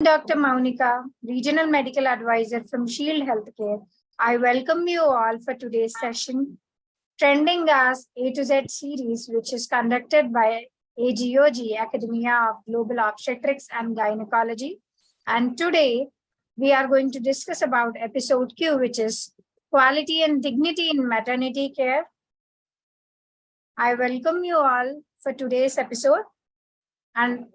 Dr. Maunika, Regional Medical Advisor from Shield Healthcare. I welcome you all for today's session, Trending as A to Z series, which is conducted by AGOG, Academia of Global Obstetrics and Gynecology. And today, we are going to discuss about episode Q, which is Quality and Dignity in Maternity Care. I welcome you all for today's episode. And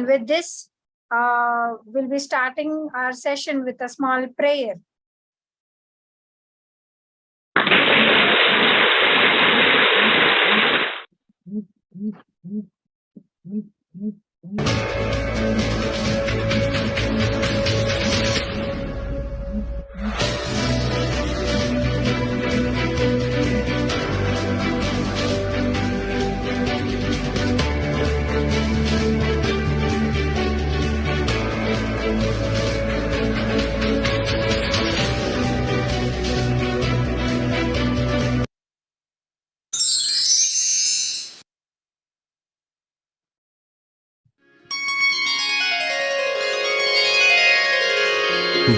with this, we'll be starting our session with a small prayer.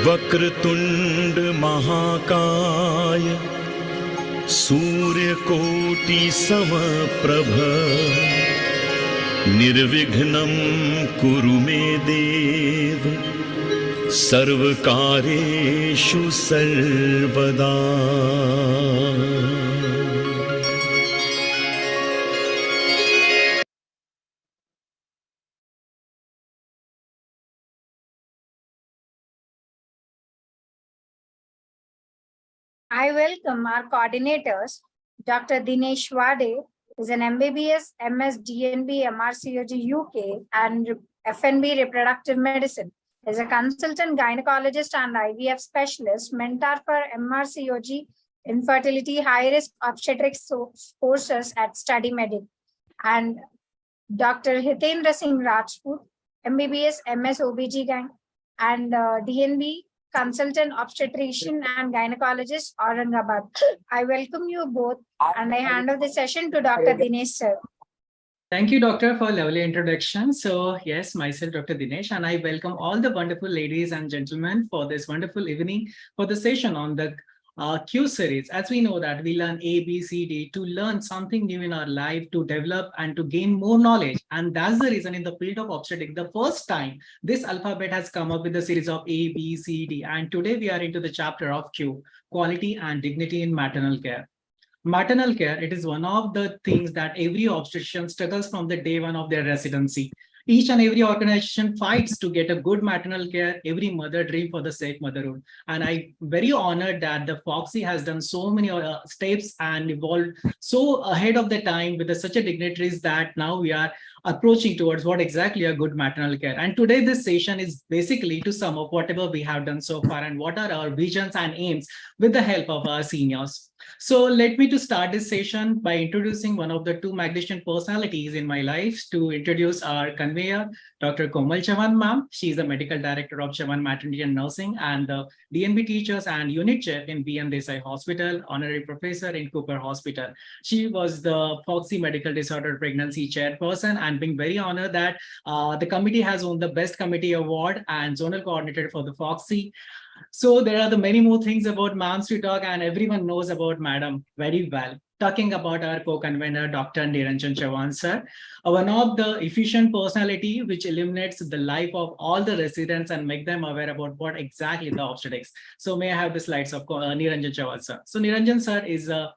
Vakratunda महाकाय सूर्यकोटि समप्रभ निर्विघ्नं कुरु मे देव सर्वकार्येषु सर्वदा। I welcome our coordinators, Dr. Dinesh Wade, who is an MBBS, MS, DNB, MRCOG UK, and FNB Reproductive Medicine. Is a consultant gynecologist and IVF specialist, mentor for MRCOG, infertility, high-risk obstetrics courses at Study Medic. And Dr. Hitendra Singh Rajput, MBBS, MS, OBGYN, and DNB, consultant obstetrician and gynecologist, Aurangabad. I welcome you both and I hand over the session to Dr. Dinesh sir. Thank you, Doctor, for a lovely introduction. So yes, myself, Dr. Dinesh, and I welcome all the wonderful ladies and gentlemen for this wonderful evening for the session on the Q series. As we know that we learn A, B, C, D to learn something new in our life, to develop and to gain more knowledge. And that's the reason in the field of obstetrics, the first time this alphabet has come up with the series of A, B, C, D. And today we are into the chapter of Q, Quality and Dignity in Maternal Care. Maternal care, it is one of the things that every obstetrician struggles from the day one of their residency. Each and every organization fights to get a good maternal care. Every mother dreams for the safe motherhood. And I'm very honored that the FOXY has done so many steps and evolved so ahead of the time with such a dignitaries that now we are approaching towards what exactly a good maternal care. And today this session is basically to sum up whatever we have done so far and what are our visions and aims with the help of our seniors. So let me to start this session by introducing one of the two magnificent personalities in my life to introduce our conveyor, Dr. Komal Chavan ma'am. She is the medical director of Chavan Maternity and Nursing and the DNB teachers and unit chair in B.N. Desai Hospital, honorary professor in Cooper Hospital. She was the FOXY medical disorder pregnancy chairperson and being very honored that the committee has won the best committee award and zonal coordinator for the FOXY. So there are the many more things about ma'ams to talk and everyone knows about madam very well. Talking about our co-convener, Dr. Niranjan Chavan sir, one of the efficient personality which illuminates the life of all the residents and make them aware about what exactly the obstetrics. So may I have the slides of Niranjan Chavan sir. So Niranjan sir is a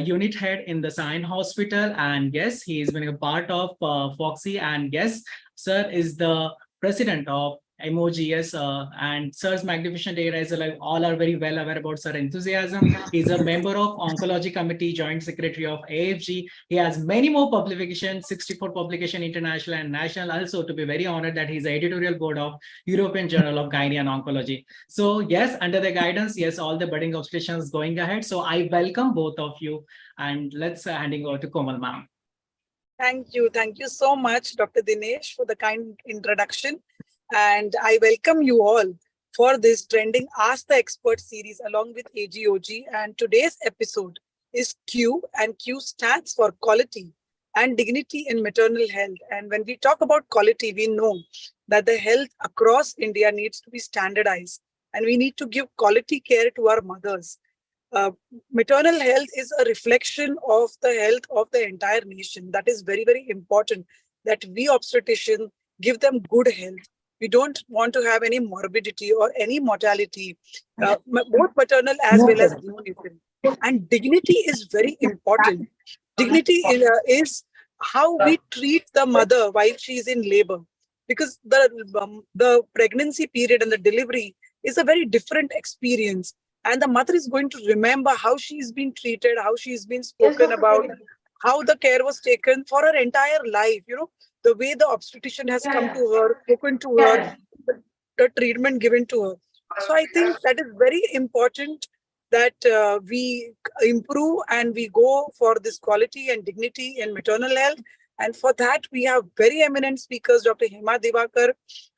unit head in the Cesarean hospital and yes, he is being a part of FOXY and yes, sir is the president of MOGS and Sir's magnificent area is like all are very well aware about Sir enthusiasm. He's a member of Oncology Committee, Joint Secretary of AFG. He has many more publications, 64 publication international and national. Also to be very honored that he's the editorial board of European Journal of Gynae and Oncology. So yes, under the guidance, yes, all the budding obstetricians going ahead. So I welcome both of you and let's handing over to Komal ma'am. Thank you so much, Dr. Dinesh, for the kind introduction. And I welcome you all for this Trending Ask the Expert series along with AGOG. And today's episode is Q, and Q stands for Quality and Dignity in Maternal Health. And when we talk about quality, we know that the health across India needs to be standardized, and we need to give quality care to our mothers. Maternal health is a reflection of the health of the entire nation. That is very, very important, that we obstetricians give them good health. We don't want to have any morbidity or any mortality, both maternal as well as neonatal. And dignity is very important. Dignity is how we treat the mother while she is in labor, because the pregnancy period and the delivery is a very different experience, and the mother is going to remember how she's been treated, how she's been spoken about, how the care was taken for her entire life, the way the obstetrician has come to her, spoken to her, the treatment given to her. So I think that is very important, that we improve and we go for this quality and dignity in maternal health. And for that, we have very eminent speakers, Dr. Hema Divakar,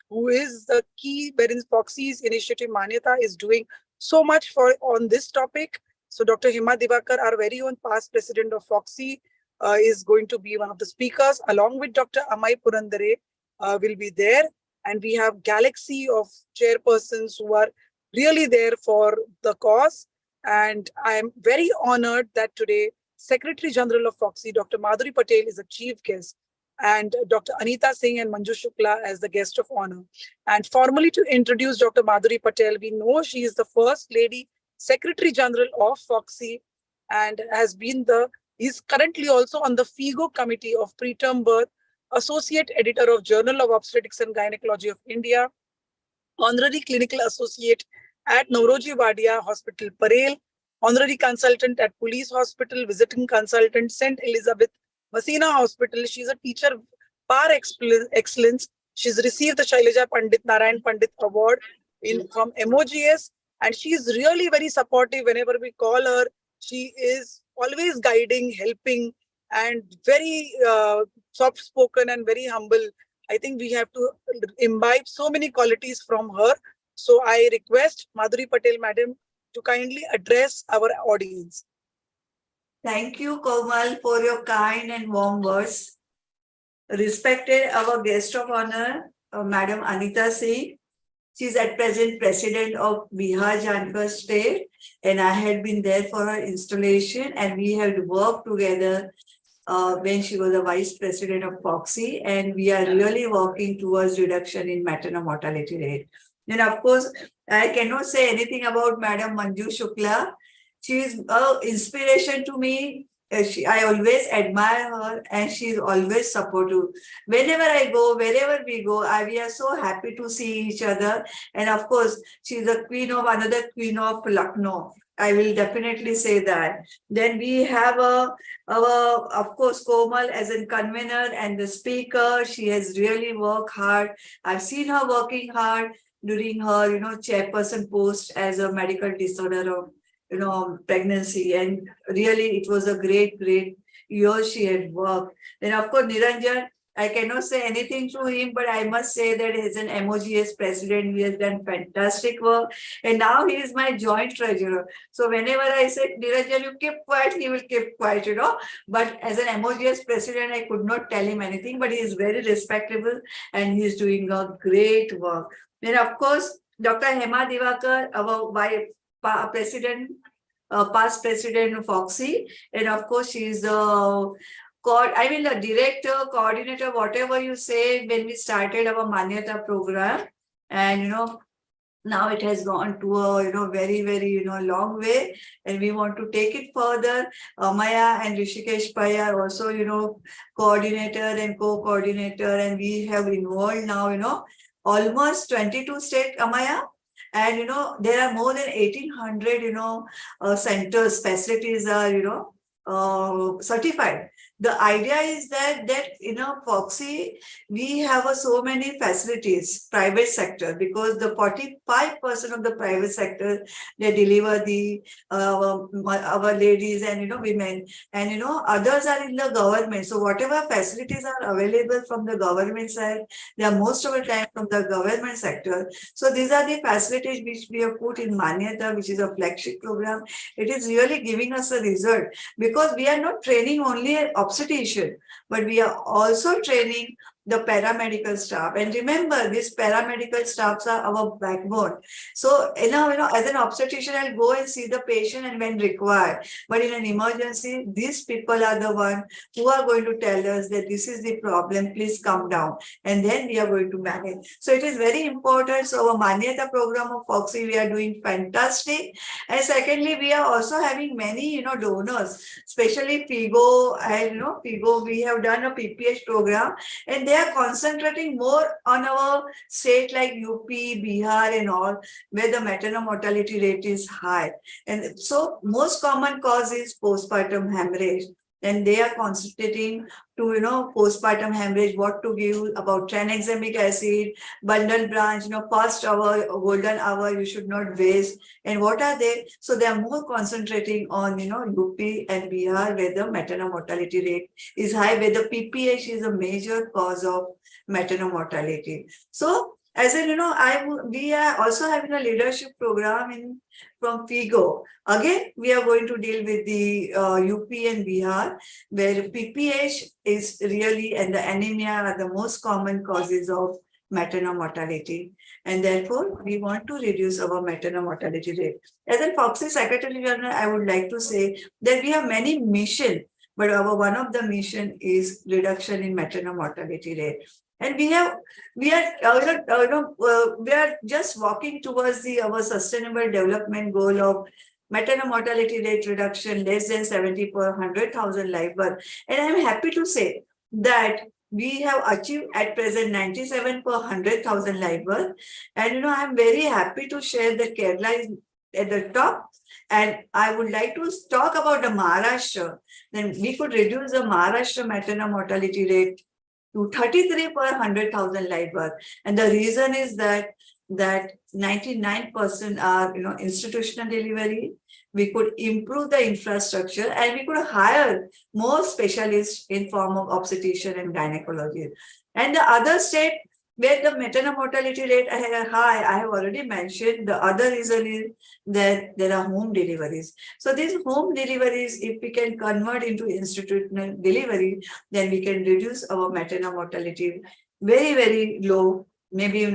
who is the key wherein Foxy's initiative Manyata is doing so much on this topic. So Dr. Hema Divakar, our very own past president of Foxy, is going to be one of the speakers, along with Dr. Amay Purandare will be there. And we have galaxy of chairpersons who are really there for the cause. And I am very honored that today, Secretary General of Foxy, Dr. Madhuri Patel, is a chief guest, and Dr. Anita Singh and Manju Shukla as the guest of honor. And formally to introduce Dr. Madhuri Patel, we know she is the first lady Secretary General of Foxy, and is currently also on the FIGO committee of preterm birth, Associate Editor of Journal of Obstetrics and Gynecology of India, Honorary Clinical Associate at Nauroji Wadia Hospital, Parel, Honorary Consultant at Police Hospital, Visiting Consultant, St. Elizabeth Masina Hospital. She's a teacher par excellence. She's received the Shailaja Pandit Narayan Pandit Award from MOGS, and she's really very supportive whenever we call her. She is always guiding, helping, and very soft-spoken and very humble. I think we have to imbibe so many qualities from her. So I request Madhuri Patel, Madam, to kindly address our audience. Thank you, Komal, for your kind and warm words. Respected our guest of honor, Madam Anita Singh. She is at present President of Bihar Jharkhand State, and I had been there for her installation, and we had worked together when she was the Vice President of Foxy, and we are really working towards reduction in maternal mortality rate. And of course, I cannot say anything about Madam Manju Shukla. She is an inspiration to me. I always admire her, and she is always supportive. Whenever I go, wherever we go, we are so happy to see each other. And of course, she is another queen of Lucknow. I will definitely say that. Then we have of course, Komal as a convener and the speaker. She has really worked hard. I've seen her working hard during her, chairperson post as a medical disorder of, pregnancy. And really, it was a great year she had worked. Then, of course, Niranjan, I cannot say anything to him, but I must say that he's an MOGS president. He has done fantastic work. And now he is my joint treasurer. So whenever I said, Niranjan, you keep quiet, he will keep quiet, But as an MOGS president, I could not tell him anything, but he is very respectable and he's doing a great work. Then, of course, Dr. Hema Divakar, our past president of Foxy, and of course, she is the director, coordinator, whatever you say, when we started our Manyata program. And, now it has gone to a, very, very, long way, and we want to take it further. Maya and Rishikesh Pai are also, coordinator and co-coordinator, and we have involved now, almost 22 states, Amaya. And, there are more than 1,800, centers, facilities are, certified. The idea is that Foxy, we have so many facilities, private sector, because the 45% of the private sector, they deliver our ladies and, women, and, others are in the government. So whatever facilities are available from the government side, they are most of the time from the government sector. So these are the facilities which we have put in Manyata, which is a flagship program. It is really giving us a result, because we are not training only obstetrician, but we are also training the paramedical staff. And remember, these paramedical staffs are our backbone. So, as an obstetrician, I'll go and see the patient and when required. But in an emergency, these people are the ones who are going to tell us that this is the problem, please come down. And then we are going to manage. So it is very important. So our Manyata program of Foxy, we are doing fantastic. And secondly, we are also having many, donors, especially FIGO. And, FIGO, we have done a PPH program, and they are concentrating more on our state like UP, Bihar and all, where the maternal mortality rate is high. And so most common cause is postpartum hemorrhage. And they are concentrating to, postpartum hemorrhage, what to give about tranexamic acid, bundle branch, first hour, golden hour, you should not waste. And what are they? So they are more concentrating on, UP and Bihar, where the maternal mortality rate is high, where the PPH is a major cause of maternal mortality. So, as in, we are also having a leadership program from FIGO. Again, we are going to deal with the UP and Bihar, where PPH is really, and the anemia are the most common causes of maternal mortality. And therefore, we want to reduce our maternal mortality rate. As a Foxy Secretary General, I would like to say that we have many missions, but one of the mission is reduction in maternal mortality rate. And we are just walking towards our sustainable development goal of maternal mortality rate reduction less than 70 per 100,000 live birth. And I'm happy to say that we have achieved at present 97 per 100,000 live birth. And I'm very happy to share that Kerala is at the top. And I would like to talk about the Maharashtra. Then we could reduce the Maharashtra maternal mortality rate to 33 per 100,000 live birth. And the reason is that 99% are institutional delivery. We could improve the infrastructure and we could hire more specialists in form of obstetrician and gynecology. And the other state where the maternal mortality rate are high, I have already mentioned. The other reason is that there are home deliveries. So these home deliveries, if we can convert into institutional delivery, then we can reduce our maternal mortality very, very low, maybe,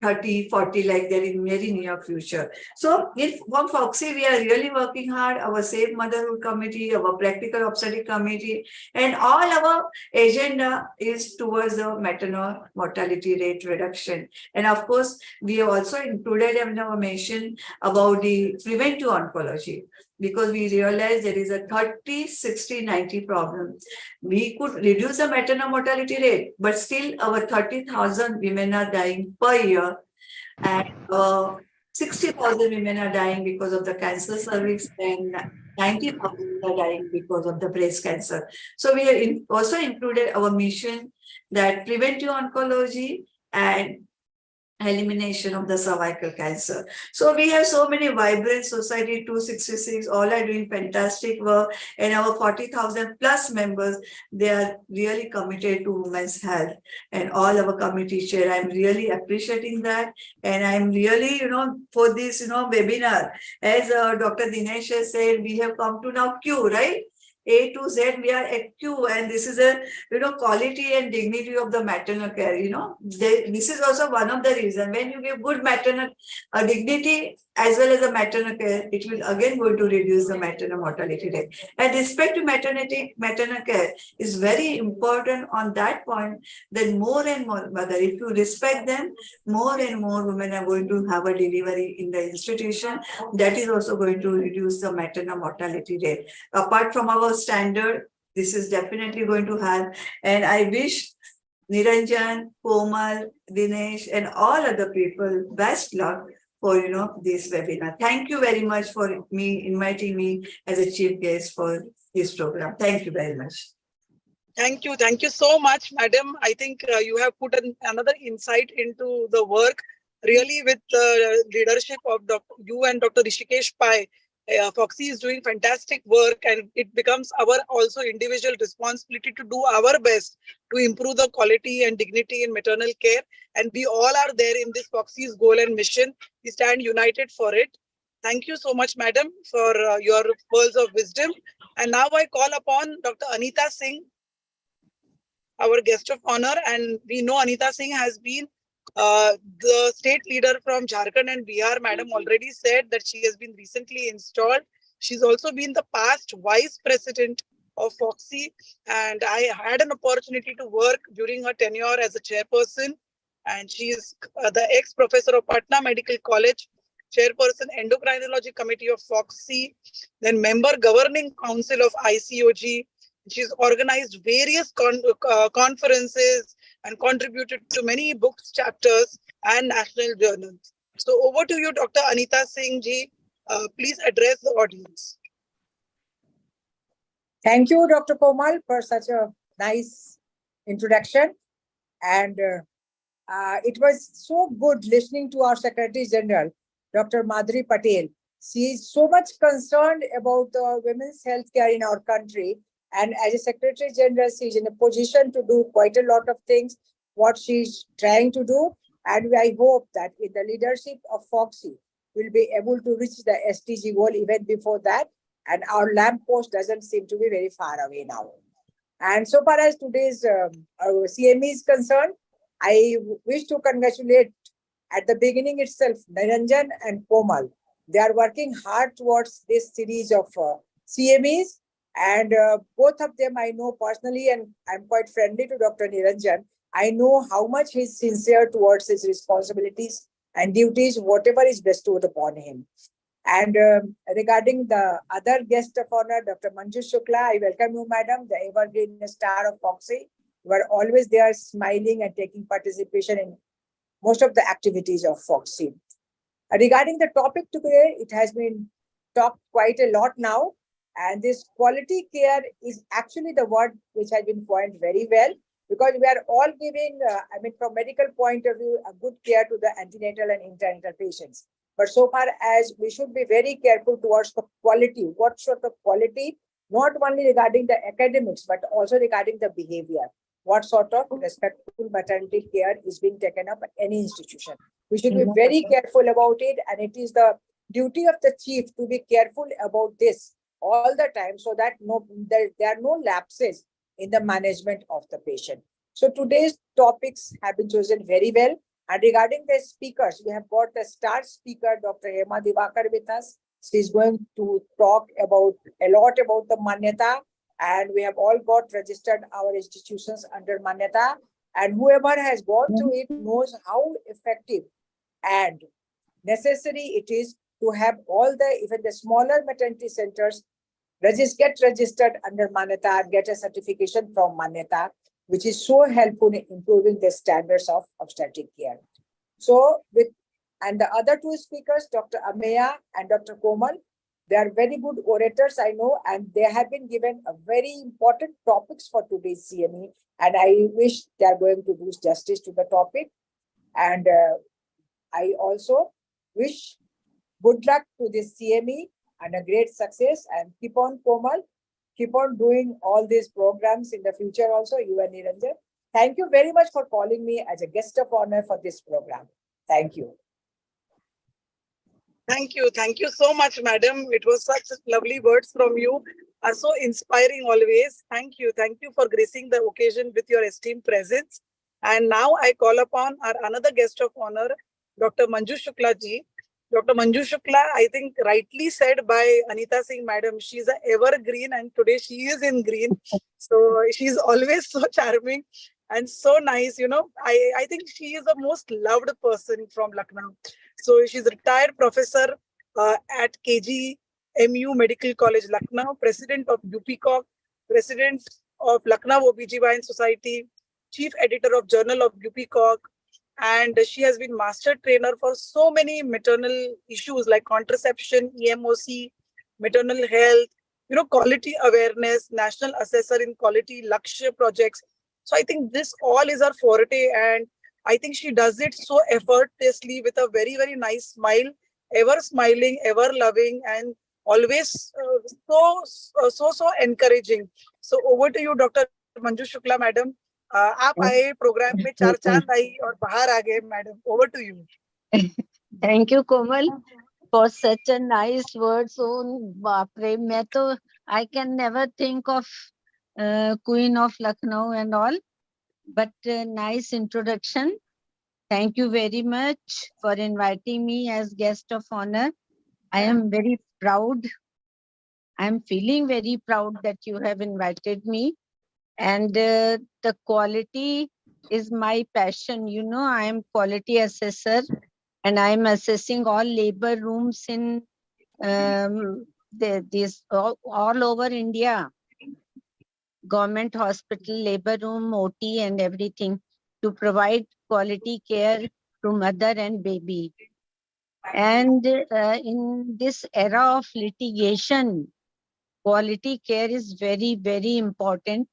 30, 40, like that in very near future. So from Foxy, we are really working hard. Our Safe Motherhood Committee, our Practical Obstetric Committee, and all our agenda is towards the maternal mortality rate reduction. And of course, we have also included in our mission about the preventive oncology, because we realize there is a 30, 60, 90 problem. We could reduce the maternal mortality rate, but still our 30,000 women are dying per year, and 60,000 women are dying because of the cancer cervix, and 90,000 are dying because of the breast cancer. So we have also included our mission that preventive oncology and elimination of the cervical cancer. So we have so many vibrant society, 266, all are doing fantastic work, and our 40,000 plus members, they are really committed to women's health, and all our committee chair. I'm really appreciating that, and I'm really, for this, webinar, as Dr. Dinesh has said, we have come to now Q, right? A to Z, we are at Q, and this is a quality and dignity of the maternal care. This is also one of the reasons. When you give good maternal dignity as well as a maternal care, it will again going to reduce the maternal mortality rate. And respect to maternal care is very important on that point. Then more and more mother, if you respect them, more and more women are going to have a delivery in the institution. That is also going to reduce the maternal mortality rate. Apart from our standard, this is definitely going to have, and I wish Niranjan, Komal, Dinesh, and all other people best luck for this webinar. Thank you very much for inviting me as a chief guest for this program. Thank you very much. Thank you. Thank you so much, madam. I think you have put another insight into the work, really, with the leadership of you and Dr. Rishikesh Pai. Foxy is doing fantastic work, and it becomes our also individual responsibility to do our best to improve the quality and dignity in maternal care. And we all are there in this Foxy's goal and mission. We stand united for it. Thank you so much, madam, for your pearls of wisdom. And now I call upon Dr. Anita Singh. our guest of honor. And we know Anita Singh has been the state leader from Jharkhand and Bihar. Madam already said that she has been recently installed. She's also been the past vice president of Foxy, and I had an opportunity to work during her tenure as a chairperson. And she is the ex-professor of Patna Medical College, chairperson endocrinology committee of Foxy, then member governing council of ICOG. She's organized various conferences and contributed to many books, chapters, and national journals. So over to you, Dr. Anita Singh ji. Please address the audience. Thank you, Dr. Komal, for such a nice introduction. And it was so good listening to our Secretary General, Dr. Madhuri Patel. She is so much concerned about the women's health care in our country. And as a Secretary General, she is in a position to do quite a lot of things, what she's trying to do. And I hope that in the leadership of Foxy, we'll be able to reach the SDG goal even before that. And our lamppost doesn't seem to be very far away now. And so far as today's CME is concerned, I wish to congratulate at the beginning itself, Niranjan and Komal. They are working hard towards this series of CMEs. And both of them I know personally, and I'm quite friendly to Dr. Niranjan. I know how much he's sincere towards his responsibilities and duties, whatever is bestowed upon him. And regarding the other guest of honor, Dr. Manju Shukla, I welcome you, madam, the evergreen star of Foxy. You are always there smiling and taking participation in most of the activities of Foxy. Regarding the topic today, it has been talked quite a lot now. And this quality care is actually the word which has been coined very well, because we are all giving, from medical point of view, a good care to the antenatal and internatal patients. But so far as we should be very careful towards the quality, what sort of quality, not only regarding the academics, but also regarding the behavior. What sort of respectful maternity care is being taken up at any institution. We should be very careful about it. And it is the duty of the chief to be careful about this all the time, so that there are no lapses in the management of the patient. So today's topics have been chosen very well. And regarding the speakers, we have got the star speaker, Dr. Hema Divakar, with us. She is going to talk about a lot about the Manyata, and we have all got registered our institutions under Manyata. And whoever has gone through it knows how effective and necessary it is to have all the, even the smaller maternity centers, get registered under Manyata and get a certification from Manyata, which is so helpful in improving the standards of obstetric care. So and the other two speakers, Dr. Ameya and Dr. Komal, they are very good orators, I know, and they have been given a very important topics for today's CME. And I wish they are going to do justice to the topic. And I also wish good luck to this CME and a great success, and keep on, Komal. Keep on doing all these programs in the future also, you and Niranjan. Thank you very much for calling me as a guest of honor for this program. Thank you. Thank you. Thank you so much, madam. It was such lovely words from you. Are so inspiring always. Thank you. Thank you for gracing the occasion with your esteemed presence. And now I call upon our another guest of honor, Dr. Manju Shukla ji. Dr. Manju Shukla, I think rightly said by Anita Singh, madam, she's an evergreen, and today she is in green. So she's always so charming and so nice. You know, I think she is the most loved person from Lucknow. So she's a retired professor at KGMU Medical College, Lucknow, president of UPCOG, president of Lucknow OBGYN Society, chief editor of Journal of UPCOG, and she has been master trainer for so many maternal issues like contraception, EMOC, maternal health, you know, quality awareness, national assessor in quality Lakshya projects. So I think this all is her forte, and I think she does it so effortlessly with a very, very nice smile, ever smiling, ever loving, and always so encouraging. So over to you, Dr. Manju Shukla, madam. आप आए programme में चार चांद आई और बाहर आ गए madam. Over to you. Thank you, Komal, for such a nice word. So, baapre, I can never think of Queen of Lucknow and all. but nice introduction. Thank you very much for inviting me as guest of honor. I am very proud. I am feeling very proud that you have invited me. And the quality is my passion. You know, I am quality assessor and I am assessing all labor rooms in all over India. Government hospital, labor room, OT and everything to provide quality care to mother and baby. And in this era of litigation, quality care is very, very important.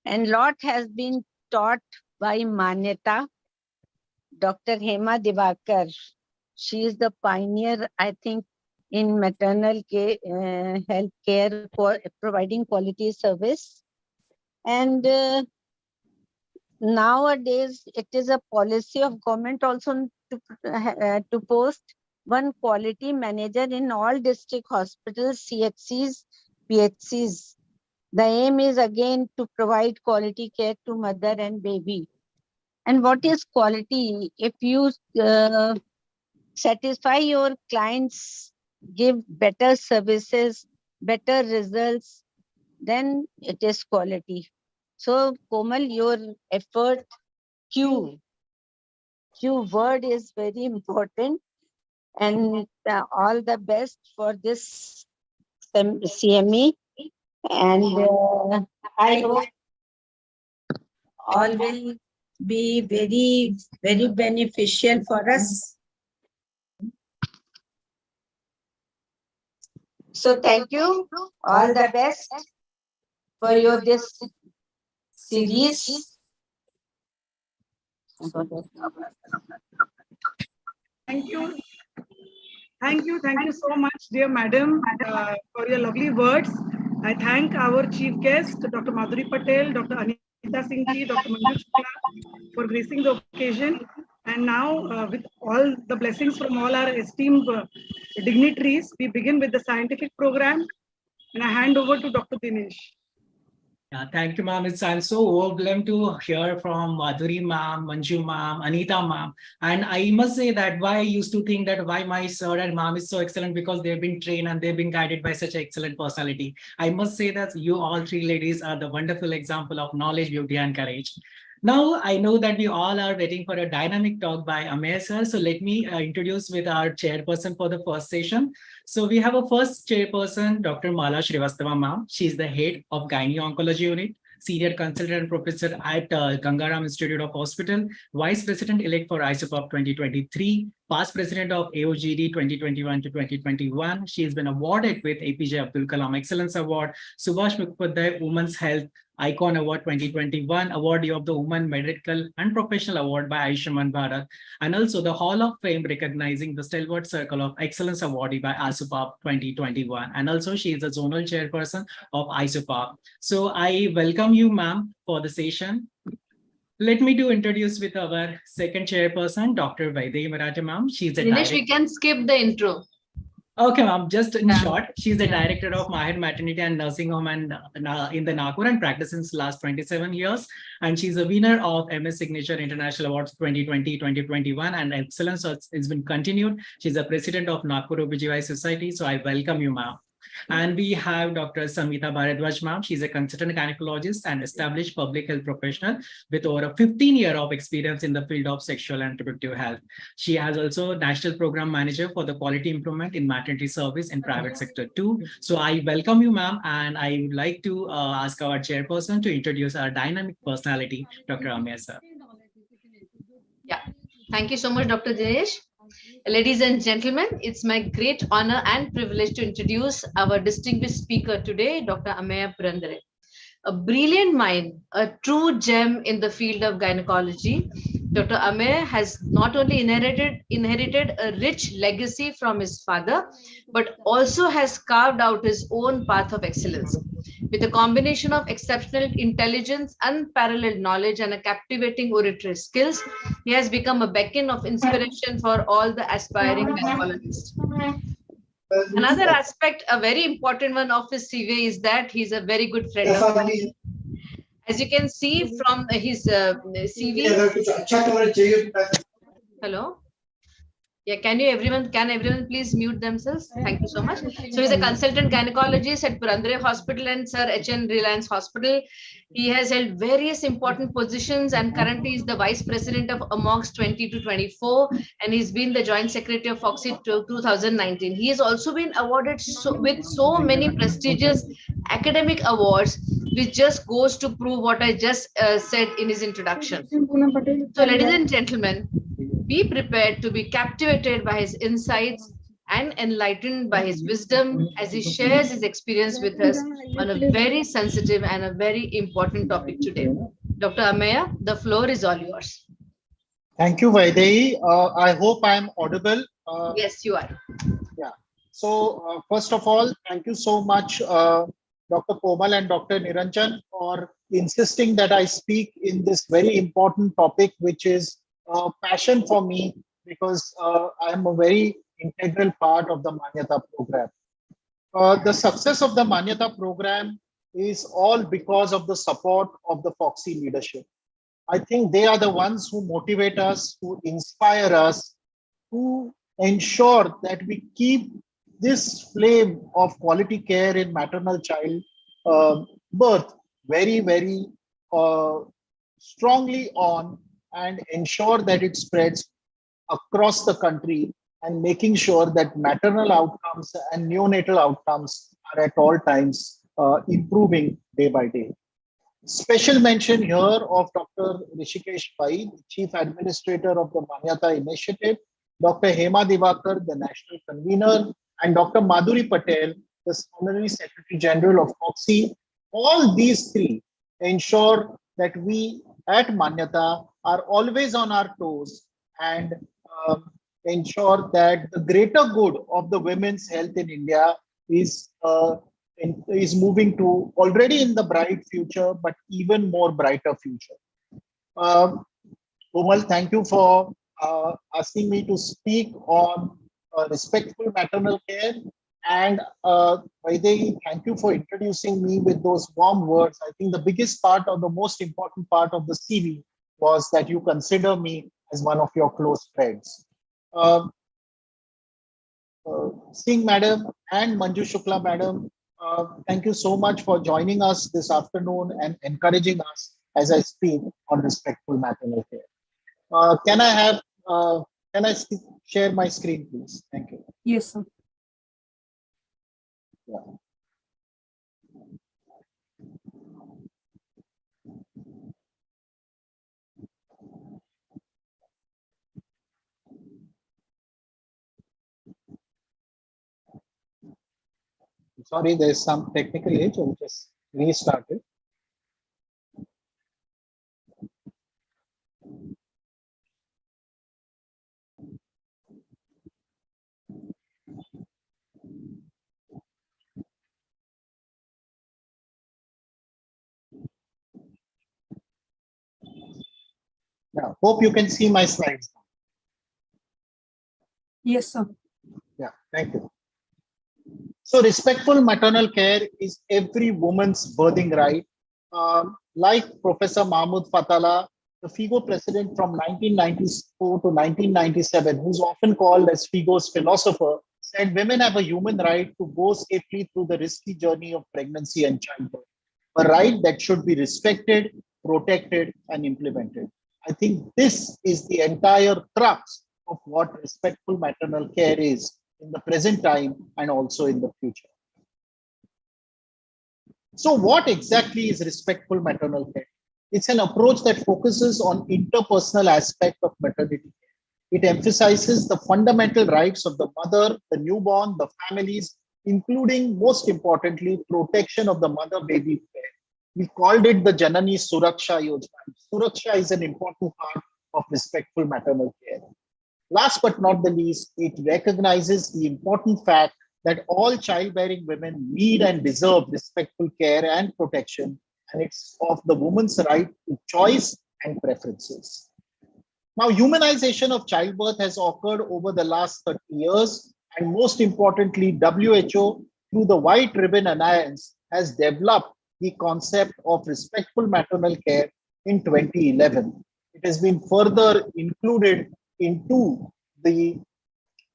And lot has been taught by Manyata, Dr. Hema Divakar. She is the pioneer, I think, in maternal care, health care, providing quality service. And nowadays, it is a policy of government also to post one quality manager in all district hospitals, CHCs, PHCs. The aim is again to provide quality care to mother and baby. And what is quality? If you satisfy your clients, give better services, better results, then it is quality. So Komal, your effort, Q word is very important, and all the best for this CME. And I hope all will be very, very beneficial for us. So thank you. All the best for your this series. Thank you. Thank you so much, dear madam, for your lovely words. I thank our chief guest, Dr. Madhuri Patel, Dr. Anita Singh ji, Dr. Manju Shukla, for gracing the occasion. And now, with all the blessings from all our esteemed dignitaries, we begin with the scientific program. And I hand over to Dr. Dinesh. Yeah, thank you, ma'am. I'm so overwhelmed to hear from Madhuri ma'am, Manju ma'am, Anita ma'am. And I must say that why I used to think that why my sir and ma'am is so excellent, because they've been trained and they've been guided by such excellent personality. I must say that you all three ladies are the wonderful example of knowledge, beauty, and courage. Now, I know that we all are waiting for a dynamic talk by Ameya sir. So let me introduce with our chairperson for the first session. So we have a first chairperson, Dr. Mala Srivastava ma'am. She is the head of Gynae Oncology Unit, senior consultant professor at Gangaram Institute of Hospital, vice president-elect for ISOPOP 2023, past president of AOGD 2021 to 2021. She has been awarded with APJ Abdul Kalam Excellence Award, Subhash Mukhopadhyay Women's Health Icon Award 2021, awardee of the Women Medical and Professional Award by Ayushman Bharat, and also the Hall of Fame recognizing the Stalwart Circle of Excellence awardee by ISOPOP 2021. And also she is a zonal chairperson of ISOPOP. So I welcome you, ma'am, for the session. Let me introduce with our second chairperson, Dr. Vaidehi Marathe ma'am. She's a Dinesh, we can skip the intro. Okay, ma'am. Just in short, she's the director of Mahir Maternity and Nursing Home and in the Nagpur and practice since last 27 years. And she's a winner of MS Signature International Awards 2020, 2021, and excellence has been continued. She's a president of Nagpur OBGYN Society. So I welcome you, ma'am. And we have Dr. Samita Bharadwaj, ma'am. She's a consultant gynecologist and established public health professional with over 15 years of experience in the field of sexual and reproductive health. She has also national program manager for the quality improvement in maternity service in private sector too. So I welcome you, ma'am, and I would like to ask our chairperson to introduce our dynamic personality, Dr. Ameya sir. Yeah, thank you so much, Dr. Dinesh. Ladies and gentlemen, it's my great honor and privilege to introduce our distinguished speaker today, Dr. Ameya Purandare. A brilliant mind, a true gem in the field of gynecology, Dr. Ameya has not only inherited a rich legacy from his father, but also has carved out his own path of excellence. With a combination of exceptional intelligence, unparalleled knowledge, and a captivating oratory skills, he has become a beacon of inspiration for all the aspiring gynecologists. Another aspect, a very important one of his CV, is that he's a very good friend of mine. As you can see from his CV. Hello. Yeah, can everyone please mute themselves? Thank you so much. So he's a consultant gynecologist at Purandare Hospital and Sir H.N. Reliance Hospital. He has held various important positions and currently is the vice president of Amongst 20 to 24, and he's been the joint secretary of Foxy 2019. He has also been awarded with so many prestigious academic awards, which just goes to prove what I just said in his introduction. So, ladies and gentlemen, be prepared to be captivated by his insights and enlightened by his wisdom as he shares his experience with us on a very sensitive and a very important topic today. Dr. Ameya, the floor is all yours. Thank you, Vaidehi. I hope I am audible. Yes, you are. Yeah. So, first of all, thank you so much, Dr. Komal and Dr. Niranjan, for insisting that I speak in this very important topic, which is passion for me, because I am a very integral part of the Manyata program. The success of the Manyata program is all because of the support of the Foxy leadership. I think they are the ones who motivate us, who inspire us, who ensure that we keep this flame of quality care in maternal child birth very, very strongly on, and ensure that it spreads across the country, and making sure that maternal outcomes and neonatal outcomes are at all times improving day by day. Special mention here of Dr. Rishikesh Pai, Chief Administrator of the Manyata Initiative, Dr. Hema Divakar, the National Convener, and Dr. Madhuri Patel, the Honorary Secretary General of Foxy. All these three ensure that we at Manyata are always on our toes and ensure that the greater good of the women's health in India is moving to already in the bright future, but even more brighter future. Komal, thank you for asking me to speak on respectful maternal care. And Vaidehi, thank you for introducing me with those warm words. I think the biggest part or the most important part of the CV was that you consider me as one of your close friends. Singh Madam and Manju Shukla Madam, thank you so much for joining us this afternoon and encouraging us as I speak on respectful maternal care. Can I share my screen, please? Thank you. Yes, sir. Yeah. Sorry, there's some technical glitch. I'll just restart it. Now, hope you can see my slides. Yes, sir. Yeah, thank you. So respectful maternal care is every woman's birthing right. Like Professor Mahmood Fatala, the FIGO president from 1994 to 1997, who's often called as FIGO's philosopher, said women have a human right to go safely through the risky journey of pregnancy and childbirth, a right that should be respected, protected, and implemented. I think this is the entire crux of what respectful maternal care is in the present time and also in the future. So what exactly is respectful maternal care? It's an approach that focuses on interpersonal aspect of maternity care. It emphasizes the fundamental rights of the mother, the newborn, the families, including, most importantly, protection of the mother-baby pair. We called it the Janani Suraksha Yojana. Suraksha is an important part of respectful maternal care. Last but not the least, it recognizes the important fact that all childbearing women need and deserve respectful care and protection, and it's of the woman's right to choice and preferences. Now, humanization of childbirth has occurred over the last 30 years, and most importantly, WHO, through the White Ribbon Alliance, has developed the concept of respectful maternal care in 2011. It has been further included into the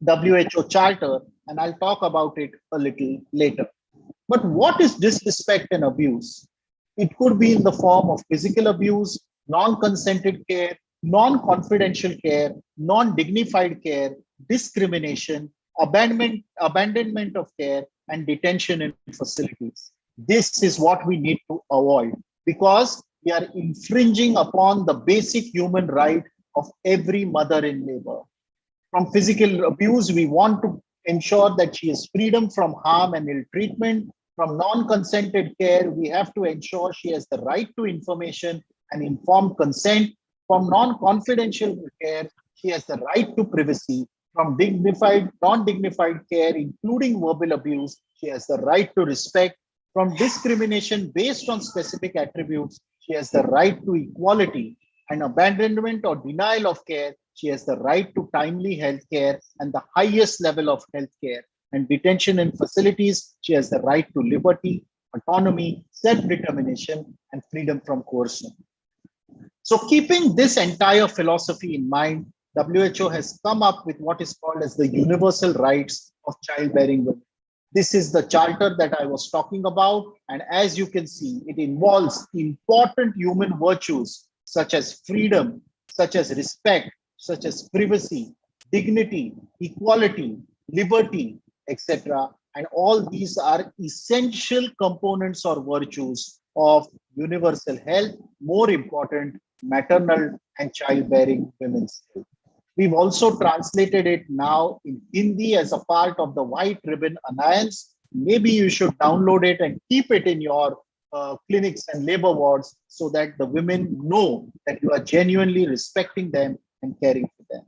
WHO Charter, and I'll talk about it a little later. But what is disrespect and abuse? It could be in the form of physical abuse, non-consented care, non-confidential care, non-dignified care, discrimination, abandonment of care, and detention in facilities. This is what we need to avoid because we are infringing upon the basic human right of every mother in labor. From physical abuse, we want to ensure that she has freedom from harm and ill treatment. From non-consented care, we have to ensure she has the right to information and informed consent. From non-confidential care, she has the right to privacy. From dignified, non-dignified care, including verbal abuse, she has the right to respect. From discrimination based on specific attributes, she has the right to equality. And abandonment or denial of care, she has the right to timely health care and the highest level of health care. And detention in facilities, she has the right to liberty, autonomy, self-determination, and freedom from coercion. So keeping this entire philosophy in mind, WHO has come up with what is called as the universal rights of childbearing women. This is the charter that I was talking about. And as you can see, it involves important human virtues such as freedom, such as respect, such as privacy, dignity, equality, liberty, etc. And all these are essential components or virtues of universal health, more important, maternal and childbearing women's health. We've also translated it now in Hindi as a part of the White Ribbon Alliance. Maybe you should download it and keep it in your clinics and labor wards so that the women know that you are genuinely respecting them and caring for them.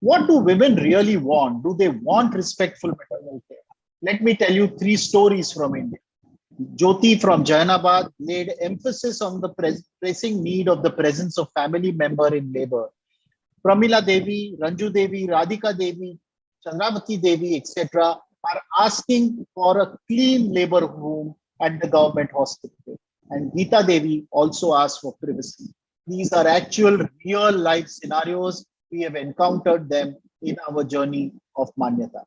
What do women really want? Do they want respectful maternal care? Let me tell you 3 stories from India. Jyoti from Jahanabad laid emphasis on the pressing need of the presence of family member in labor. Pramila Devi, Ranju Devi, Radhika Devi, Chandravati Devi, etc. are asking for a clean labor room at the government hospital. And Geeta Devi also asked for privacy. These are actual real life scenarios. We have encountered them in our journey of Manyata.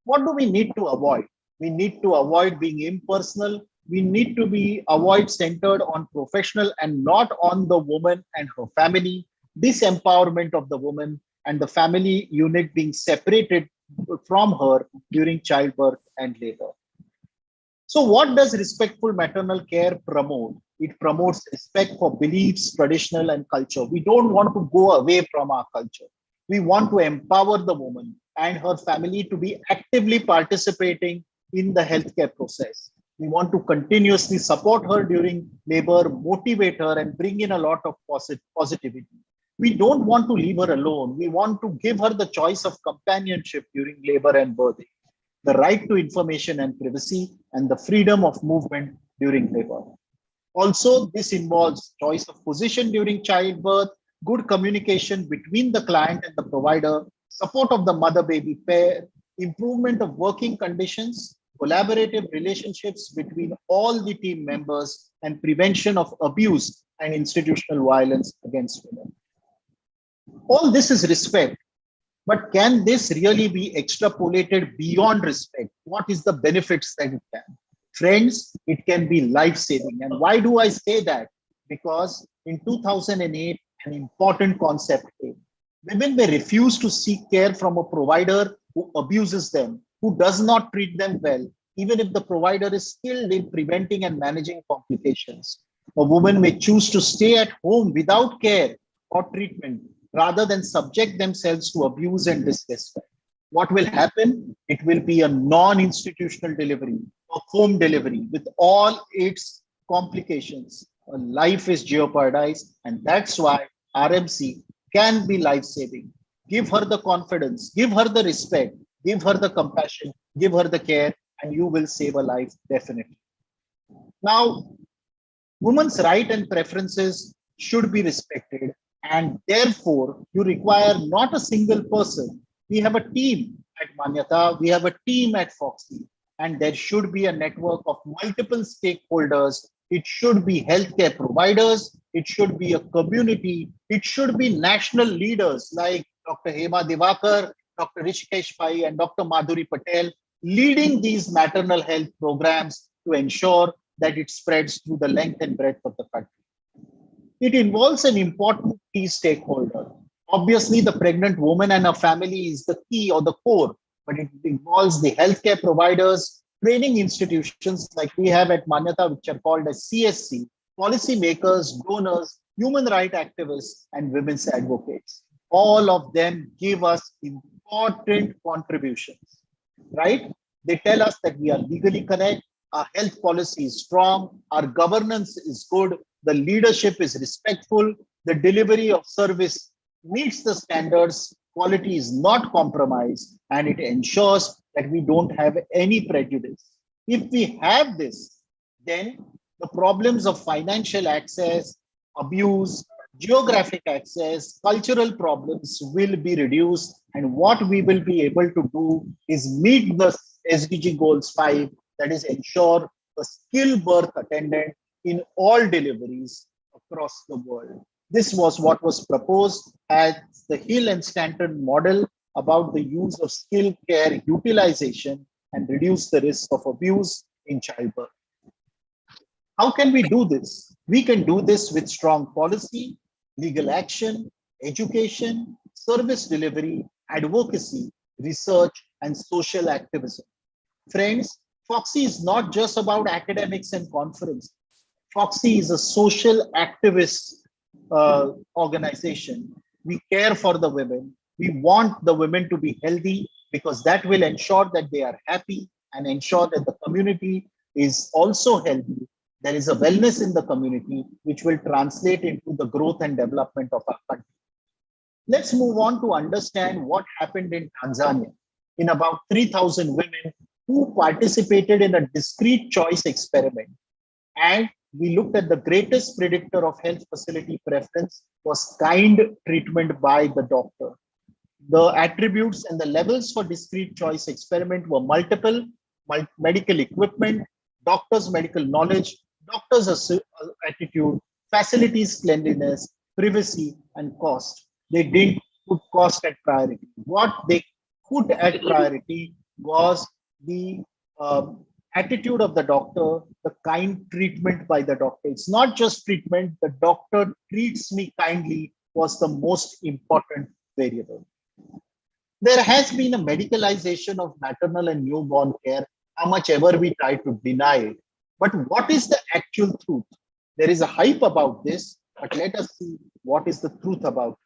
What do we need to avoid? We need to avoid being impersonal. We need to be avoid centered on professional and not on the woman and her family. Disempowerment of the woman and the family unit being separated from her during childbirth and labor. So what does respectful maternal care promote? It promotes respect for beliefs, traditional and culture. We don't want to go away from our culture. We want to empower the woman and her family to be actively participating in the healthcare process. We want to continuously support her during labor, motivate her and bring in a lot of positivity. We don't want to leave her alone. We want to give her the choice of companionship during labor and birthing, the right to information and privacy, and the freedom of movement during labor. Also, this involves choice of position during childbirth, good communication between the client and the provider, support of the mother-baby pair, improvement of working conditions, collaborative relationships between all the team members, and prevention of abuse and institutional violence against women. All this is respect, but can this really be extrapolated beyond respect? What is the benefits that it can? Friends, it can be life-saving. And why do I say that? Because in 2008, an important concept came. Women may refuse to seek care from a provider who abuses them, who does not treat them well, even if the provider is skilled in preventing and managing complications. A woman may choose to stay at home without care or treatment rather than subject themselves to abuse and disrespect. What will happen? It will be a non-institutional delivery, a home delivery with all its complications. A life is jeopardized, and that's why RMC can be life-saving. Give her the confidence, give her the respect, give her the compassion, give her the care, and you will save a life definitely. Now, women's rights and preferences should be respected, and therefore you require not a single person. We have a team at Manyata, we have a team at Foxy. and there should be a network of multiple stakeholders. It should be healthcare providers, it should be a community, it should be national leaders like Dr. Hema Divakar, Dr. Rishikesh Pai, and Dr. Madhuri Patel leading these maternal health programs to ensure that it spreads through the length and breadth of the country. It involves an important key stakeholder. Obviously, the pregnant woman and her family is the key or the core, but it involves the healthcare providers, training institutions like we have at Manyata, which are called as CSC, policymakers, donors, human rights activists, and women's advocates. All of them give us important contributions, right? They tell us that we are legally correct, our health policy is strong, our governance is good, the leadership is respectful, the delivery of service meets the standards, quality is not compromised, and it ensures that we don't have any prejudice. If we have this, then the problems of financial access, abuse, geographic access, cultural problems will be reduced. And what we will be able to do is meet the SDG goals 5, that is ensure a skilled birth attendant in all deliveries across the world. This was what was proposed as the Hill and Stanton model about the use of skilled care utilization and reduce the risk of abuse in childbirth. How can we do this? We can do this with strong policy, legal action, education, service delivery, advocacy, research, and social activism. Friends, FOXY is not just about academics and conferences. FOXY is a social activist organization. We care for the women. We want the women to be healthy because that will ensure that they are happy and ensure that the community is also healthy. There is a wellness in the community which will translate into the growth and development of our country. Let's move on to understand what happened in Tanzania in about 3,000 women who participated in a discrete choice experiment. And we looked at the greatest predictor of health facility preference was kind treatment by the doctor. The attributes and the levels for discrete choice experiment were multiple: medical equipment, doctor's medical knowledge, doctor's attitude, facilities cleanliness, privacy, and cost. They didn't put cost at priority. What they put at priority was the attitude of the doctor, the kind treatment by the doctor. It's not just treatment, the doctor treats me kindly was the most important variable. There has been a medicalization of maternal and newborn care, how much ever we try to deny it. But what is the actual truth? There is a hype about this, but let us see what is the truth about it.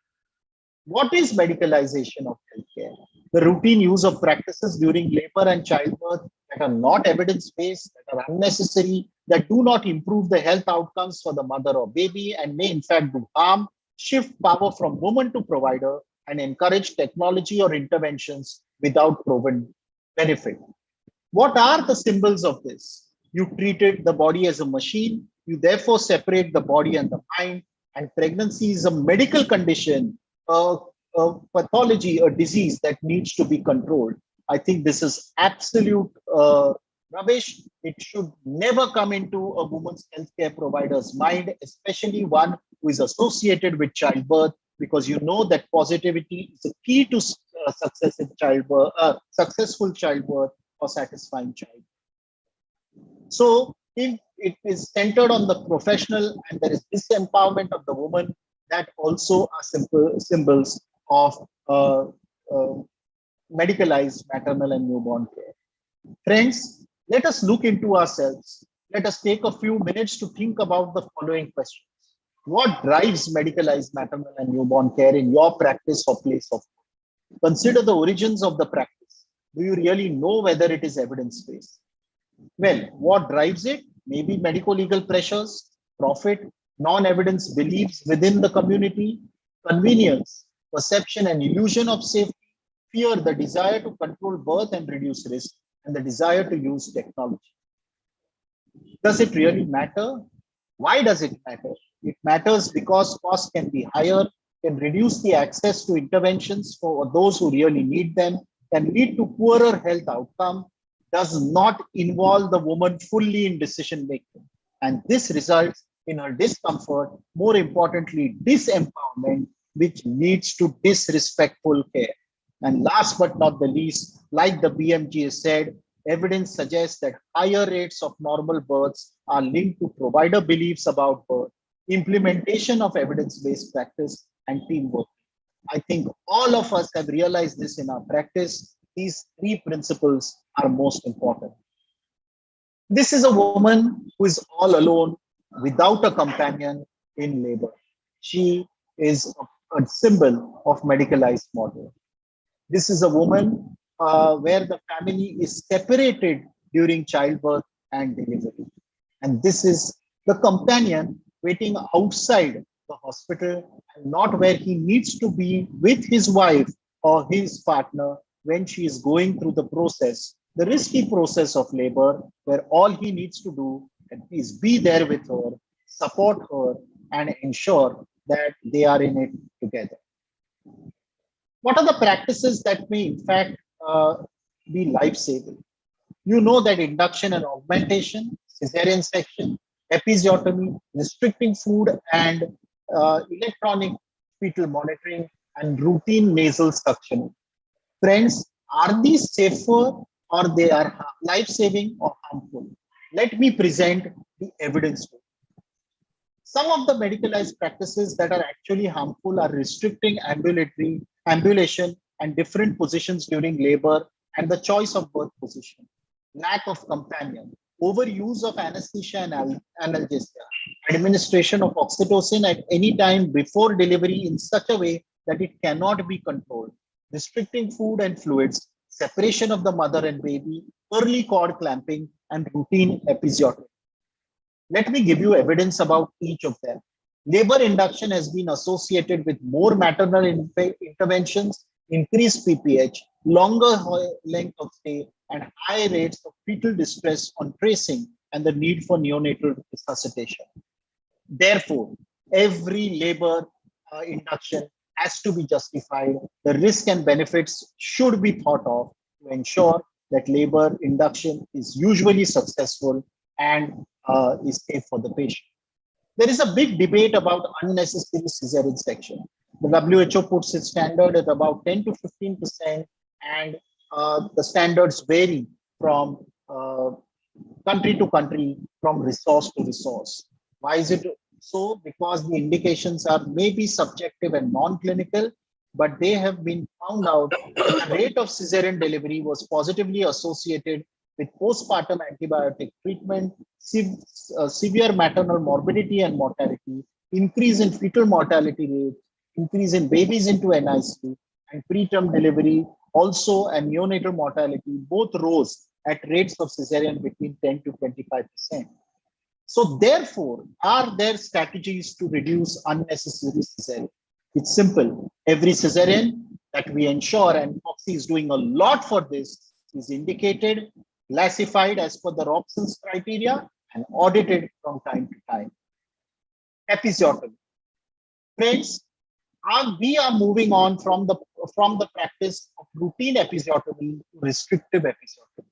What is medicalization of healthcare? The routine use of practices during labor and childbirth that are not evidence-based, that are unnecessary, that do not improve the health outcomes for the mother or baby and may in fact do harm, shift power from woman to provider, and encourage technology or interventions without proven benefit. What are the symbols of this? You treated the body as a machine, you therefore separate the body and the mind, and pregnancy is a medical condition, a pathology, a disease that needs to be controlled. I think this is absolute rubbish. It should never come into a woman's healthcare provider's mind, especially one who is associated with childbirth, because you know that positivity is a key to success in childbirth, successful childbirth or satisfying child. So if it is centered on the professional and there is disempowerment of the woman, that also are simple symbols of medicalized maternal and newborn care. Friends, let us look into ourselves. Let us take a few minutes to think about the following questions. What drives medicalized maternal and newborn care in your practice or place of work? Consider the origins of the practice. Do you really know whether it is evidence-based? Well, what drives it? Maybe medico-legal pressures, profit, non-evidence beliefs within the community, convenience, perception and illusion of safety, fear, the desire to control birth and reduce risk, and the desire to use technology. Does it really matter? Why does it matter? It matters because costs can be higher, can reduce the access to interventions for those who really need them, can lead to poorer health outcome, does not involve the woman fully in decision making. And this results in her discomfort, more importantly, disempowerment, which leads to disrespectful care. And last but not the least, like the BMG has said, evidence suggests that higher rates of normal births are linked to provider beliefs about birth, implementation of evidence-based practice, and teamwork. I think all of us have realized this in our practice. These three principles are most important. This is a woman who is all alone without a companion in labor. She is a symbol of medicalized model. This is a woman where the family is separated during childbirth and delivery. And this is the companion waiting outside the hospital and not where he needs to be with his wife or his partner when she is going through the process, the risky process of labor, where all he needs to do is be there with her, support her, and ensure that they are in it together. What are the practices that may, in fact, be life-saving? You know that induction and augmentation, cesarean section, episiotomy, restricting food and electronic fetal monitoring, and routine nasal suctioning. Friends, are these safer or they are life-saving or harmful? Let me present the evidence. Some of the medicalized practices that are actually harmful are restricting ambulation and different positions during labor and the choice of birth position, lack of companion, overuse of anesthesia and analgesia, administration of oxytocin at any time before delivery in such a way that it cannot be controlled, restricting food and fluids, separation of the mother and baby, early cord clamping, and routine episiotomy. Let me give you evidence about each of them. Labor induction has been associated with more maternal interventions, increased PPH, longer length of stay, and high rates of fetal distress on tracing and the need for neonatal resuscitation. Therefore, every labor induction has to be justified. The risk and benefits should be thought of to ensure that labor induction is usually successful and is safe for the patient. There is a big debate about unnecessary cesarean section. The WHO puts its standard at about 10 to 15%, and the standards vary from country to country, from resource to resource. Why is it so? Because the indications are maybe subjective and non-clinical, but they have been found out that the rate of cesarean delivery was positively associated with postpartum antibiotic treatment, severe maternal morbidity and mortality, increase in fetal mortality rate, increase in babies into NICU, and preterm delivery also, and neonatal mortality both rose at rates of cesarean between 10 to 25%. So therefore, are there strategies to reduce unnecessary cesarean? It's simple. Every cesarean that we ensure, and Foxy is doing a lot for this, is indicated, classified as per the Robson's criteria, and audited from time to time. Episiotomy. Friends, we are moving on from the practice of routine episiotomy to restrictive episiotomy.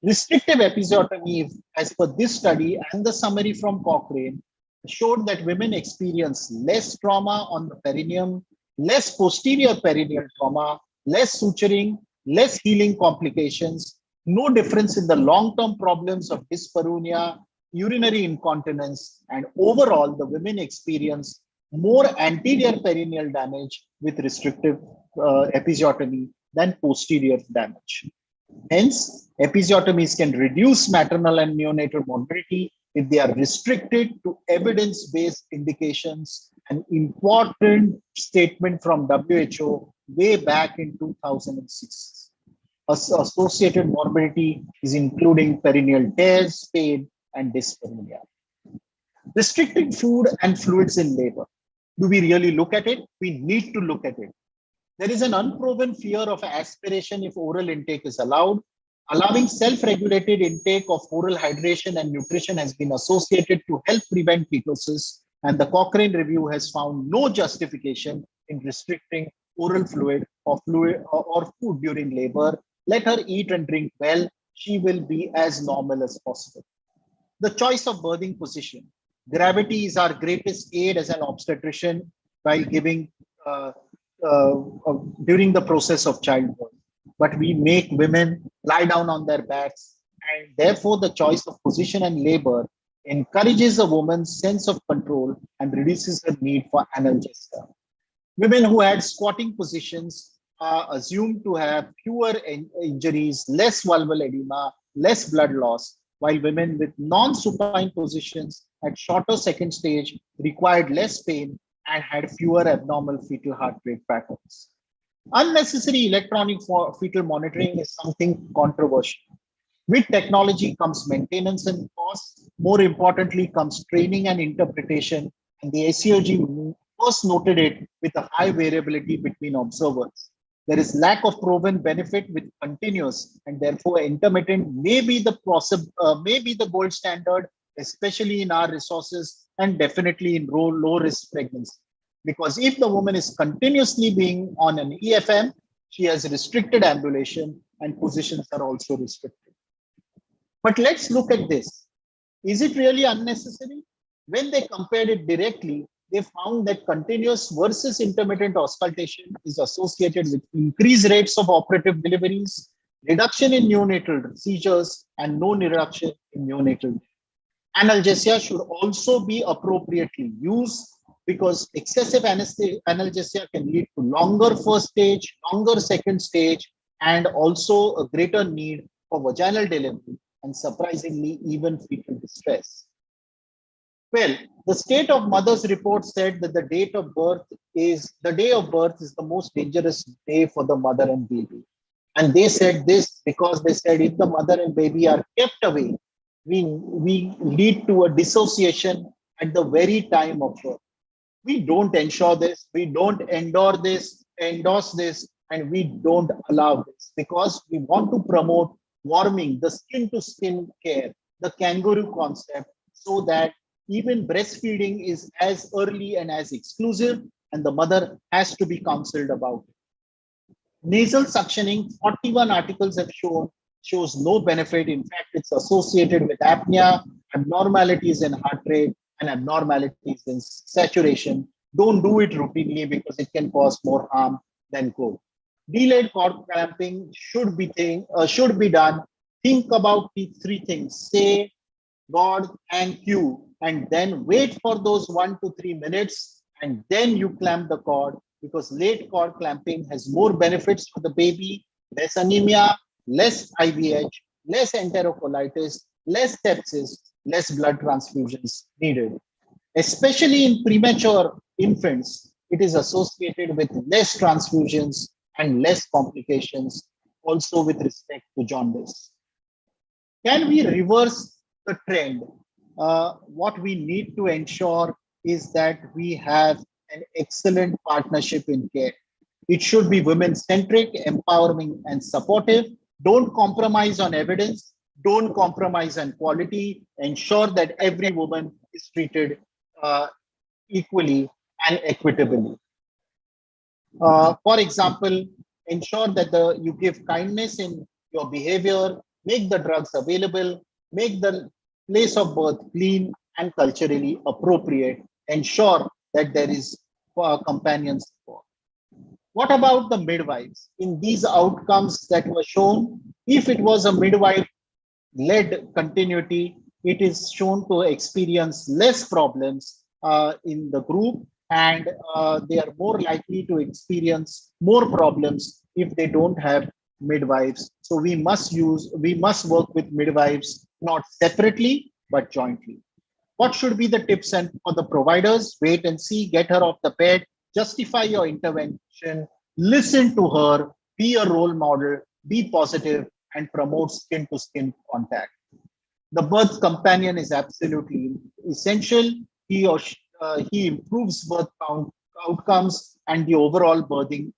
Restrictive episiotomy, as per this study and the summary from Cochrane, showed that women experience less trauma on the perineum, less posterior perineal trauma, less suturing, less healing complications, no difference in the long-term problems of dyspareunia, urinary incontinence, and overall the women experience more anterior perineal damage with restrictive episiotomy than posterior damage. Hence, episiotomies can reduce maternal and neonatal morbidity if they are restricted to evidence-based indications. An important statement from WHO way back in 2006. Associated morbidity is including perineal tears, pain, and dyspareunia. Restricting food and fluids in labor. Do we really look at it? We need to look at it. There is an unproven fear of aspiration if oral intake is allowed. Allowing self-regulated intake of oral hydration and nutrition has been associated to help prevent ketosis, and the Cochrane review has found no justification in restricting oral fluid or food during labor. Let her eat and drink well. she will be as normal as possible. The choice of birthing position. Gravity is our greatest aid as an obstetrician while giving uh, uh, during the process of childbirth. But we make women lie down on their backs, and therefore the choice of position and labor encourages a woman's sense of control and reduces her need for analgesia. Women who had squatting positions are assumed to have fewer injuries, less vulval edema, less blood loss, while women with non-supine positions at shorter second stage required less pain and had fewer abnormal fetal heart rate patterns. Unnecessary electronic fetal monitoring is something controversial. With technology comes maintenance and cost. More importantly, comes training and interpretation. And the ACOG first noted it with a high variability between observers. There is lack of proven benefit with continuous, and therefore intermittent may be the gold standard, especially in our resources and definitely in low risk pregnancy. Because if the woman is continuously being on an EFM, she has restricted ambulation and positions are also restricted. But let's look at this. Is it really unnecessary? When they compared it directly, they found that continuous versus intermittent auscultation is associated with increased rates of operative deliveries, reduction in neonatal seizures, and no reduction in neonatal death. Analgesia should also be appropriately used because excessive analgesia can lead to longer first stage, longer second stage, and also a greater need for vaginal delivery and surprisingly even fetal distress. Well, the state of mother's report said that the day of birth is the most dangerous day for the mother and baby. And they said this because they said if the mother and baby are kept away, we lead to a dissociation at the very time of birth. We don't ensure this, we don't endorse this, and we don't allow this because we want to promote warming, the skin to skin care, the kangaroo concept, so that even breastfeeding is as early and as exclusive, and the mother has to be counseled about it. Nasal suctioning, 41 articles have shows no benefit. In fact, it's associated with apnea, abnormalities in heart rate, and abnormalities in saturation. Don't do it routinely because it can cause more harm than good. Delayed cord clamping should be done. Think about these three things: say, God, thank you, and then wait for those 1 to 3 minutes, and then you clamp the cord, because late cord clamping has more benefits for the baby: less anemia, less IVH, less enterocolitis, less sepsis, less blood transfusions needed. Especially in premature infants, it is associated with less transfusions and less complications, also with respect to jaundice. Can we reverse the trend? What we need to ensure is that we have an excellent partnership in care. It should be women-centric, empowering, and supportive. Don't compromise on evidence. Don't compromise on quality. Ensure that every woman is treated equally and equitably. For example, ensure that you give kindness in your behavior, make the drugs available, make the place of birth clean and culturally appropriate. Ensure that there is companion support. What about the midwives? In these outcomes that were shown, if it was a midwife-led continuity, it is shown to experience less problems in the group, and they are more likely to experience more problems if they don't have midwives. So we must work with midwives, not separately, but jointly. What should be the tips and for the providers? Wait and see, get her off the bed, justify your intervention, listen to her, be a role model, be positive, and promote skin to skin contact. The birth companion is absolutely essential. He improves birth outcomes and the overall birthing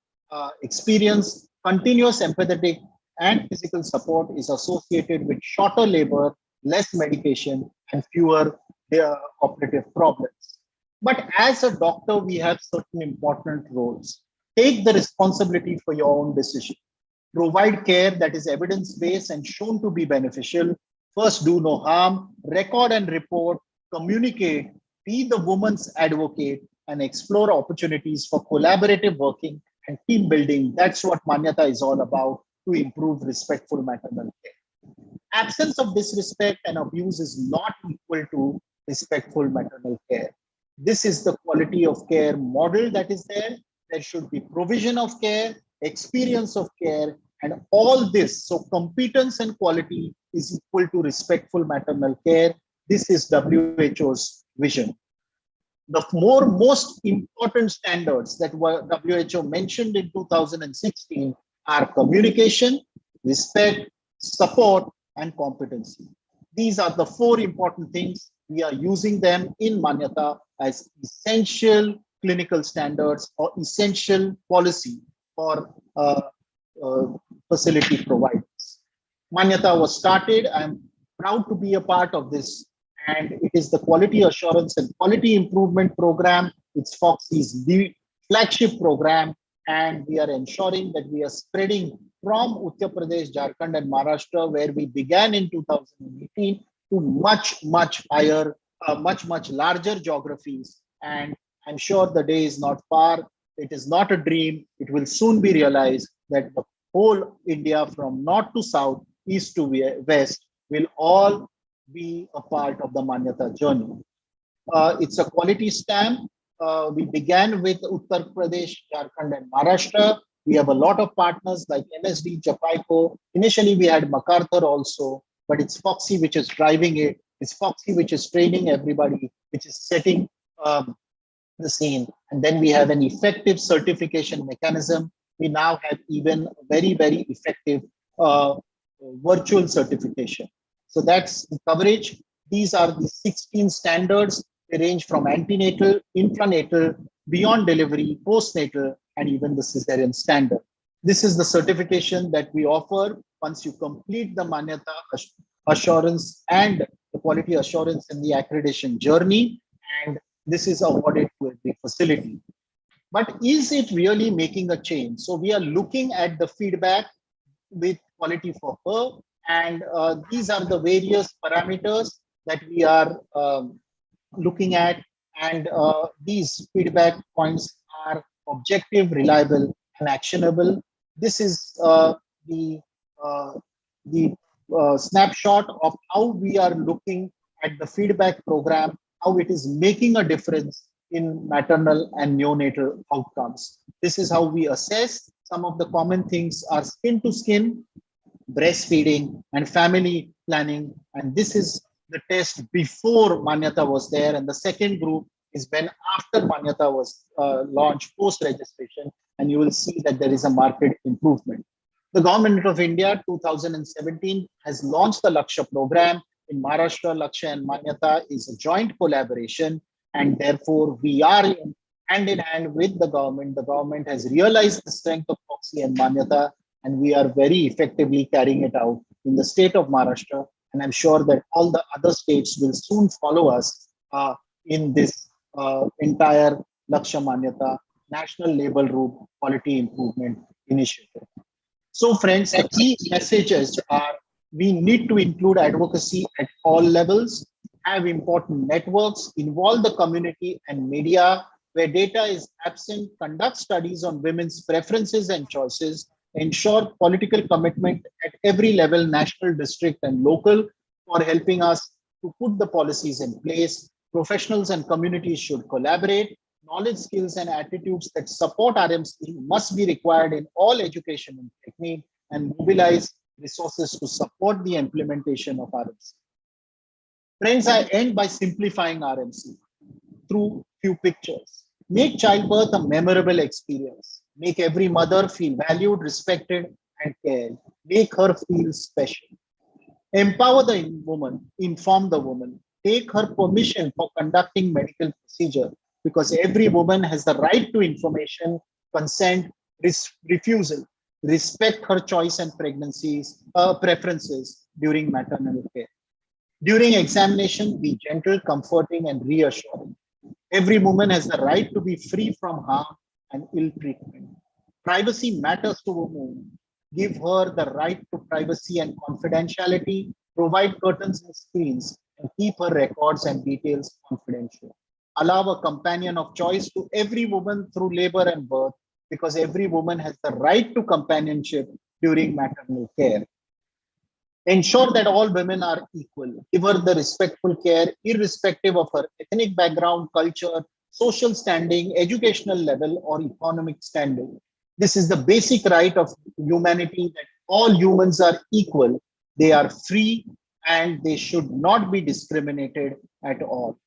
experience. Continuous empathetic and physical support is associated with shorter labor, less medication, and fewer operative problems. But as a doctor, we have certain important roles. Take the responsibility for your own decision. provide care that is evidence-based and shown to be beneficial, first do no harm, record and report, communicate, be the woman's advocate, and explore opportunities for collaborative working and team building. That's what Manyata is all about, to improve respectful maternal care. Absence of disrespect and abuse is not equal to respectful maternal care. This is the quality of care model that is there. There should be provision of care, experience of care, and all this. So competence and quality is equal to respectful maternal care. This is WHO's vision. The most important standards that WHO mentioned in 2016 are communication, respect, support, and competency. These are the 4 important things. We are using them in Manyata as essential clinical standards or essential policy for facility providers. Manyata was started. I'm proud to be a part of this, and it is the Quality Assurance and Quality Improvement Program. It's FOXI's the flagship program, and we are ensuring that we are spreading from Uttar Pradesh, Jharkhand, and Maharashtra, where we began in 2018, to much higher, much larger geographies. And I'm sure the day is not far. It is not a dream. It will soon be realized that the whole India, from north to south, east to west, will all be a part of the Manyata journey. It's a quality stamp. We began with Uttar Pradesh, Jharkhand, and Maharashtra. We have a lot of partners like MSD, Japaico. Initially, we had MacArthur also, but it's Foxy which is driving it. It's Foxy which is training everybody, which is setting the scene. And then we have an effective certification mechanism. We now have even a very effective virtual certification. So that's the coverage. These are the 16 standards. They range from antenatal, intranatal, beyond delivery, postnatal, and even the cesarean standard. This is the certification that we offer once you complete the Manyata assurance and the quality assurance in the accreditation journey. And this is awarded to every facility. But is it really making a change? So we are looking at the feedback with Quality for Her, and these are the various parameters that we are looking at, and these feedback points are objective, reliable, and actionable. This is the snapshot of how we are looking at the feedback program, how it is making a difference in maternal and neonatal outcomes. This is how we assess. Some of the common things are skin to skin, breastfeeding, and family planning. And this is the test before Manyata was there. And the second group is when after Manyata was launched, post-registration, and you will see that there is a market improvement. The Government of India, 2017, has launched the Lakshya program. In Maharashtra, Lakshya and Manyata is a joint collaboration, and therefore we are hand in hand with the government. The government has realized the strength of Foxy and Manyata, and we are very effectively carrying it out in the state of Maharashtra. And I'm sure that all the other states will soon follow us in this entire Lakshya Manyata National Label Route Quality Improvement Initiative. So friends, the key messages are: we need to include advocacy at all levels, have important networks, involve the community and media. Where data is absent, conduct studies on women's preferences and choices, ensure political commitment at every level, national, district, and local, for helping us to put the policies in place. Professionals and communities should collaborate. Knowledge, skills, and attitudes that support RMC must be required in all education and technique, and mobilize resources to support the implementation of RMC. Friends, I end by simplifying RMC through few pictures. Make childbirth a memorable experience. Make every mother feel valued, respected, and cared. Make her feel special. Empower the woman, inform the woman. Take her permission for conducting medical procedure, because every woman has the right to information, consent, refusal. Respect her choice and preferences during maternal care. During examination, be gentle, comforting, and reassuring. Every woman has the right to be free from harm and ill treatment. Privacy matters to women. give her the right to privacy and confidentiality, provide curtains and screens, and keep her records and details confidential. Allow a companion of choice to every woman through labor and birth, because every woman has the right to companionship during maternal care. Ensure that all women are equal. Give her the respectful care, irrespective of her ethnic background, culture, social standing, educational level, or economic standing. This is the basic right of humanity, that all humans are equal, they are free, and they should not be discriminated at all.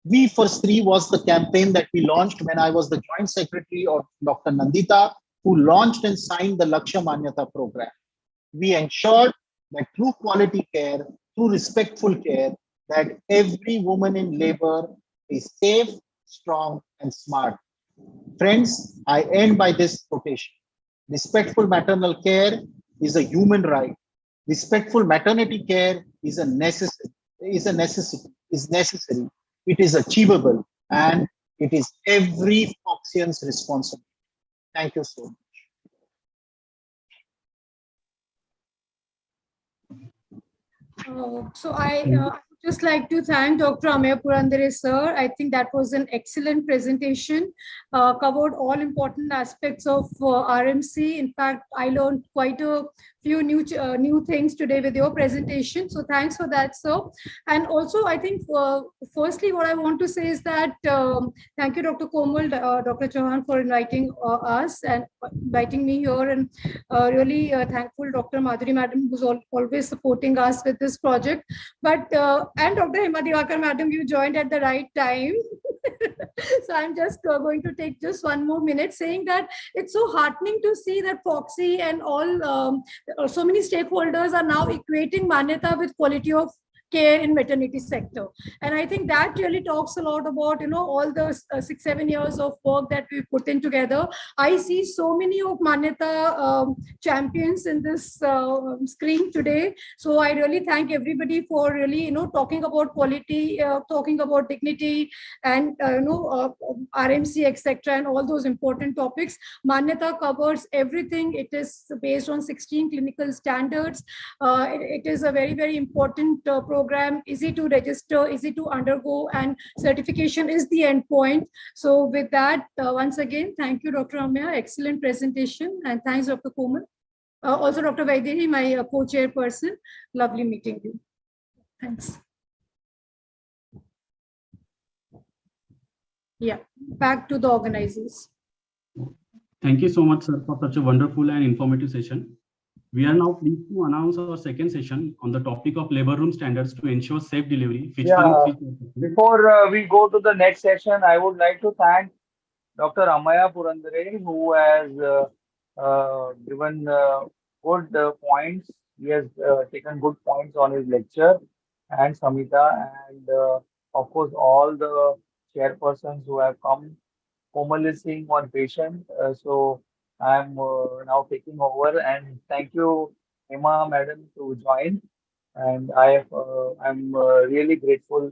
We for Stree was the campaign that we launched when I was the Joint Secretary of Dr. Nandita, who launched and signed the Lakshya Manyata program. We ensured that through quality care, through respectful care, that every woman in labor is safe, strong, and smart. Friends, I end by this quotation. Respectful maternal care is a human right. Respectful maternity care is a necessity, is necessary. It is achievable, and it is every Foxian's responsibility. Thank you so much. So I would just like to thank Dr. Ameya Purandare sir. I think that was an excellent presentation, covered all important aspects of RMC. In fact, I learned quite a few new things today with your presentation. So thanks for that, sir. And also, I think, firstly, what I want to say is that thank you, Dr. Komal, Dr. Chauhan, for inviting us and inviting me here, and really thankful Dr. Madhuri Madam, who's always supporting us with this project. But and Dr. Hema Diwakar Madam, you joined at the right time. So I'm just going to take just one more minute, saying that it's so heartening to see that Foxy and all so many stakeholders are now equating Manyata with quality of care in maternity sector. And I think that really talks a lot about, all the 6-7 years of work that we put in together. I see so many of Manyata champions in this screen today. So I really thank everybody for really, talking about quality, talking about dignity, and, RMC, etc., and all those important topics. Manyata covers everything. It is based on 16 clinical standards. It is a very, very important program, easy to register, easy to undergo, and certification is the end point. So with that, once again, thank you, Dr. Ameya. Excellent presentation. And thanks, Dr. Komal. Also, Dr. Vaidehi, my co-chairperson. Lovely meeting you. Thanks. Yeah, back to the organizers. Thank you so much, sir, for such a wonderful and informative session. We are now pleased to announce our second session on the topic of labor room standards to ensure safe delivery. Before we go to the next session, I would like to thank Dr. Ameya Purandare, who has given good points. He has taken good points on his lecture, and Samita, and of course, all the chairpersons who have come. Komal is seeing one patient, so I'm now taking over. And thank you, Hema Madam, to join. And I'm really grateful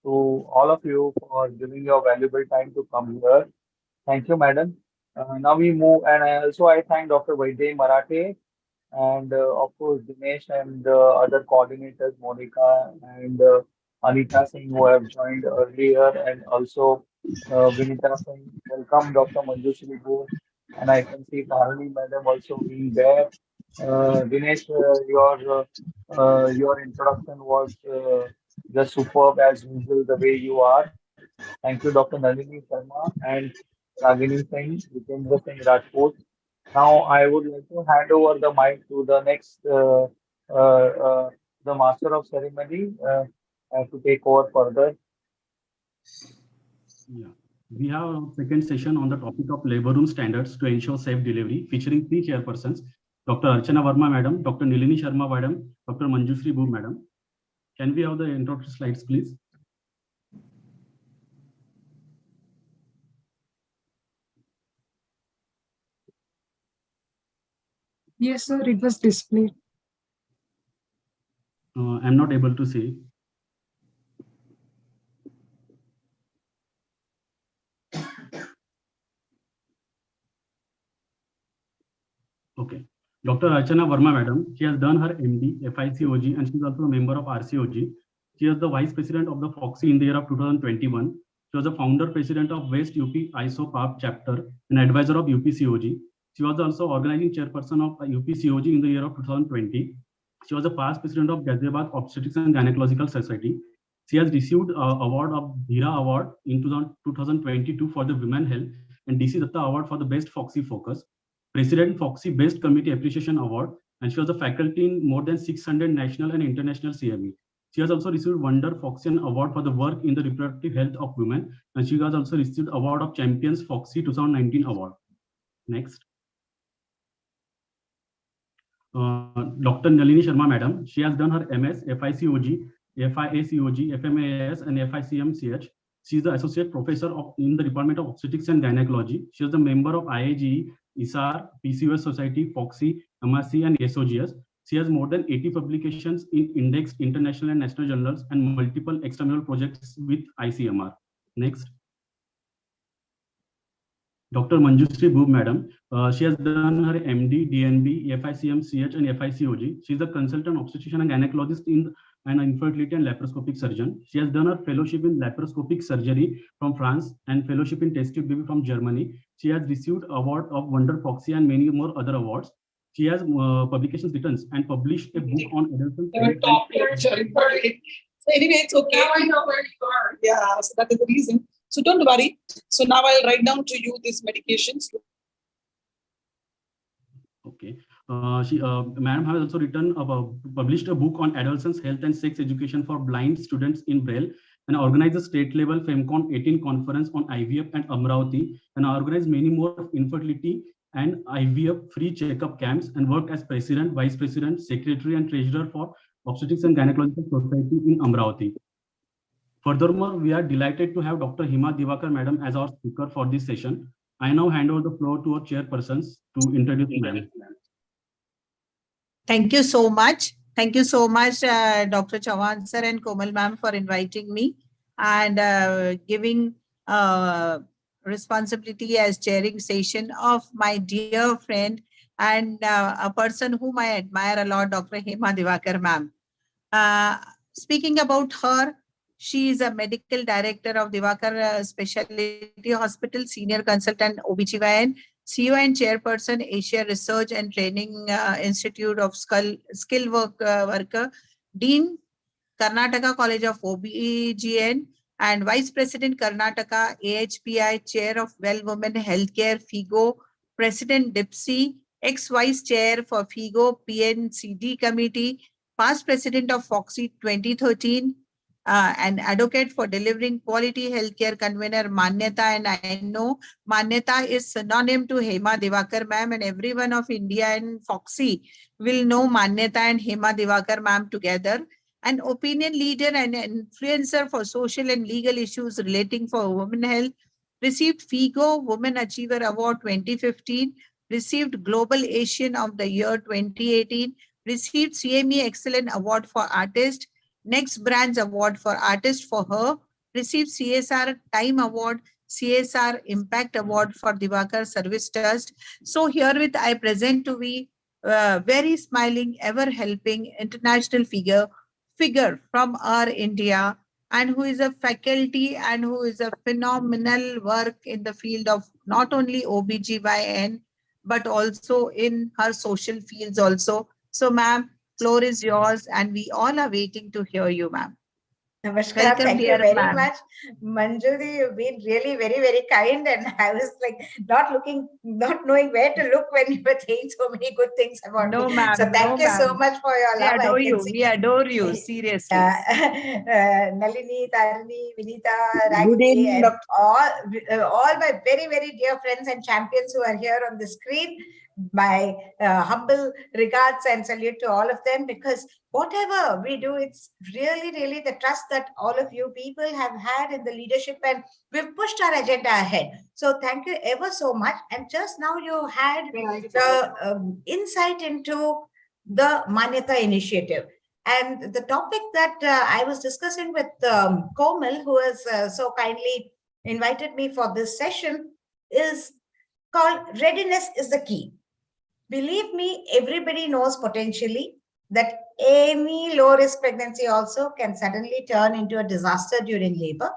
to all of you for giving your valuable time to come here. Thank you, Madam. Now we move, and I thank Dr. Vaidya Marathe, and of course Dinesh and other coordinators, Monica and Anita Singh, who have joined earlier, and also Vinita Singh. Welcome, Dr. Manjushri Bhu, and I can see Parani Madam also being there. Dinesh, your introduction was just superb as usual, the way you are. Thank you, Dr. Nalini Sharma and Ragini Singh, Jitendra Singh Rajput. Now, I would like to hand over the mic to the next, the master of ceremony, to take over further. Yeah. We have our second session on the topic of labor room standards to ensure safe delivery, featuring 3 chairpersons, Dr. Archana Verma Madam, Dr. Nilini Sharma Madam, Dr. Manjushri Bhu Madam. Can we have the introductory slides, please? Yes, sir, it was displayed. I'm not able to see. Okay. Dr. Archana Verma, madam, she has done her MD, FICOG, and she's also a member of RCOG. She is the vice president of the FOXY in the year of 2021. She was the founder president of West UP ISO PAP chapter and advisor of UPCOG. She was also organizing chairperson of UPCOG in the year of 2020. She was the past president of Ghaziabad Obstetrics and Gynecological Society. She has received award of Dhira Award in 2022 for the Women Health and DC Datta Award for the Best Foxy Focus, President Foxy Best Committee Appreciation Award, and she was a faculty in more than 600 national and international CME. She has also received Wonder Foxian Award for the work in the reproductive health of women, and she has also received Award of Champions Foxy 2019 Award. Next. Dr. Nalini Sharma, madam, she has done her MS, FICOG, FIACOG, FMAS, and FICMCH. She is the associate professor in the Department of Obstetrics and Gynecology. She is a member of IAGE, ISAR, PCOS Society, FOXY, MRC, and SOGS. She has more than 80 publications in indexed international and national journals and multiple external projects with ICMR. Next. Dr. Manjushree Boob, madam, she has done her MD, DNB, FICMCH, and FICOG. She is a consultant obstetrician and gynecologist in an infertility and laparoscopic surgeon. She has done her fellowship in laparoscopic surgery from France and fellowship in test tube baby from Germany. She has received award of Wonder Foxy and many more other awards. She has publications written and published a book on adolescent. So anyway, it's okay. Now I know where you are. Yeah, so that is the reason. So don't worry. So now I'll write down to you these medications. Okay. Madam has also written published a book on adolescents' health and sex education for blind students in Braille, and organized a state level FEMCON 18 conference on IVF and Amravati, and organized many more infertility and IVF free checkup camps, and worked as president, vice president, secretary, and treasurer for Obstetrics and Gynecological Society in Amravati. Furthermore, we are delighted to have Dr. Hema Divakar, madam, as our speaker for this session. I now hand over the floor to our chairpersons to introduce madam. Thank you so much. Thank you so much, Dr. Chauhan sir and Komal ma'am, for inviting me and giving responsibility as chairing session of my dear friend and a person whom I admire a lot, Dr. Hema Divakar ma'am. Speaking about her, she is a medical director of Divakar Specialty Hospital, senior consultant OBGYN, CEO and chairperson, Asia Research and Training Institute of Skill Worker, Dean, Karnataka College of OBGYN, and Vice President, Karnataka AHPI, Chair of Well Women Healthcare, FIGO, President, DIPSI, ex-Vice Chair for FIGO, PNCD Committee, past President of FOXY 2013, and advocate for delivering quality healthcare, convener Manyata, and I know Manyata is synonym to Hema Divakar ma'am, and everyone of India and FOXY will know Manyata and Hema Divakar ma'am together. An opinion leader and influencer for social and legal issues relating for women health, received FIGO Women Achiever Award 2015, received Global Asian of the Year 2018, received CME Excellent Award for Artist, Next Brands Award for Artist for her, received CSR Time Award, CSR Impact Award for Divakar Service Trust. So herewith I present to be very smiling, ever helping international figure from our India, and who is a faculty and who is a phenomenal work in the field of not only OBGYN, but also in her social fields also. So ma'am, floor is yours, and we all are waiting to hear you, ma'am. Namaskar. Welcome, Thank you dear very ma'am. much. Manjuri, you've been really very, very kind. And I was like not knowing where to look when you were saying so many good things about No, me. ma'am. So thank you so much for your We love. adore I can you. see. We adore you. Seriously. Nalini, Tarini, Vinita, Ragini, and all my very, very dear friends and champions who are here on the screen. My humble regards and salute to all of them, because whatever we do, it's really, really the trust that all of you people have had in the leadership, and we've pushed our agenda ahead. So thank you ever so much. And just now you had the insight into the Manyata initiative. And the topic that I was discussing with Komal, who has so kindly invited me for this session, is called Readiness is the Key. Believe me, everybody knows potentially that any low risk pregnancy also can suddenly turn into a disaster during labor.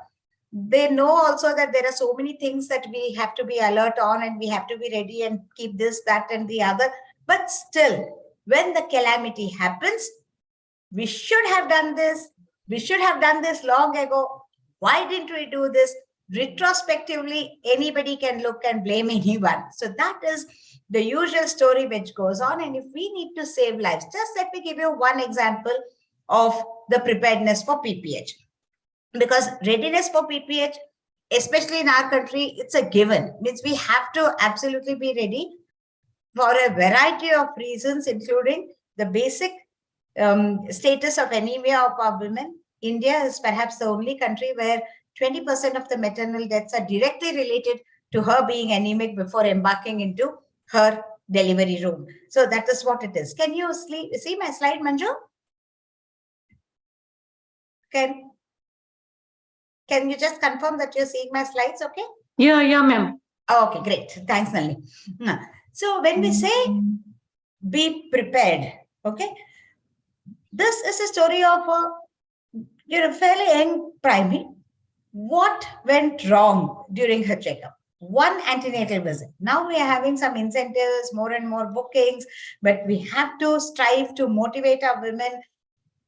They know also that there are so many things that we have to be alert on, and we have to be ready and keep this, that, and the other. But still, when the calamity happens, we should have done this. We should have done this long ago. Why didn't we do this? Retrospectively, anybody can look and blame anyone. So that is the usual story which goes on. And if we need to save lives, just let me give you one example of the preparedness for PPH. Because readiness for PPH, especially in our country, it's a given. Means we have to absolutely be ready for a variety of reasons, including the basic status of anemia of our women. India is perhaps the only country where 20% of the maternal deaths are directly related to her being anemic before embarking into her delivery room. So that is what it is. Can you see my slide, Manju? Can you just confirm that you're seeing my slides, okay? Yeah, ma'am. Okay, great. Thanks, Nalini. So when we say be prepared, okay, this is a story of a fairly young primate. What went wrong during her checkup? One antenatal visit. Now we are having some incentives, more and more bookings, but we have to strive to motivate our women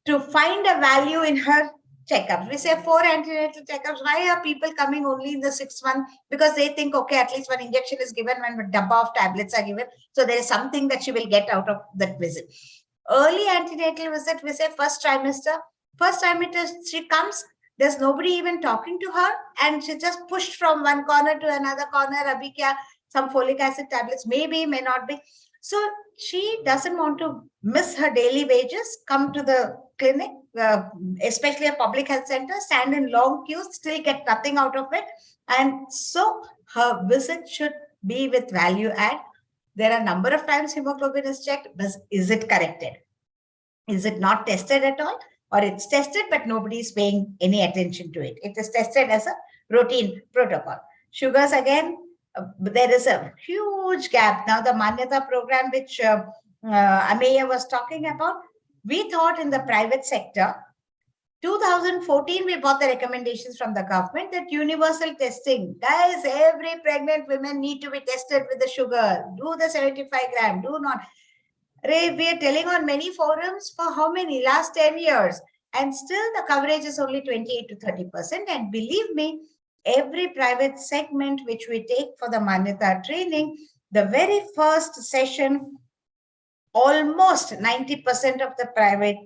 to find a value in her checkups. We say 4 antenatal checkups. Why are people coming only in the 6th one? Because they think, okay, at least one injection is given, when a dabba of tablets are given. So there is something that she will get out of that visit. Early antenatal visit, we say first trimester. First trimester, she comes, there's nobody even talking to her, and she just pushed from one corner to another corner. Abhi kya, some folic acid tablets, maybe, may not be. So she doesn't want to miss her daily wages, come to the clinic, especially a public health center, stand in long queues, still get nothing out of it. And so her visit should be with value add. There are a number of times hemoglobin is checked, but is it corrected? Is it not tested at all? Or it's tested, but nobody is paying any attention to it. It is tested as a routine protocol. Sugars, again, there is a huge gap. Now, the Manyata program, which Ameya was talking about, we thought in the private sector, 2014, we got the recommendations from the government that universal testing. Guys, every pregnant woman need to be tested with the sugar. Do the 75 gram, do not. We are telling on many forums for how many? Last 10 years. And still the coverage is only 28 to 30%. And believe me, every private segment which we take for the Manyata training, the very first session, almost 90% of the private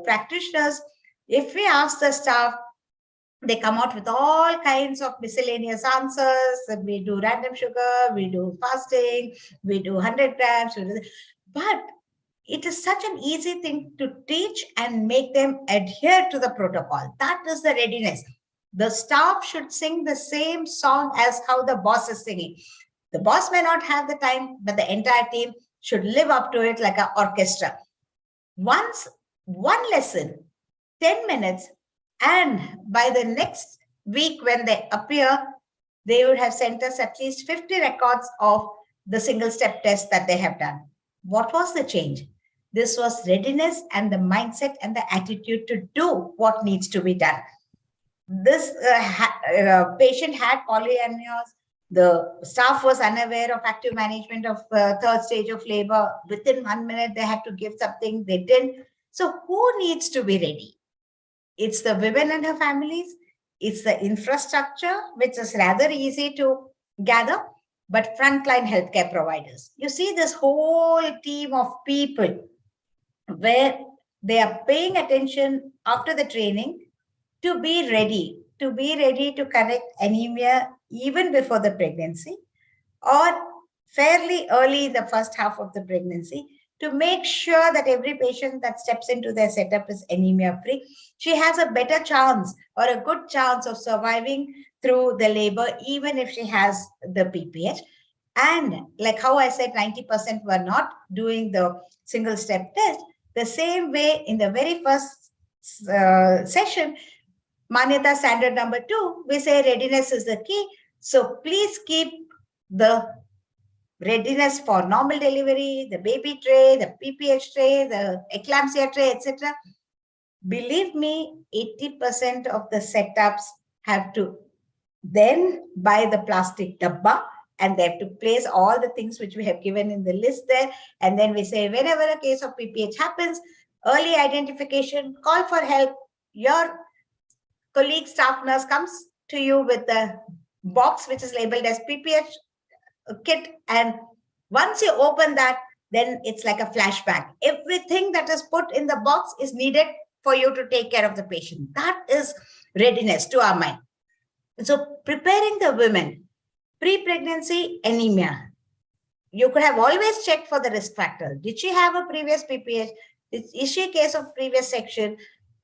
practitioners, if we ask the staff, they come out with all kinds of miscellaneous answers. We do random sugar, we do fasting, we do 100 grams. But it is such an easy thing to teach and make them adhere to the protocol. That is the readiness. The staff should sing the same song as how the boss is singing. The boss may not have the time, but the entire team should live up to it like an orchestra. Once, one lesson, 10 minutes, and by the next week when they appear, they would have sent us at least 50 records of the single step test that they have done. What was the change? This was readiness and the mindset and the attitude to do what needs to be done. This patient had polyamnios. The staff was unaware of active management of third stage of labor. Within 1 minute, they had to give something. They didn't. So who needs to be ready? It's the women and her families. It's the infrastructure, which is rather easy to gather, but frontline healthcare providers. You see this whole team of people where they are paying attention after the training to be ready to correct anemia even before the pregnancy or fairly early in the first half of the pregnancy, to make sure that every patient that steps into their setup is anemia free. She has a better chance or a good chance of surviving through the labor, even if she has the PPH. And like how I said, 90% were not doing the single step test. The same way in the very first session, Manyata standard number 2, we say readiness is the key. So please keep the readiness for normal delivery, the baby tray, the PPH tray, the eclampsia tray, etc. Believe me, 80% of the setups have to then buy the plastic dabba, and they have to place all the things which we have given in the list there. And then we say, whenever a case of PPH happens, early identification, call for help. Your colleague staff nurse comes to you with the box which is labeled as PPH kit. And once you open that, then it's like a flashback. Everything that is put in the box is needed for you to take care of the patient. That is readiness to our mind. So preparing the women, pre-pregnancy anemia. You could have always checked for the risk factor. Did she have a previous PPH? Is she a case of previous section?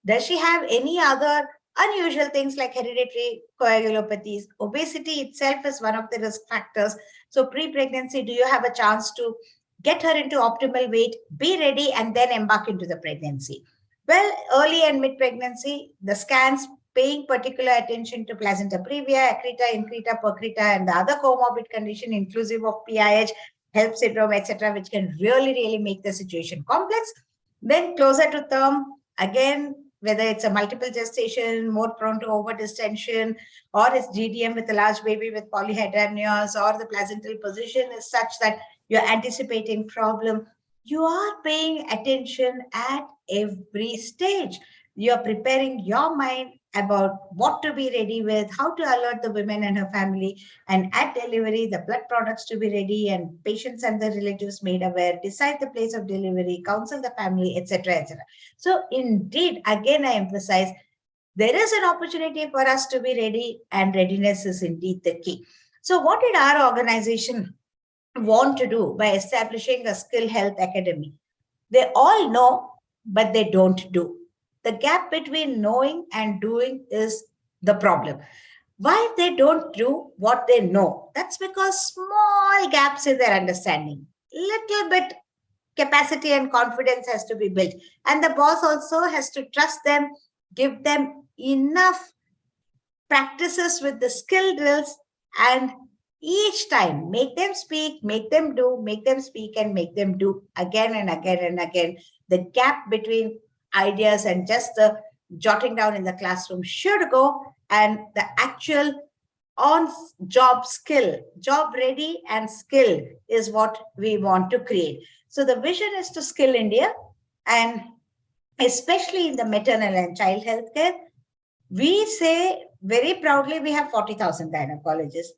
Does she have any other unusual things like hereditary coagulopathies? Obesity itself is one of the risk factors. So pre-pregnancy, do you have a chance to get her into optimal weight, be ready, and then embark into the pregnancy? Well, early and mid-pregnancy, the scans paying particular attention to placenta previa, accreta, increta, percreta, and the other comorbid condition inclusive of PIH, HELP syndrome, etc., which can really make the situation complex. Then closer to term, again, whether it's a multiple gestation, more prone to overdistension, or it's GDM with a large baby with polyhydramnios, or the placental position is such that you're anticipating problem, you are paying attention at every stage. You're preparing your mind about what to be ready with, how to alert the women and her family, and at delivery, the blood products to be ready, and patients and the relatives made aware, decide the place of delivery, counsel the family, etc., etc. So indeed, again, I emphasize, there is an opportunity for us to be ready, and readiness is indeed the key. So what did our organization want to do by establishing a skill health academy? They all know, but they don't do. The gap between knowing and doing is the problem. Why they don't do what they know? That's because small gaps in their understanding. Little bit capacity and confidence has to be built. And the boss also has to trust them, give them enough practices with the skill drills, and each time make them speak, make them do, make them speak, and make them do again and again and again. The gap between ideas and just the jotting down in the classroom should go, and the actual on-job skill, job ready and skilled, is what we want to create. So the vision is to skill India, and especially in the maternal and child healthcare. We say very proudly we have 40,000 gynecologists.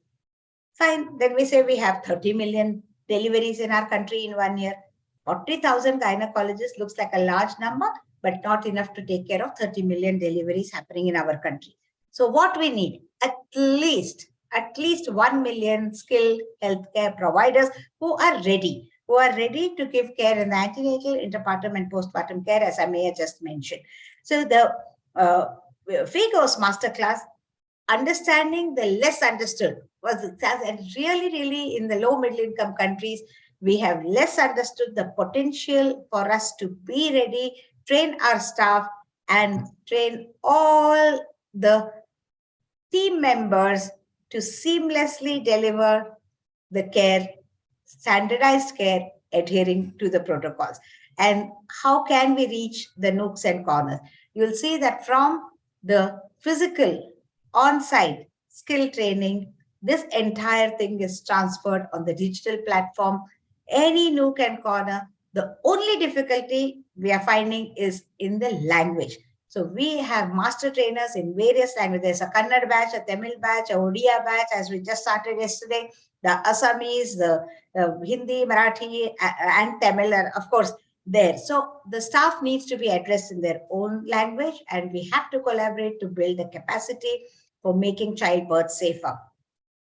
Fine. Then we say we have 30 million deliveries in our country in 1 year. 40,000 gynecologists looks like a large number, but not enough to take care of 30 million deliveries happening in our country. So what we need, at least 1 million skilled healthcare providers who are ready to give care in the antenatal, interpartum, and postpartum care, as Ameya just mentioned. So the FIGO's masterclass, understanding the less understood, was and really in the low middle income countries, we have less understood the potential for us to be ready, train our staff, and train all the team members to seamlessly deliver the care, standardized care, adhering to the protocols. And how can we reach the nooks and corners? You'll see that from the physical on-site skill training, this entire thing is transferred on the digital platform, any nook and corner. The only difficulty we are finding is in the language. So we have master trainers in various languages. There's a Kannada batch, a Tamil batch, a Odia batch, as we just started yesterday. The Assamese, the Hindi, Marathi, and Tamil are, of course, there. So the staff needs to be addressed in their own language, and we have to collaborate to build the capacity for making childbirth safer.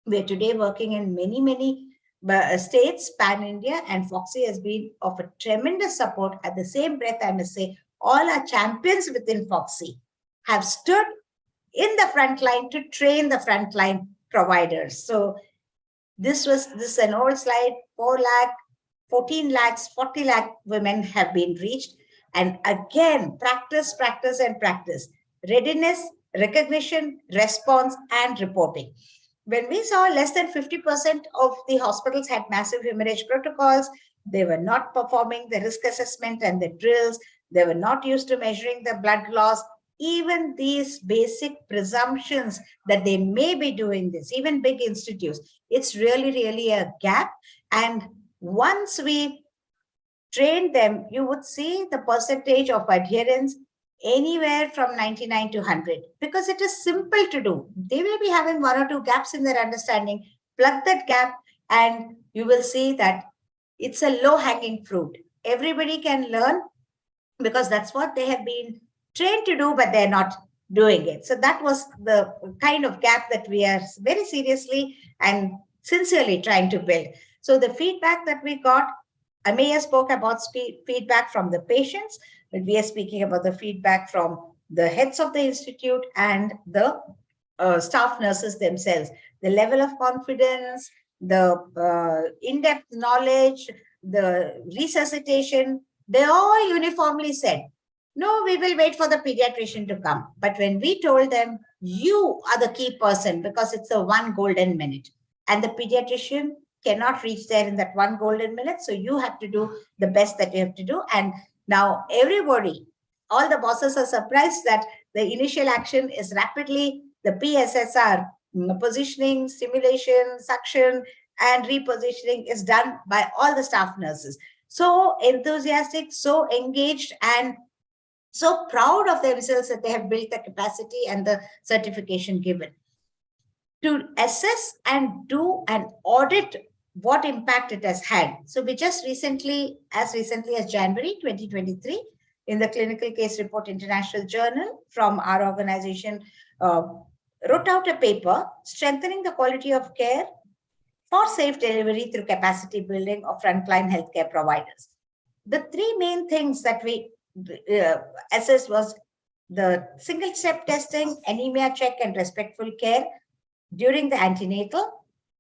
We're today working in many states, pan-India, and Foxy has been of a tremendous support. At the same breath, I must say, all our champions within Foxy have stood in the front line to train the frontline providers. So this is an old slide, 4 lakh, 14 lakhs, 40 lakh women have been reached. And again, practice, and practice. Readiness, recognition, response, and reporting. when we saw less than 50% of the hospitals had massive hemorrhage protocols, they were not performing the risk assessment and the drills, they were not used to measuring the blood loss, even these basic presumptions that they may be doing this, even big institutes, it's really a gap. And once we train them, you would see the percentage of adherence anywhere from 99 to 100, because it is simple to do. They may be having one or two gaps in their understanding, plug that gap, and you will see that it's a low-hanging fruit. Everybody can learn because that's what they have been trained to do, but they're not doing it. So that was the kind of gap that we are very seriously and sincerely trying to build. So the feedback that we got, Ameya spoke about feedback from the patients, but we are speaking about the feedback from the heads of the institute and the staff nurses themselves. The level of confidence, the in-depth knowledge, the resuscitation, they all uniformly said, no, we will wait for the pediatrician to come. But when we told them, you are the key person because it's the one golden minute, and the pediatrician cannot reach there in that one golden minute. So you have to do the best that you have to do. And now everybody, all the bosses are surprised that the initial action is rapidly the PSSR, positioning, stimulation, suction, and repositioning is done by all the staff nurses. So enthusiastic, so engaged, and so proud of themselves that they have built the capacity and the certification given. To assess and do an audit what impact it has had. So we just recently as January 2023, in the Clinical Case Report International Journal from our organization, wrote out a paper strengthening the quality of care for safe delivery through capacity building of frontline healthcare providers. The three main things that we assessed was the single-step testing, anemia check, and respectful care during the antenatal,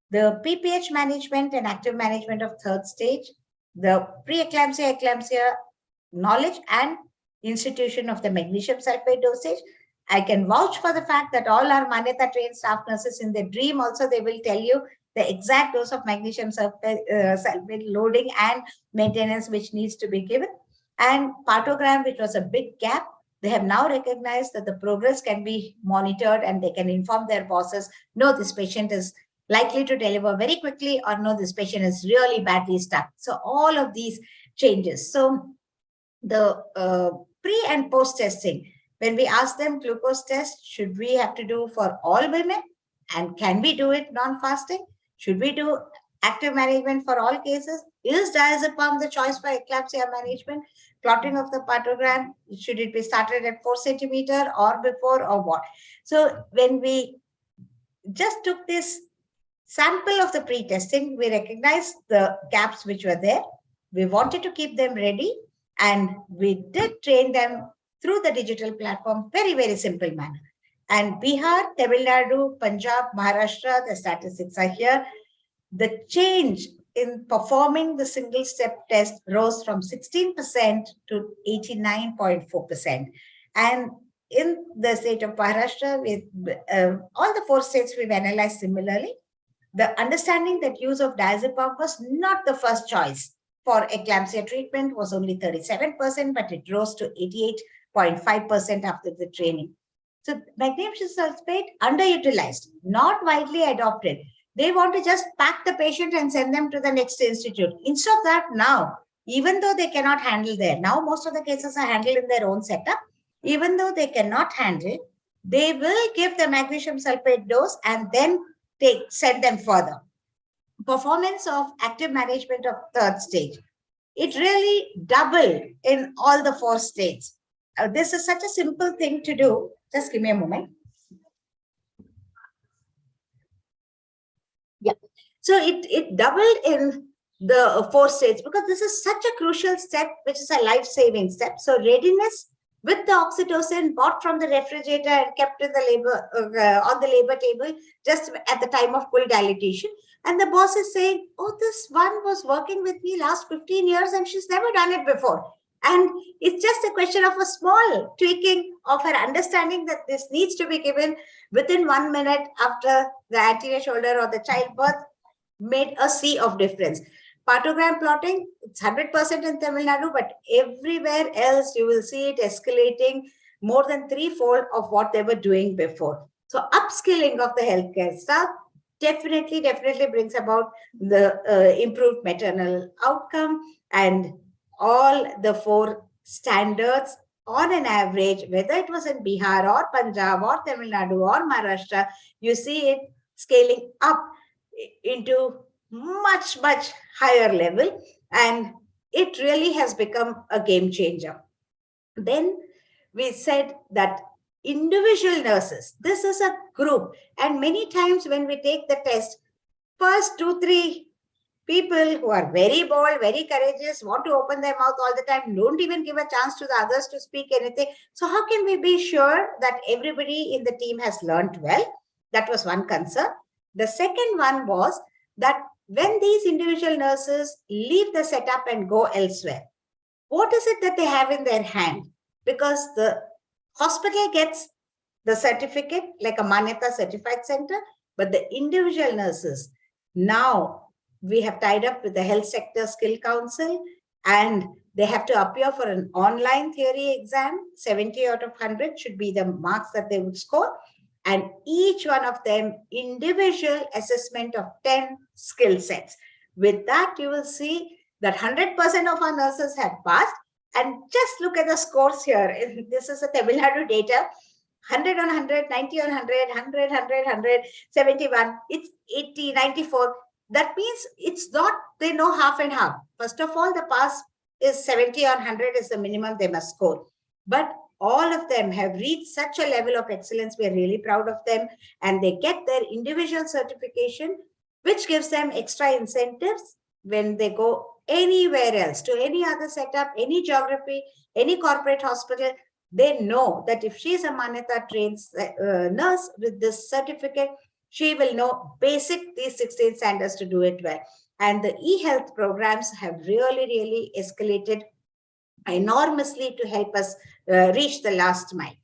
the PPH management and active management of third stage, the pre-eclampsia, eclampsia knowledge, and institution of the magnesium sulfate dosage. I can vouch for the fact that all our Manyata trained staff nurses in their dream also, they will tell you the exact dose of magnesium sulfate loading and maintenance which needs to be given. And partogram, which was a big gap, they have now recognized that the progress can be monitored and they can inform their bosses, no, this patient is likely to deliver very quickly, or no, this patient is really badly stuck. So all of these changes. So the pre and post testing, when we ask them glucose test, should we have to do for all women? And can we do it non-fasting? Should we do active management for all cases? Is diazepam the choice for eclampsia management? Plotting of the partogram, should it be started at 4 centimeter or before, or what? So when we just took this sample of the pre-testing, we recognized the gaps which were there. We wanted to keep them ready, and we did train them through the digital platform, very simple manner. And Bihar, Tamil Nadu, Punjab, Maharashtra, the statistics are here. The change in performing the single step test rose from 16% to 89.4%. And in the state of Maharashtra, with all the 4 states we've analyzed similarly, the understanding that use of diazepam was not the first choice for eclampsia treatment was only 37%, but it rose to 88.5% after the training. So magnesium sulfate underutilized, not widely adopted. They want to just pack the patient and send them to the next institute. Instead of that, now, even though they cannot handle there, now most of the cases are handled in their own setup. Even though they cannot handle, they will give the magnesium sulfate dose and then send them further. Performance of active management of third stage. It really doubled in all the 4 states. This is such a simple thing to do. Just give me a moment. Yeah. So it doubled in the 4 states because this is such a crucial step, which is a life-saving step. So readiness with the oxytocin bought from the refrigerator and kept in the labor on the labor table just at the time of full dilatation. And the boss is saying, oh, this one was working with me last 15 years and she's never done it before. And it's just a question of a small tweaking of her understanding that this needs to be given within 1 minute after the anterior shoulder or the childbirth made a sea of difference. Partogram plotting, it's 100% in Tamil Nadu, but everywhere else you will see it escalating more than threefold of what they were doing before. So upskilling of the healthcare staff definitely brings about the improved maternal outcome, and all the 4 standards on an average, whether it was in Bihar or Punjab or Tamil Nadu or Maharashtra, you see it scaling up into much higher level, and it really has become a game changer. Then we said that individual nurses, this is a group, and many times when we take the test, first 2-3 people who are very bold, very courageous, want to open their mouth all the time, don't even give a chance to the others to speak anything. So how can we be sure that everybody in the team has learned well? That was one concern. The second one was that when these individual nurses leave the setup and go elsewhere, what is it that they have in their hand? Because the hospital gets the certificate like a Manyata certified center, but the individual nurses, now we have tied up with the Health Sector Skill Council, and they have to appear for an online theory exam. 70 out of 100 should be the marks that they would score. And each one of them individual assessment of 10 skill sets. With that, you will see that 100% of our nurses have passed. And just look at the scores here. This is a Tamil Nadu data. 100 on 100, 90 on 100, 100, 100, 100, 71. It's 80, 94. That means it's not, they know half and half. First of all, the pass is 70 on 100 is the minimum they must score. But all of them have reached such a level of excellence. We are really proud of them. And they get their individual certification, which gives them extra incentives when they go anywhere else, to any other setup, any geography, any corporate hospital. They know that if she is a Manyata trained nurse with this certificate, she will know basic these 16 standards to do it well. And the e-health programs have really escalated enormously to help us reach the last mile.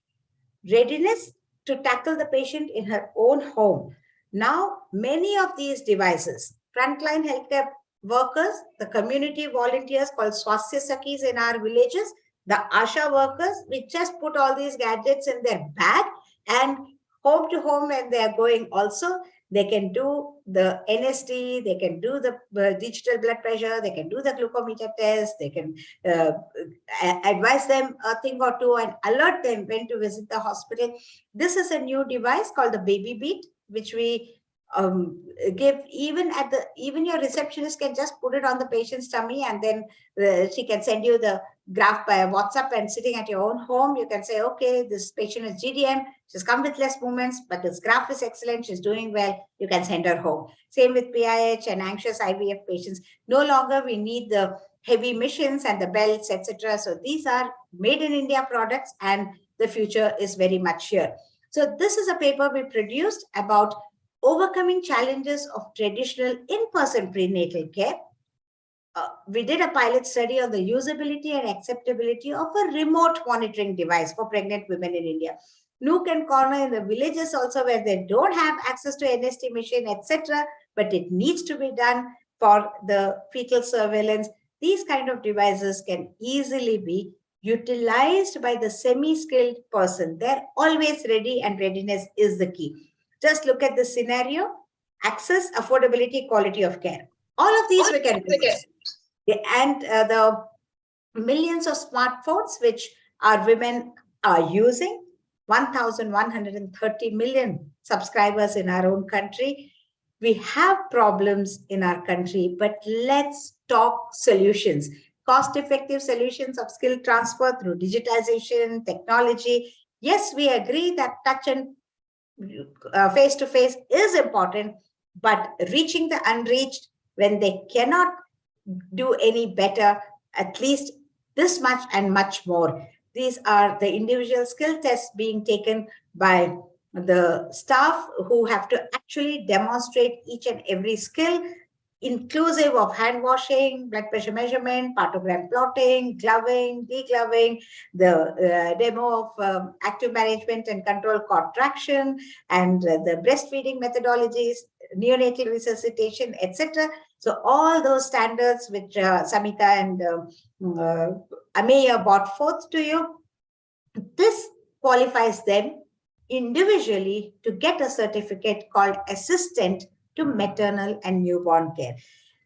Readiness to tackle the patient in her own home. Now, many of these devices, frontline healthcare workers, the community volunteers called Swasthya Sakhis in our villages, the ASHA workers, we just put all these gadgets in their bag, and home to home when they are going also, they can do the NST, they can do the digital blood pressure, they can do the glucometer test, they can advise them a thing or two and alert them when to visit the hospital. This is a new device called the Baby Beat, which we give even your receptionist can just put it on the patient's tummy, and then she can send you the graph by WhatsApp, and sitting at your own home, you can say, okay, this patient is GDM, she's come with less movements, but this graph is excellent, she's doing well, you can send her home. Same with PIH and anxious IVF patients. No longer we need the heavy missions and the belts, etc. So these are made in India products, and the future is very much here. So this is a paper we produced about overcoming challenges of traditional in-person prenatal care. We did a pilot study on the usability and acceptability of a remote monitoring device for pregnant women in India. Nook and corner in the villages also where they don't have access to NST machine, etc., but it needs to be done for the fetal surveillance. These kind of devices can easily be utilized by the semi-skilled person. They're always ready, and readiness is the key. Just look at the scenario: access, affordability, quality of care. All of these we can do. And the millions of smartphones which our women are using, 1,130 million subscribers in our own country. We have problems in our country, but let's talk solutions. Cost-effective solutions of skill transfer through digitization, technology. Yes, we agree that touch and face-to-face is important, but reaching the unreached when they cannot do any better, at least this much and much more. These are the individual skill tests being taken by the staff who have to actually demonstrate each and every skill. inclusive of hand washing, blood pressure measurement, partogram plotting, gloving, degloving, the demo of active management and control cord traction, and the breastfeeding methodologies, neonatal resuscitation, etc. So all those standards which Samita and Ameya brought forth to you, this qualifies them individually to get a certificate called Assistant to Maternal and Newborn Care.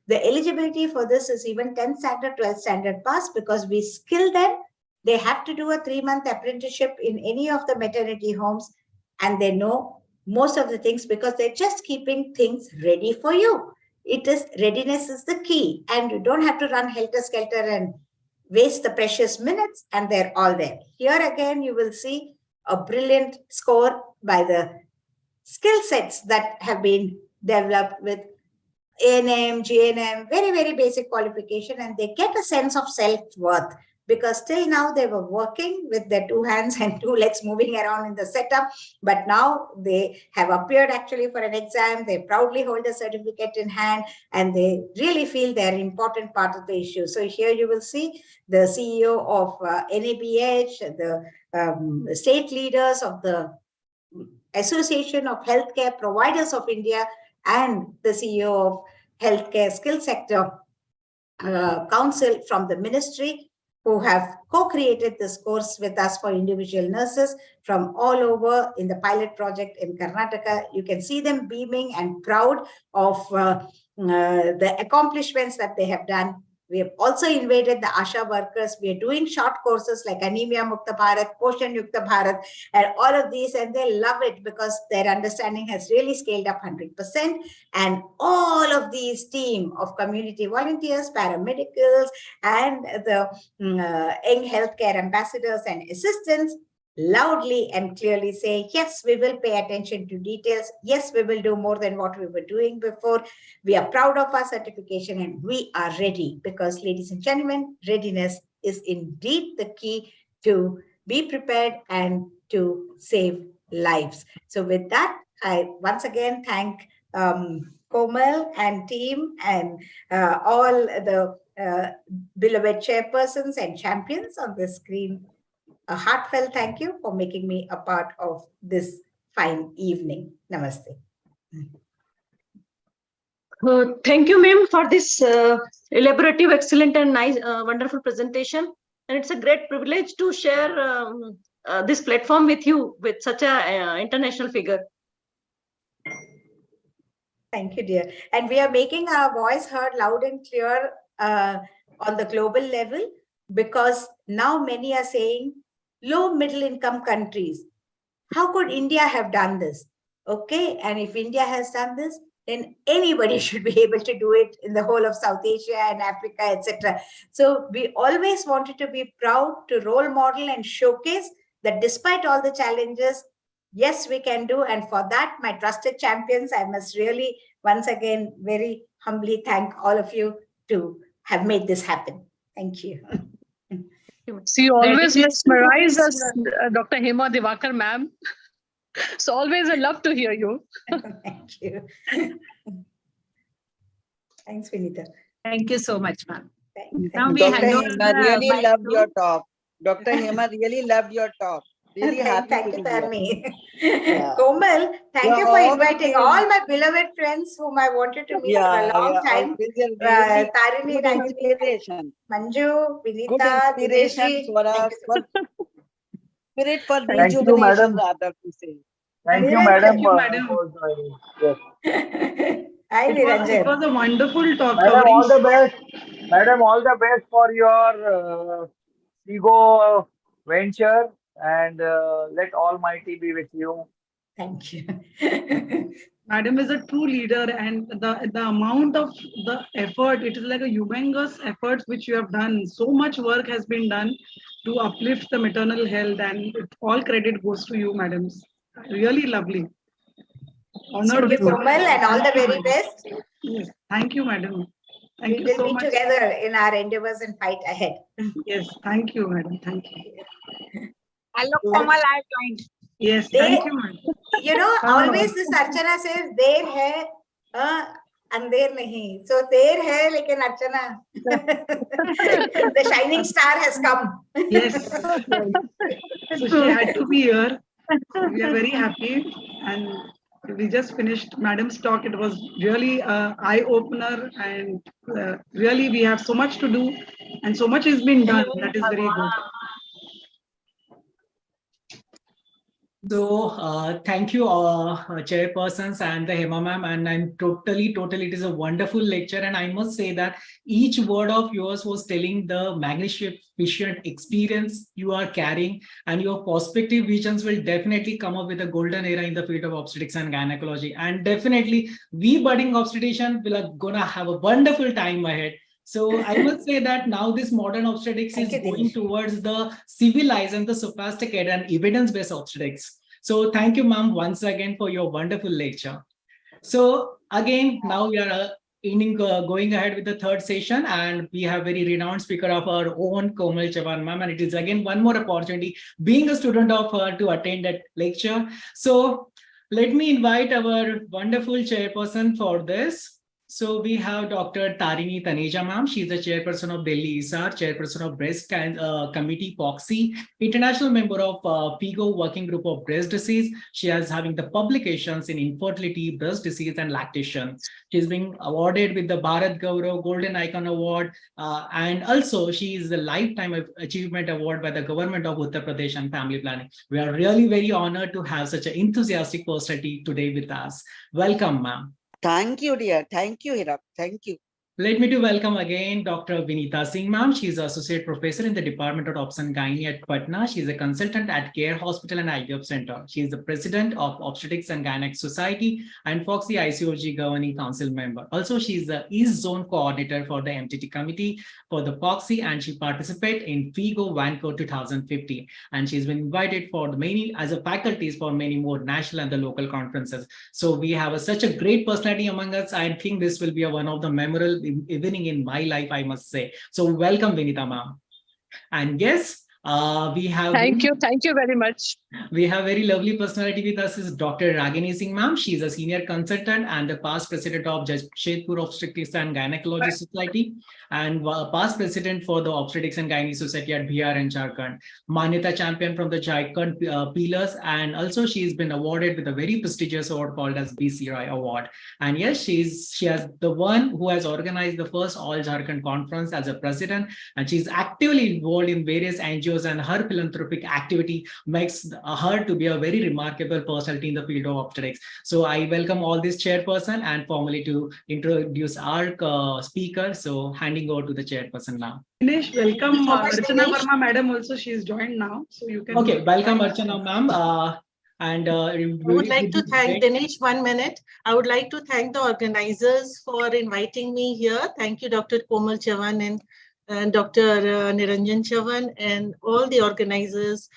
The eligibility for this is even 10th standard, 12th standard pass, because we skill them. They have to do a 3-month apprenticeship in any of the maternity homes, and they know most of the things because they're just keeping things ready for you. Readiness is the key, and you don't have to run helter-skelter and waste the precious minutes, and they're all there. Here again, you will see a brilliant score by the skill sets that have been developed with ANM, GNM, very, very basic qualification, and they get a sense of self-worth because till now they were working with their 2 hands and 2 legs moving around in the setup, but now they have appeared actually for an exam. They proudly hold a certificate in hand, and they really feel they're an important part of the issue. So here you will see the CEO of NABH, the state leaders of the Association of Healthcare Providers of India, and the CEO of Healthcare Skill Sector Council from the ministry, who have co-created this course with us for individual nurses from all over in the pilot project in Karnataka. You can see them beaming and proud of the accomplishments that they have done. We have also invaded the ASHA workers. We are doing short courses like Anemia Mukta Bharat, Poshan Yukta Bharat, and all of these, and they love it because their understanding has really scaled up 100%. And all of these team of community volunteers, paramedicals, and the young healthcare ambassadors and assistants loudly and clearly say, yes, we will pay attention to details. Yes, we will do more than what we were doing before. We are proud of our certification and we are ready because, ladies and gentlemen, readiness is indeed the key to be prepared and to save lives. So with that, I once again thank Komal and team and all the beloved chairpersons and champions on the screen. A heartfelt thank you for making me a part of this fine evening. Namaste. Thank you, ma'am, for this elaborative, excellent and nice, wonderful presentation. And it's a great privilege to share this platform with you with such a international figure. Thank you, dear. And we are making our voice heard loud and clear on the global level, because now many are saying, low middle income countries, how could India have done this? Okay, and if India has done this, then anybody should be able to do it in the whole of South Asia and Africa, etc. So we always wanted to be proud to role model and showcase that despite all the challenges, yes, we can do. And for that, my trusted champions, I must really once again very humbly thank all of you to have made this happen. Thank you. She always mesmerize us, Dr. Hema Divakar, ma'am. So always I love to hear you. Thank you. Thanks, Vinita. Thank you so much, ma'am. Now we hand over Hema, really mic loved to- your talk. Dr. Hema really loved your talk. Really happy Thank to you, be here. Tarni. Yeah. Komal, thank You're you for all inviting very- all my beloved friends whom I wanted to meet for a long time. Tarini, Good inspiration. Manju, Good Vinita, inspiration Dineshi. for us. For spirit for Thank you, rejuvenation, madam. rather to say. Thank you, Niranjan. madam. Thank you, madam. For joining. Yes. Hi, It was a wonderful talk. Madam, covering all the best. Madam, all the best for your ego venture, and let Almighty be with you. Thank you. Madam is a true leader, and the amount of the effort, it is like a humongous effort which you have done. So much work has been done to uplift the maternal health, and all credit goes to you, madams. Really lovely. Honored Thank you, with Komal, and all the very best. Yes, thank you, madam. Thank We you will so be much. together in our endeavors and fight ahead. Yes, thank you, madam. Thank you. Hello, Komal, I joined. Yes, thank you, madam. You know, always this Archana says, there hai, अंधेर नहीं. So देर है लेकिन अर्चना, the shining star has come. Yes. So she had to be here. We are very happy, and we just finished Madam's talk. It was really an eye opener, and really we have so much to do, and so much has been done. That is very good. So thank you, chairpersons and the Hema ma'am, and I'm totally, it is a wonderful lecture. And I must say that each word of yours was telling the magnificent experience you are carrying, and your perspective visions will definitely come up with a golden era in the field of obstetrics and gynecology. And definitely we budding obstetricians will are gonna have a wonderful time ahead. So I must say that now this modern obstetrics is going towards the civilized and the sophisticated and evidence-based obstetrics. So thank you, ma'am, once again for your wonderful lecture. So again, now we are going ahead with the third session, and we have very renowned speaker of our own, Komal Chavan ma'am, and it is again one more opportunity being a student of her to attend that lecture. So let me invite our wonderful chairperson for this. So we have Dr. Tarini Taneja ma'am. She's the chairperson of Delhi ISAR, chairperson of Breast Committee POXI, international member of FIGO Working Group of Breast Disease. She is having the publications in infertility, breast disease, and lactation. She's been awarded with the Bharat Gaurav Golden Icon Award, and also she is the Lifetime Achievement Award by the government of Uttar Pradesh and Family Planning. We are really very honored to have such an enthusiastic personality today with us. Welcome, ma'am. Thank you, dear. Thank you, Hirak. Thank you. Let me to welcome again Dr. Vinita Singh, ma'am. She is Associate Professor in the Department of Obs and Gynae at Patna. She is a consultant at Care Hospital and IVF Center. She is the President of Obstetrics and Gynec Society and Foxy ICOG Governing Council member. Also, she is the East Zone Coordinator for the MTT Committee for the Foxy, and she participated in FIGO Vancouver 2015. And she's been invited for the many as a faculties for many more national and the local conferences. So we have such a great personality among us. I think this will be one of the memorable evening in my life, I must say. So welcome, Vinita ma'am. And yes, we have thank you very much. We have very lovely personality with us is Dr. Ragini Singh ma'am. She's a senior consultant and the past president of Jamshedpur Obstetrics and Gynecology Society, and past president for the Obstetrics and Gynae Society at Bihar and Jharkhand. Manyata champion from the Jharkhand Pillars, and also she's been awarded with a very prestigious award called as BC Roy Award. And yes, she has the one who has organized the first All Jharkhand Conference as a president, and she's actively involved in various NGOs, and her philanthropic activity makes her to be a very remarkable personality in the field of obstetrics. So I welcome all this chairperson and formally to introduce our speaker. So handing over to the chairperson now. Dinesh, welcome Archana Verma madam also. She is joined now, so you can. Okay, welcome Archana ma'am. I would like to thank Dinesh. 1 minute. I would like to thank the organizers for inviting me here. Thank you, Dr. Komal Chavan and Dr. Niranjan Chavan and all the organizers.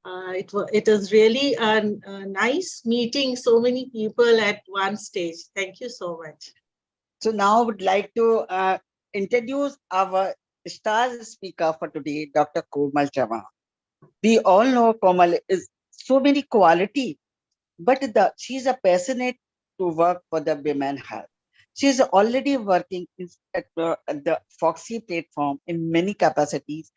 It was really a nice meeting so many people at one stage. Thank you so much. So now I would like to introduce our star speaker for today, Dr. Komal Chavan. We all know Komal is so many quality, but she's a passionate to work for the women health. She's already working at the Foxy platform in many capacities.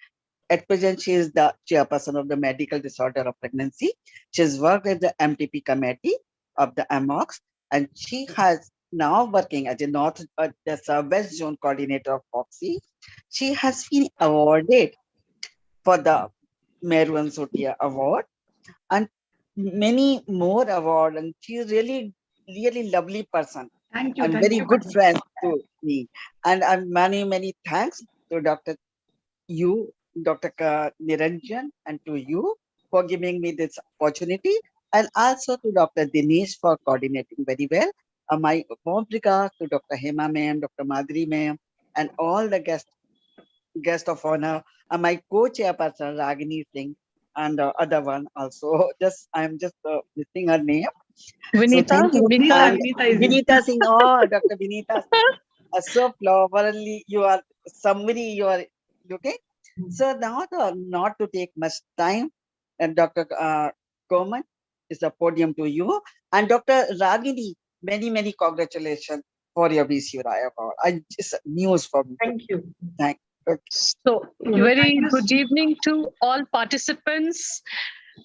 At present, she is the chairperson of the medical disorder of pregnancy. She's worked at the MTP committee of the AMOX, and she has now working as a West Zone coordinator of Foxy. She has been awarded for the Meru and Sotia Award and many more awards. And she's really lovely person. Thank you. And thank very you, good madam. friend to me. And many thanks to Dr. Niranjan, and to you for giving me this opportunity, and also to Dr. Dinesh for coordinating very well. My warm regards to Dr. Hema ma'am, Dr. Madhuri ma'am, and all the guests of honor, and my co-chairperson Ragini Singh, and the other one also. I'm just missing her name. Vinita, so thank you. Vinita Singh. Oh, Dr. Vinita Singh. So flowery, you are okay. So now not to take much time, and Dr. Komal is the podium to you, and Dr. Ragini, many congratulations for your BCURI award. I just news for me. Thank you. Thank you. So, very good evening to all participants.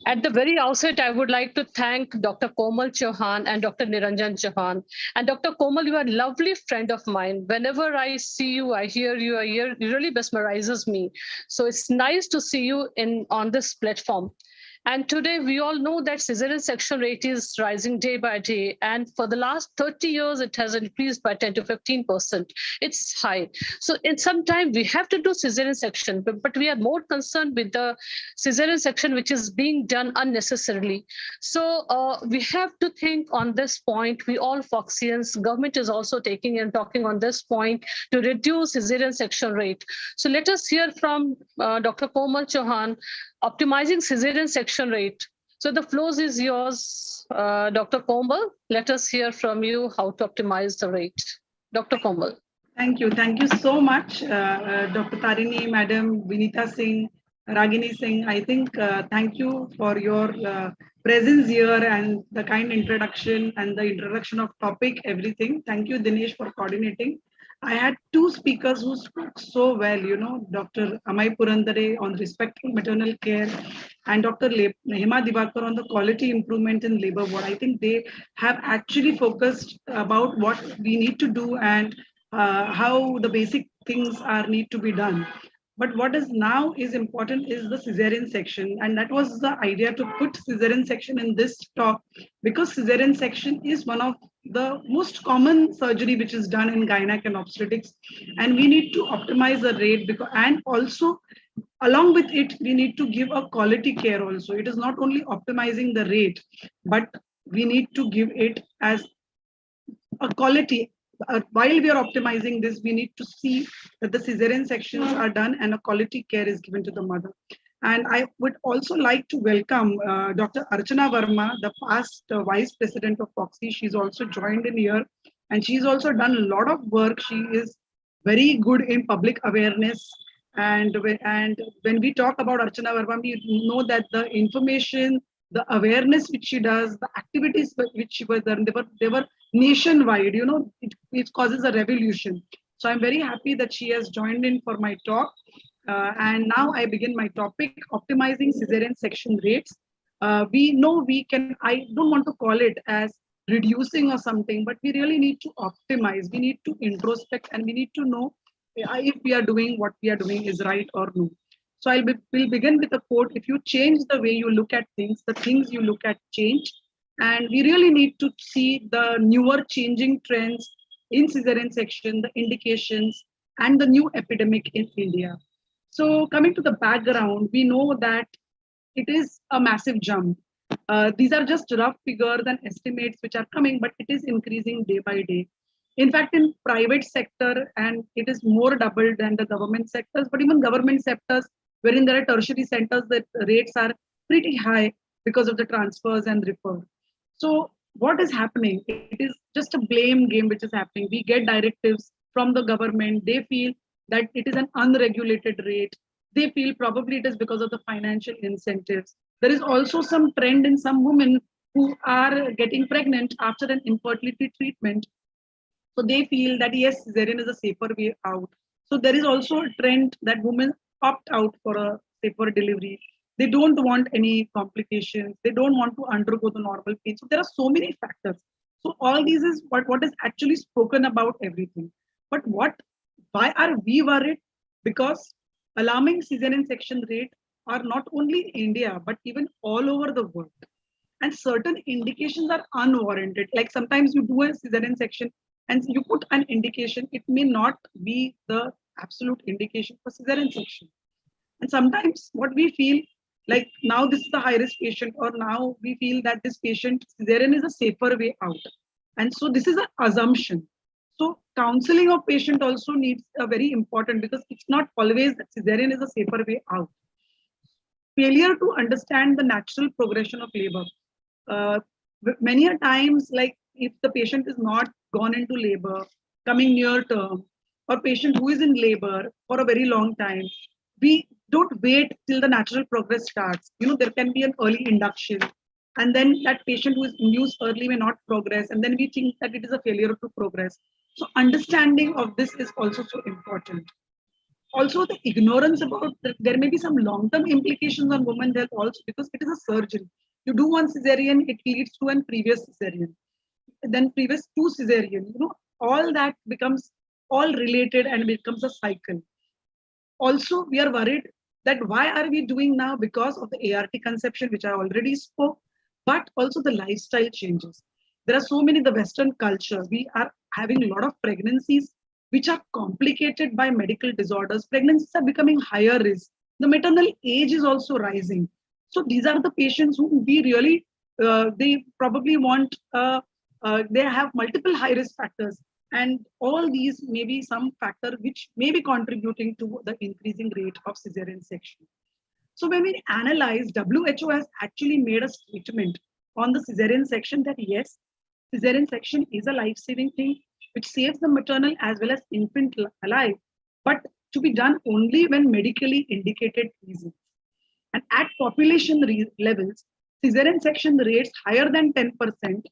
At the very outset, I would like to thank Dr. Komal Chauhan and Dr. Niranjan Chauhan. And Dr. Komal, you are a lovely friend of mine. Whenever I see you, I hear you, it really mesmerizes me. So it's nice to see you on this platform. And today we all know that cesarean section rate is rising day by day. And for the last 30 years, it has increased by 10 to 15%. It's high. So in some time we have to do cesarean section, but we are more concerned with the cesarean section, which is being done unnecessarily. So we have to think on this point. We all Foxians, government is also taking and talking on this point to reduce cesarean section rate. So let us hear from Dr. Komal Chauhan, optimizing cesarean section rate. So the floor is yours, Dr. Komal. Let us hear from you how to optimize the rate. Dr. Komal. Thank you. Thank you so much, Dr. Tarini, Madam Vinita Singh, Ragini Singh. I think thank you for your presence here and the kind introduction and the introduction of topic, everything. Thank you, Dinesh, for coordinating. I had two speakers who spoke so well, Dr. Amay Purandare on respectful maternal care and Dr. Hema Divakar on the quality improvement in labor ward. I think they have actually focused about what we need to do and how the basic things need to be done. But what is now is important is the cesarean section. And that was the idea to put cesarean section in this talk, because cesarean section is one of the most common surgery which is done in gynec and obstetrics. And we need to optimize the rate, because, and also along with it, we need to give a quality care also. It is not only optimizing the rate, but we need to give it as a quality. While we are optimizing this, we need to see that the cesarean sections are done and a quality care is given to the mother. And I would also like to welcome Dr. Archana Verma, the past Vice President of Foxy. She's also joined in here, and she's also done a lot of work. She is very good in public awareness. And when we talk about Archana Verma, we know that the information, the awareness which she does, the activities which she was done, they were nationwide. It causes a revolution. So I'm very happy that she has joined in for my talk. And now I begin my topic, optimizing cesarean section rates. We know we can, I don't want to call it as reducing or something, but we really need to optimize. We need to introspect, and we need to know if we are doing what we are doing is right or no. So we'll begin with a quote. If you change the way you look at things, the things you look at change. And we really need to see the newer changing trends in cesarean section, the indications, and the new epidemic in India. So coming to the background, we know that it is a massive jump. These are just rough figures and estimates which are coming, but it is increasing day by day. In fact, in private sector, and it is more doubled than the government sectors, but even government sectors, wherein there are tertiary centers, the rates are pretty high because of the transfers and refer. So what is happening? It is just a blame game which is happening. We get directives from the government. They feel that it is an unregulated rate. They feel probably it is because of the financial incentives. There is also some trend in some women who are getting pregnant after an infertility treatment. So they feel that yes, cesarean is a safer way out. So there is also a trend that women opt out for a safer delivery. They don't want any complications. They don't want to undergo the normal pain. So there are so many factors. So all these is what is actually spoken about everything. But why are we worried? Because alarming cesarean section rate are not only in India, but even all over the world. And certain indications are unwarranted. Like sometimes you do a cesarean section and you put an indication, it may not be the absolute indication for cesarean section. And sometimes what we feel, like now this is the high risk patient, or now we feel that this patient cesarean is a safer way out. And so this is an assumption. So counseling of patient also needs a very important, because it's not always that cesarean is a safer way out. Failure to understand the natural progression of labor. Many a times, like if the patient is not gone into labor, coming near term, or patient who is in labor for a very long time, we don't wait till the natural progress starts. There can be an early induction. And then that patient who is induced early may not progress. And then we think that it is a failure to progress. So understanding of this is also so important. Also, the ignorance about that there may be some long-term implications on women's health also, because it is a surgery. You do one cesarean, it leads to a previous cesarean, then previous two cesarean. All that becomes all related and becomes a cycle. Also, we are worried that why are we doing now, because of the ART conception, which I already spoke, but also the lifestyle changes. There are so many the Western culture. We are having a lot of pregnancies which are complicated by medical disorders. Pregnancies are becoming higher risk. The maternal age is also rising. So these are the patients who we really, they probably want, they have multiple high risk factors. And all these may be some factor which may be contributing to the increasing rate of cesarean section. So when we analyze, WHO has actually made a statement on the cesarean section that yes, cesarean section is a life-saving thing which saves the maternal as well as infant alive, but to be done only when medically indicated reasons. And at population levels, cesarean section rates higher than 10%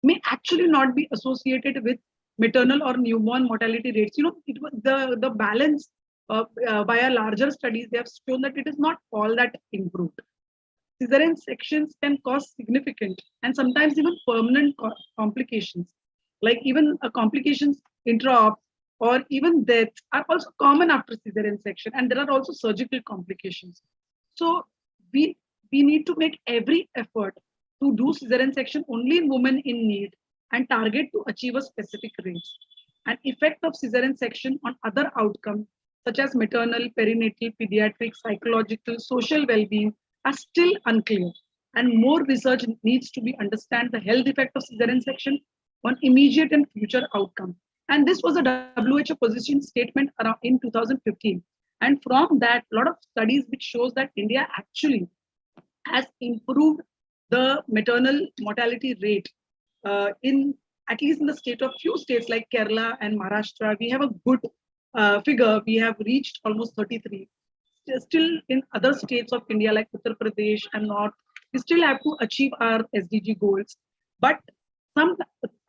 may actually not be associated with maternal or newborn mortality rates. It was the balance by a larger studies, they have shown that it is not all that improved. Cesarean sections can cause significant and sometimes even permanent complications, like even complications intra-op or even deaths are also common after cesarean section, and there are also surgical complications. So we need to make every effort to do cesarean section only in women in need and target to achieve a specific range. An effect of cesarean section on other outcomes such as maternal, perinatal, pediatric, psychological, social well-being are still unclear, and more research needs to be understand the health effect of cesarean section on immediate and future outcome. And this was a WHO position statement around in 2015. And from that, a lot of studies which shows that India actually has improved the maternal mortality rate in at least in the state of few states like Kerala and Maharashtra. We have a good figure. We have reached almost 33. Still in other states of India like Uttar Pradesh and North, we still have to achieve our SDG goals. But some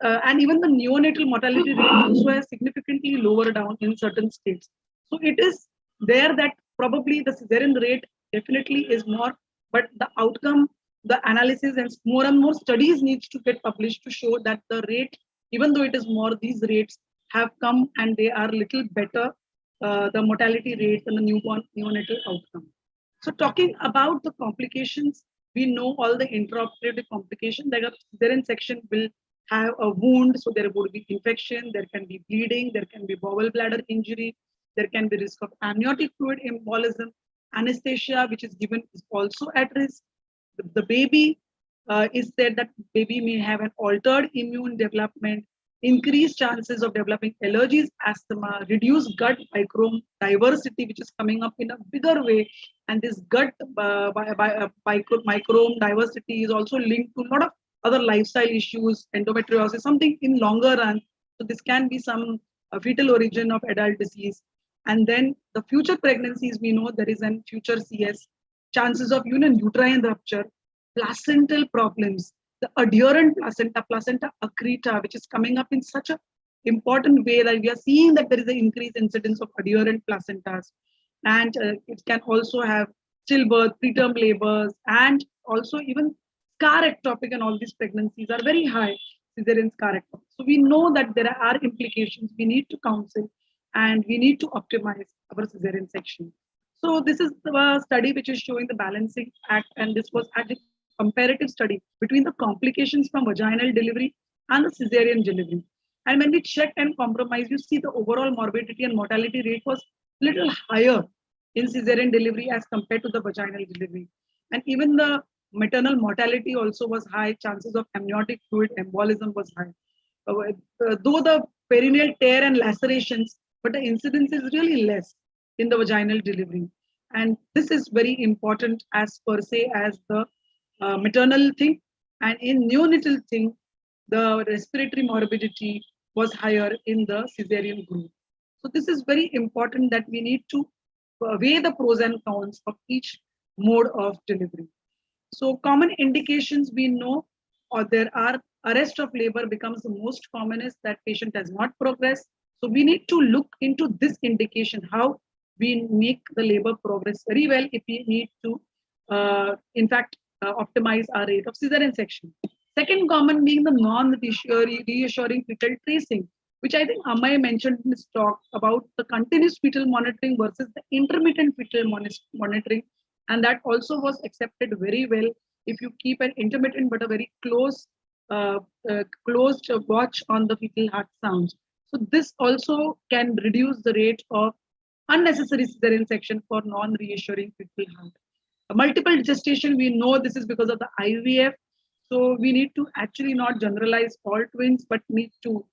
and even the neonatal mortality rate also has significantly lower down in certain states. So it is there that probably the cesarean rate definitely is more, but the outcome, the analysis and more studies needs to get published to show that the rate, even though it is more, these rates have come and they are little better, the mortality rates and the newborn neonatal outcome. So talking about the complications, we know all the intraoperative complications. Like a cesarean section will have a wound, so there would be infection, there can be bleeding, there can be bowel bladder injury, there can be risk of amniotic fluid embolism. Anesthesia, which is given, is also at risk. The baby is said that baby may have an altered immune development, increased chances of developing allergies, asthma, reduced gut microbiome diversity, which is coming up in a bigger way. And this gut microbiome diversity is also linked to a lot of other lifestyle issues, endometriosis, something in longer run. So this can be some fetal origin of adult disease. And then the future pregnancies, we know there is a future CS, chances of uterine rupture, placental problems, the adherent placenta, placenta accreta, which is coming up in such an important way that we are seeing that there is an increased incidence of adherent placentas. And it can also have stillbirth, preterm labors, and also even scar ectopic, and all these pregnancies are very high, cesarean scar ectopic. So we know that there are implications. We need to counsel and we need to optimize our cesarean section. So this is the study which is showing the balancing act, and this was actually comparative study between the complications from vaginal delivery and the cesarean delivery. And when we check and compromise, you see the overall morbidity and mortality rate was little higher in cesarean delivery as compared to the vaginal delivery. And even the maternal mortality also was high, chances of amniotic fluid embolism was high. Though the perineal tear and lacerations, but the incidence is really less in the vaginal delivery. And this is very important as per se as the maternal thing. And in neonatal thing, the respiratory morbidity was higher in the cesarean group. So this is very important that we need to weigh the pros and cons of each mode of delivery. So common indications we know, or there are arrest of labor becomes the most commonest, that patient has not progressed. So we need to look into this indication, how we make the labor progress very well if we need to, in fact, optimize our rate of cesarean section. Second common being the non-reassuring fetal tracing, which I think Amay mentioned in his talk about the continuous fetal monitoring versus the intermittent fetal monitoring. And that also was accepted very well if you keep an intermittent but a very closed watch on the fetal heart sounds. So this also can reduce the rate of unnecessary cesarean section for non-reassuring fetal heart. Multiple gestation, we know this is because of the IVF. So we need to actually not generalize all twins, but need to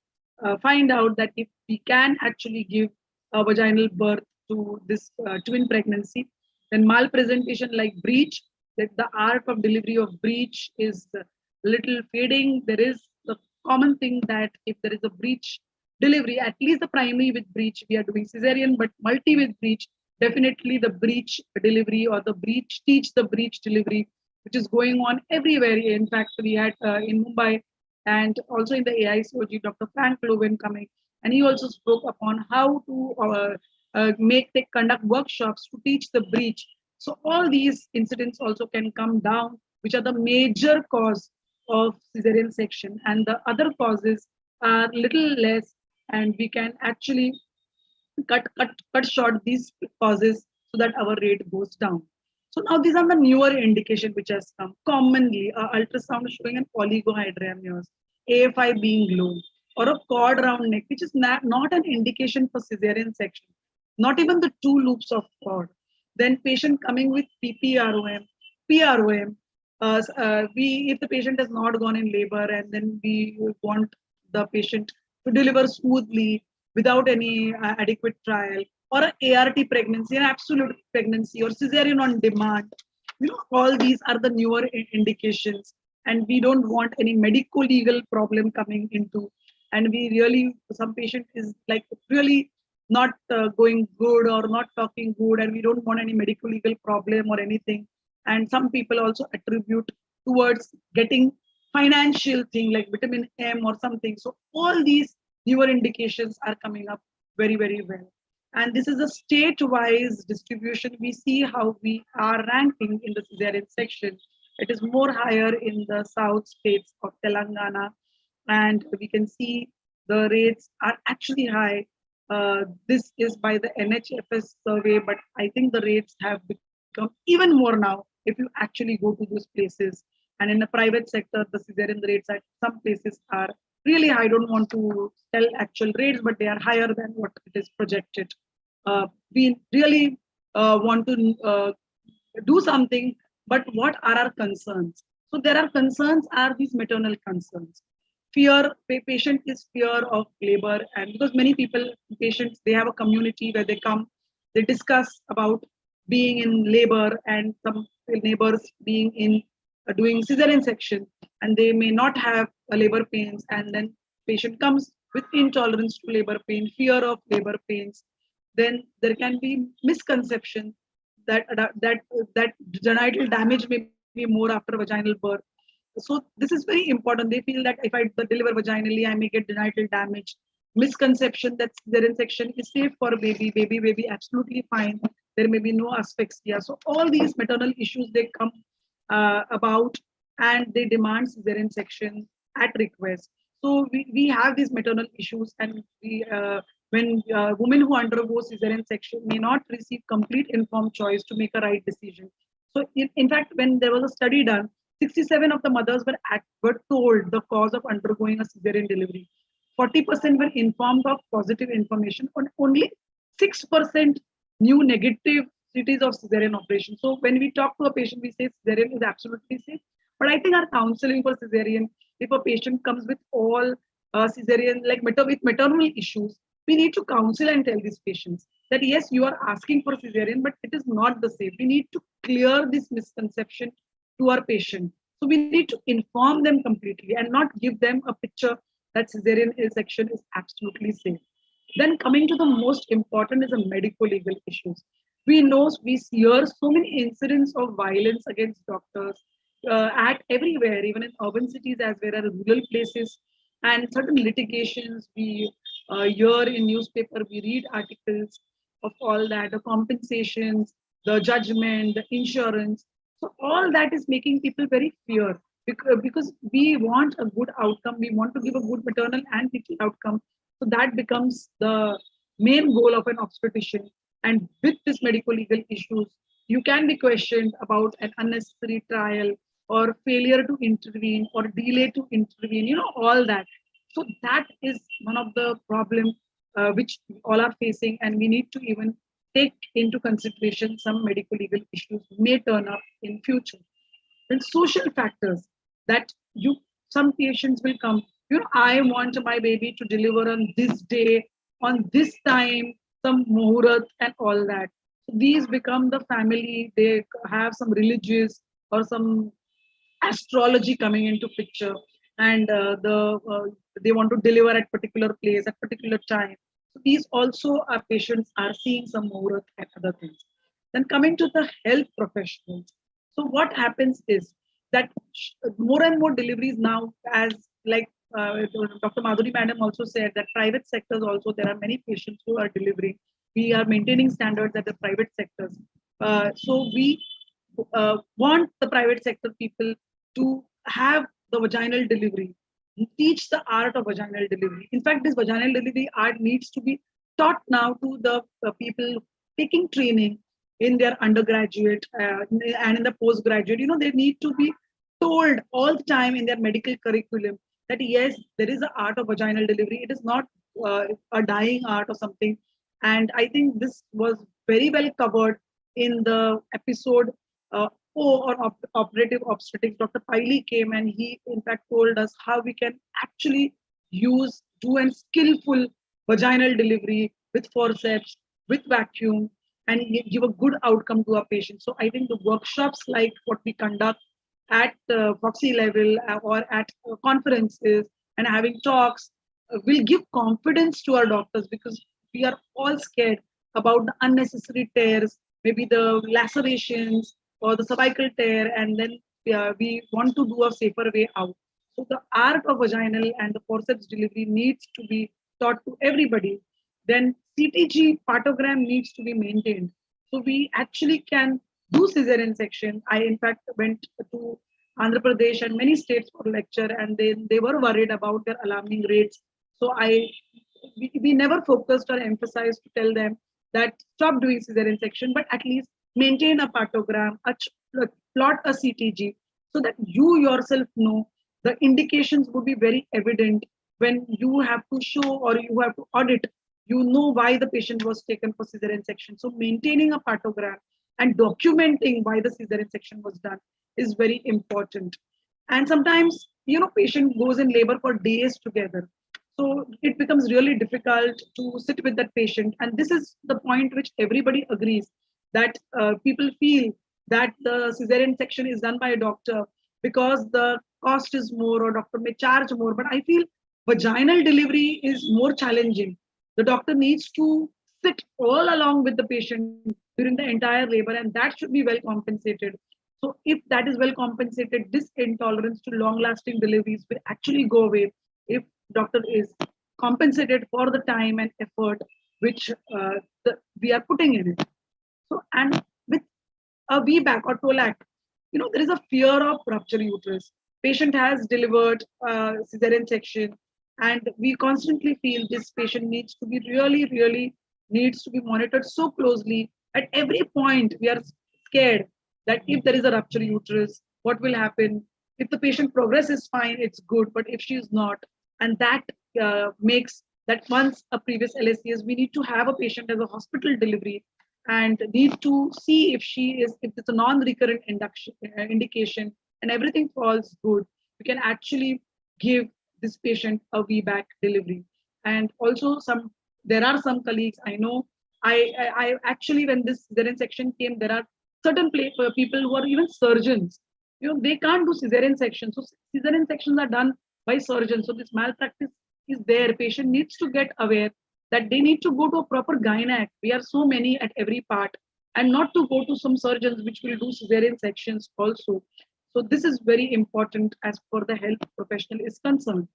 find out that if we can actually give a vaginal birth to this twin pregnancy, then malpresentation like breech, that the art of delivery of breech is little fading. There is the common thing that if there is a breech delivery, at least the primary with breech, we are doing cesarean, but multi with breech, definitely the breech delivery or the breech, teach the breech delivery, which is going on everywhere. In fact, we had in Mumbai and also in the AICOG, Dr. Frank Loven coming, and he also spoke upon how to conduct workshops to teach the breech. So all these incidents also can come down, which are the major cause of cesarean section, and the other causes are little less, and we can actually cut short these causes so that our rate goes down. So now these are the newer indication which has come commonly: ultrasound showing an oligohydramnios, AFI being low, or a cord round neck, which is not an indication for cesarean section, not even the 2 loops of cord. Then patient coming with PPROM, PROM. If the patient has not gone in labor, and then we want the patient to deliver smoothly without any adequate trial, or an ART pregnancy, an absolute pregnancy, or cesarean on demand. All these are the newer indications, and we don't want any medico-legal problem coming into. And we really, some patient is like really not going good or not talking good, and we don't want any medico-legal problem or anything. And some people also attribute towards getting financial thing like vitamin M or something. So all these newer indications are coming up very, very well. And this is a state-wise distribution. We see how we are ranking in the cesarean section. It is more higher in the south states of Telangana, and we can see the rates are actually high. This is by the NHFS survey, but I think the rates have become even more now if you actually go to those places. And in the private sector, the cesarean rates at some places are really high. I don't want to tell actual rates, but they are higher than what it is projected. We really want to do something, but what are our concerns? So there are concerns, are these maternal concerns. Fear, patient is fear of labor, and because many people, patients, they have a community where they come, they discuss about being in labor, and some neighbors being in doing cesarean section, and they may not have labor pains, and then patient comes with intolerance to labor pain, fear of labor pains. Then there can be misconception that genital damage may be more after vaginal birth. So this is very important. They feel that if I deliver vaginally, I may get genital damage. Misconception that cesarean section is safe for baby absolutely fine. There may be no asphyxia. So all these maternal issues, they come about, and they demand cesarean section at request. So we have these maternal issues, and when women who undergo cesarean section may not receive complete informed choice to make a right decision. So in fact, when there was a study done, 67 of the mothers were told the cause of undergoing a cesarean delivery. 40% were informed of positive information, and only 6% knew negative cities of cesarean operation. So when we talk to a patient, we say cesarean is absolutely safe. But I think our counseling for cesarean, if a patient comes with all cesarean, like with maternal issues, we need to counsel and tell these patients that yes, you are asking for cesarean, but it is not the safe. We need to clear this misconception to our patient. So we need to inform them completely and not give them a picture that cesarean section is absolutely safe. Then coming to the most important is the medico-legal issues. We hear so many incidents of violence against doctors, at everywhere, even in urban cities as well as rural places, and certain litigations we hear in newspaper, we read articles of all that, the compensations, the judgment, the insurance. So all that is making people very fear because we want a good outcome. We want to give a good maternal and fetal outcome. So that becomes the main goal of an obstetrician. And with this medical legal issues, you can be questioned about an unnecessary trial or failure to intervene or delay to intervene, all that. So that is one of the problems which we all are facing, and we need to even take into consideration some medical legal issues may turn up in future. And social factors that some patients will come, I want my baby to deliver on this day, on this time, some muhurat and all that. So these become the family, they have some religious or some astrology coming into picture, and they want to deliver at particular place at particular time. So these also our patients are seeing some muhurat and other things. Then coming to the health professionals. So what happens is that more and more deliveries now, as like Dr. Madhuri Madam also said, that private sectors also, there are many patients who are delivering. We are maintaining standards at the private sectors. So we want the private sector people to have the vaginal delivery, teach the art of vaginal delivery. In fact, this vaginal delivery art needs to be taught now to the people taking training in their undergraduate and in the postgraduate. They need to be told all the time in their medical curriculum that yes, there is an art of vaginal delivery. It is not a dying art or something. And I think this was very well covered in the episode operative obstetrics. Dr. Piley came and he in fact told us how we can actually do a skillful vaginal delivery with forceps, with vacuum, and give a good outcome to our patients. So I think the workshops like what we conduct at Foxy level or at conferences and having talks will give confidence to our doctors, because we are all scared about the unnecessary tears, maybe the lacerations or the cervical tear, and then we want to do a safer way out. So the art of vaginal and the forceps delivery needs to be taught to everybody. Then CTG partogram needs to be maintained. So we actually can do cesarean section. I in fact went to Andhra Pradesh and many states for lecture, and they were worried about their alarming rates. So we never focused or emphasized to tell them that stop doing cesarean section, but at least maintain a partogram, plot a CTG, so that you yourself know the indications would be very evident when you have to show or you have to audit. You know why the patient was taken for cesarean section. So maintaining a partogram and documenting why the cesarean section was done is very important. And sometimes, patient goes in labor for days together. So it becomes really difficult to sit with that patient. And this is the point which everybody agrees, that people feel that the cesarean section is done by a doctor because the cost is more or doctor may charge more. But I feel vaginal delivery is more challenging. The doctor needs to sit all along with the patient during the entire labor, and that should be well compensated. So if that is well compensated, this intolerance to long-lasting deliveries will actually go away if doctor is compensated for the time and effort which we are putting in it. So, and with a VBAC or TOLAC, there is a fear of rupture uterus. Patient has delivered cesarean section, and we constantly feel this patient needs to be really needs to be monitored so closely. At every point, we are scared that if there is a rupture uterus, what will happen? If the patient progress is fine, it's good, but if she is not, and that makes that once a previous LSCS, we need to have a patient as a hospital delivery and need to see if it's a non-recurrent indication and everything falls good, we can actually give this patient a VBAC delivery. And also there are some colleagues I know, I actually, when this cesarean section came, there are certain people who are even surgeons, they can't do cesarean sections. So cesarean sections are done by surgeons. So this malpractice is there. Patient needs to get aware that they need to go to a proper gynac. We are so many at every part, and not to go to some surgeons which will do cesarean sections also. So this is very important as per the health professional is concerned.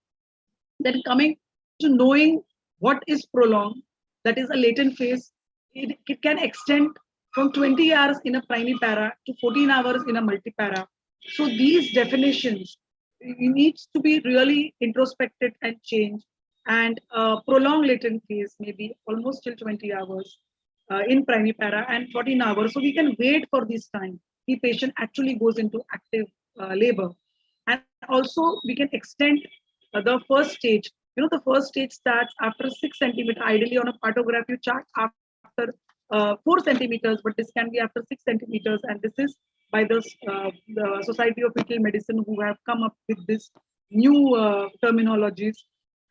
Then coming to knowing what is prolonged, that is a latent phase, it can extend from 20 hours in a primipara to 14 hours in a multipara. So these definitions needs to be really introspected and changed. And prolonged latent phase may be almost till 20 hours in primipara and 14 hours. So we can wait for this time. The patient actually goes into active labor. And also we can extend the first stage. You know, the first stage starts after 6 centimeter, ideally on a partograph chart after 4 centimeters, but this can be after 6 centimeters. And this is by the Society of Fetal Medicine, who have come up with this new terminologies.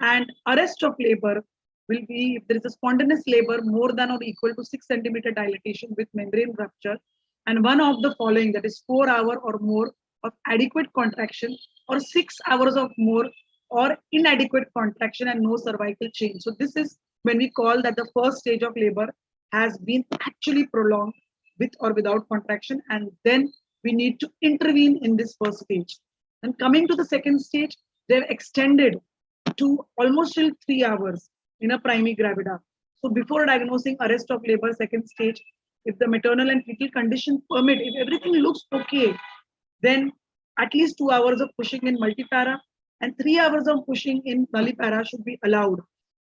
And arrest of labor will be if there is a spontaneous labor more than or equal to 6 centimeter dilatation with membrane rupture, and one of the following, that is 4 hours or more of adequate contraction, or 6 hours of more or inadequate contraction and no cervical change. So this is when we call that the first stage of labor has been actually prolonged with or without contraction, and then we need to intervene in this first stage. And coming to the second stage, they've extended to almost till 3 hours in a primigravida. So before diagnosing arrest of labor second stage, if the maternal and fetal condition permit, if everything looks okay, then at least 2 hours of pushing in multipara and 3 hours of pushing in nullipara should be allowed.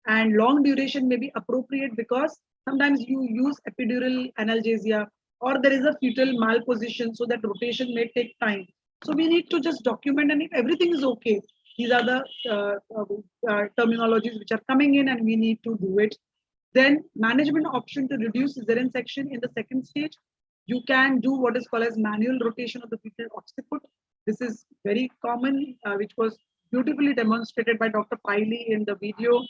And long duration may be appropriate because sometimes you use epidural analgesia or there is a fetal malposition, so that rotation may take time. So we need to just document, and if everything is okay, these are the terminologies which are coming in and we need to do it. Then management option to reduce cesarean section in the second stage. You can do what is called as manual rotation of the fetal occiput. This is very common, which was beautifully demonstrated by Dr. Piley in the video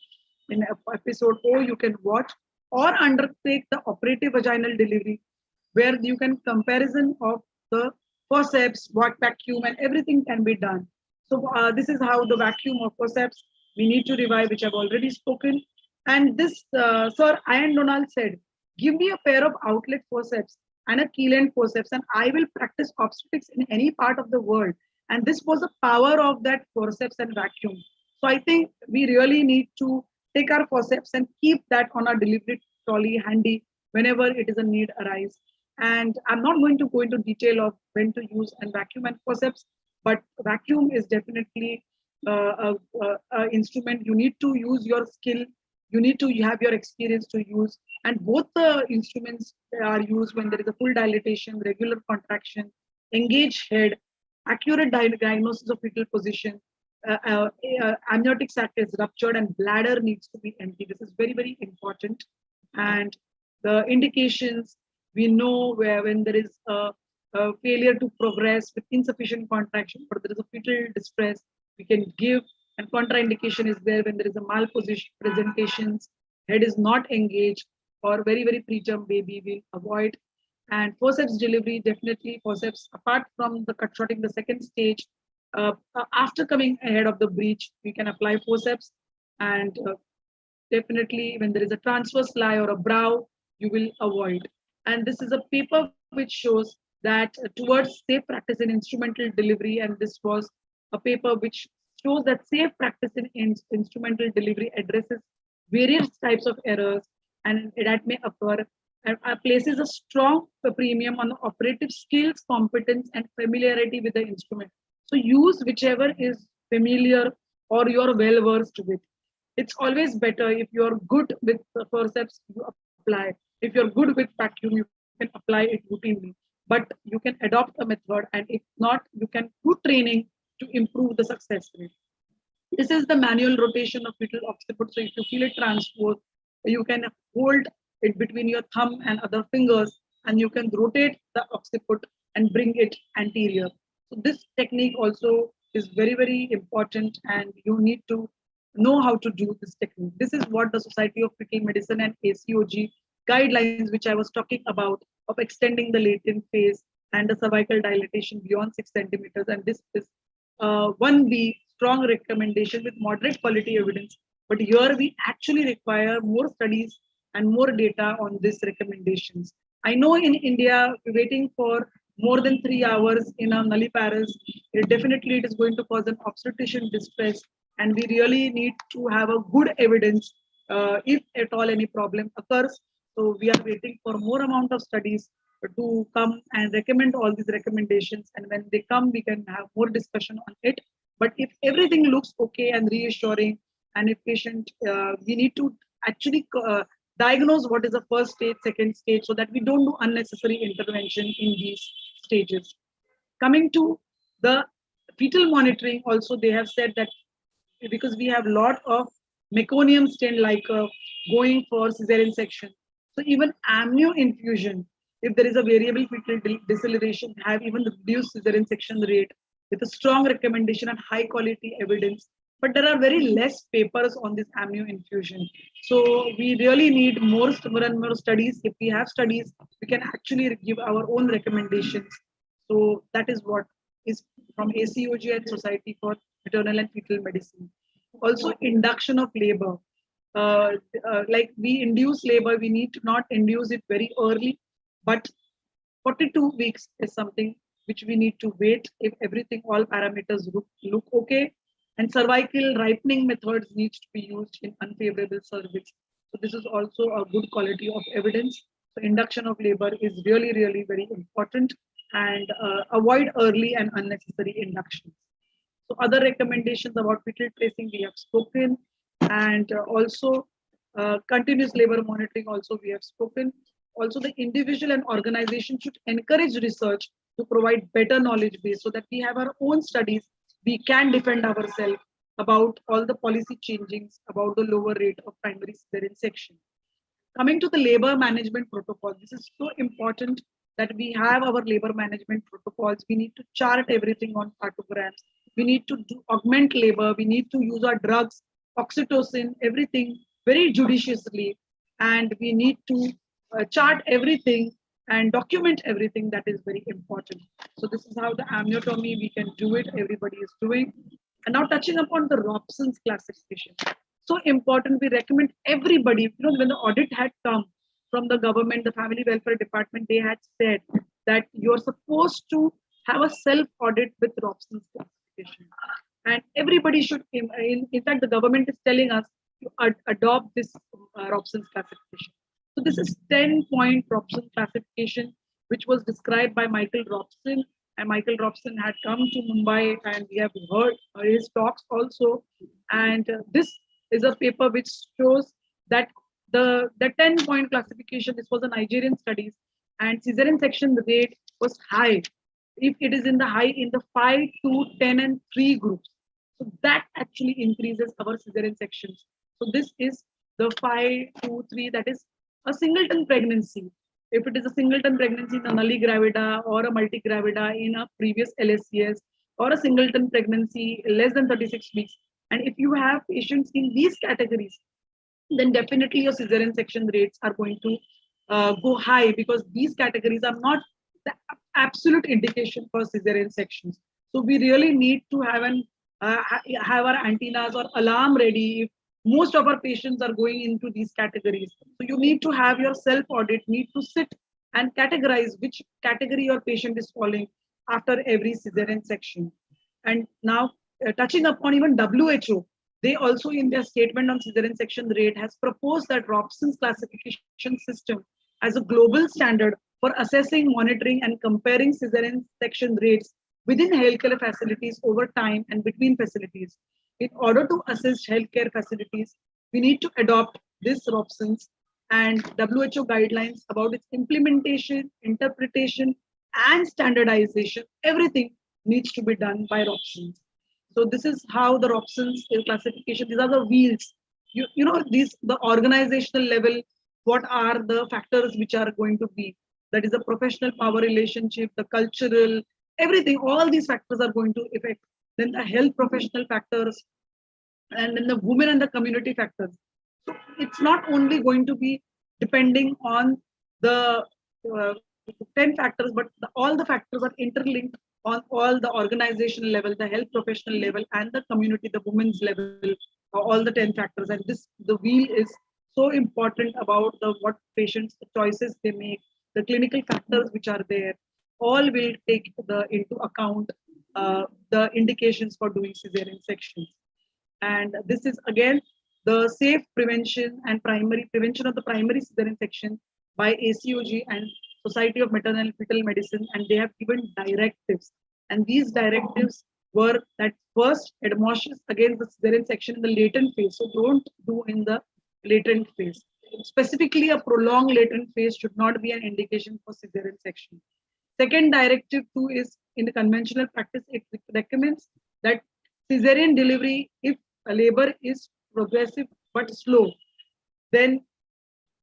in episode 4. You can watch or undertake the operative vaginal delivery, where you can comparison of the forceps, vacuum, and everything can be done. So this is how the vacuum of forceps we need to revive, which I've already spoken. And this, Sir Ian Donald said, give me a pair of outlet forceps and a keel end forceps, and I will practice obstetrics in any part of the world. And this was the power of that forceps and vacuum. So I think we really need to take our forceps and keep that on our delivery trolley handy whenever it is a need arise. And I'm not going to go into detail of when to use and vacuum and forceps, but vacuum is definitely an instrument. You need to use your skill. You need to have your experience to use. And both the instruments are used when there is a full dilatation, regular contraction, engaged head, accurate diagnosis of fetal position, amniotic sac is ruptured and bladder needs to be empty. This is very, very important. And the indications, we know where when there is a failure to progress with insufficient contraction, or there is a fetal distress, we can give, and contraindication is there when there is a malposition presentations, head is not engaged, or very, very preterm baby will avoid. And forceps delivery, definitely forceps, apart from the cut shorting, the second stage, after coming ahead of the breech, we can apply forceps. And definitely when there is a transverse lie or a brow, you will avoid. And this is a paper which shows that towards safe practice in instrumental delivery, and this was a paper which shows that safe practice in instrumental delivery addresses various types of errors and that may occur, and places a strong premium on the operative skills, competence, and familiarity with the instrument. So use whichever is familiar or you're well versed with. It's always better if you're good with the forceps, you apply. If you're good with vacuum, you can apply it routinely. But you can adopt a method, and if not, you can do training to improve the success rate. This is the manual rotation of fetal occiput. So if you feel it transpose, you can hold it between your thumb and other fingers, and you can rotate the occiput and bring it anterior. So this technique also is very, very important, and you need to know how to do this technique. This is what the Society of Fetal Medicine and ACOG guidelines, which I was talking about, of extending the latent phase and the cervical dilatation beyond 6 centimeters. And this is 1B strong recommendation with moderate quality evidence. But here we actually require more studies and more data on these recommendations. I know in India, we're waiting for more than 3 hours in a nulliparous, it is going to cause an obstetrician distress, and we really need to have a good evidence if at all any problem occurs. So we are waiting for more amount of studies to come and recommend all these recommendations, and when they come, we can have more discussion on it. But if everything looks okay and reassuring, and if patient, we need to actually diagnose what is the first stage, second stage, so that we don't do unnecessary intervention in these stages. Coming to the fetal monitoring, also they have said that because we have lot of meconium stent like going for cesarean section. So even amnio infusion, if there is a variable fetal deceleration, have even reduced cesarean section rate with a strong recommendation and high quality evidence. But there are very less papers on this amnio infusion. So we really need more and more studies. If we have studies, we can actually give our own recommendations. So that is what is from ACOG and Society for Maternal and Fetal Medicine. Also, induction of labor. Like we induce labor, we need to not induce it very early, but 42 weeks is something which we need to wait if everything, all parameters look okay. And cervical ripening methods needs to be used in unfavorable cervix. So this is also a good quality of evidence. So induction of labor is really, really very important, and avoid early and unnecessary inductions. So other recommendations about fetal tracing we have spoken, and also continuous labor monitoring also we have spoken. Also the individual and organization should encourage research to provide better knowledge base so that we have our own studies, we can defend ourselves about all the policy changings about the lower rate of primary cesarean section. Coming to the labor management protocol, this is so important that we have our labor management protocols. We need to chart everything on cartograms. We need to augment labor. We need to use our drugs, oxytocin, everything very judiciously. And we need to chart everything and document everything. That is very important. So this is how the amniotomy, we can do it. Everybody is doing. And now touching upon the Robson's classification. So important, we recommend everybody, when the audit had come from the government, the family welfare department, they had said that you're supposed to have a self-audit with Robson's classification. And everybody should, in fact, the government is telling us to adopt this Robson's classification. So this is 10-point Robson classification, which was described by Michael Robson. And Michael Robson had come to Mumbai, and we have heard his talks also. And this is a paper which shows that the 10-point classification, this was a Nigerian studies, and cesarean section rate was high. If it is in the 5, 2, 10, and 3 groups, so that actually increases our cesarean sections. So this is the 5, 2, 3, that is a singleton pregnancy. If it is a singleton pregnancy in a nulli gravida or a multigravida in a previous LSCS, or a singleton pregnancy less than 36 weeks, and if you have patients in these categories, then definitely your cesarean section rates are going to go high, because these categories are not the absolute indication for cesarean sections. So we really need to have have our antennas or alarm ready if most of our patients are going into these categories. So you need to have your self-audit, need to sit and categorize which category your patient is falling after every cesarean section. And now touching upon even WHO, they also in their statement on cesarean section rate has proposed that Robson's classification system as a global standard for assessing, monitoring, and comparing cesarean section rates within healthcare facilities over time and between facilities. In order to assess healthcare facilities, we need to adopt this Robson's and WHO guidelines about its implementation, interpretation, and standardization. Everything needs to be done by Robson's. So this is how the Robson's classification, these are the wheels. You know, the organizational level, what are the factors which are going to be? That is the professional power relationship, the cultural, everything, all these factors are going to affect. Then the health professional factors, and then the women and the community factors. So it's not only going to be depending on the 10 factors, but all the factors are interlinked on all the organizational level, the health professional level, and the community, the women's level, all the 10 factors. And the wheel is so important about what patients, the choices they make, the clinical factors which are there. all will take into account the indications for doing cesarean sections. And this is again the safe prevention and primary prevention of the primary cesarean section by ACOG and Society of Maternal and Fetal Medicine, and they have given directives. And these directives were that first admonishes against the cesarean section in the latent phase. So don't do in the latent phase. Specifically, a prolonged latent phase should not be an indication for cesarean section. Second directive too is in the conventional practice, it recommends that cesarean delivery, if a labor is progressive but slow, then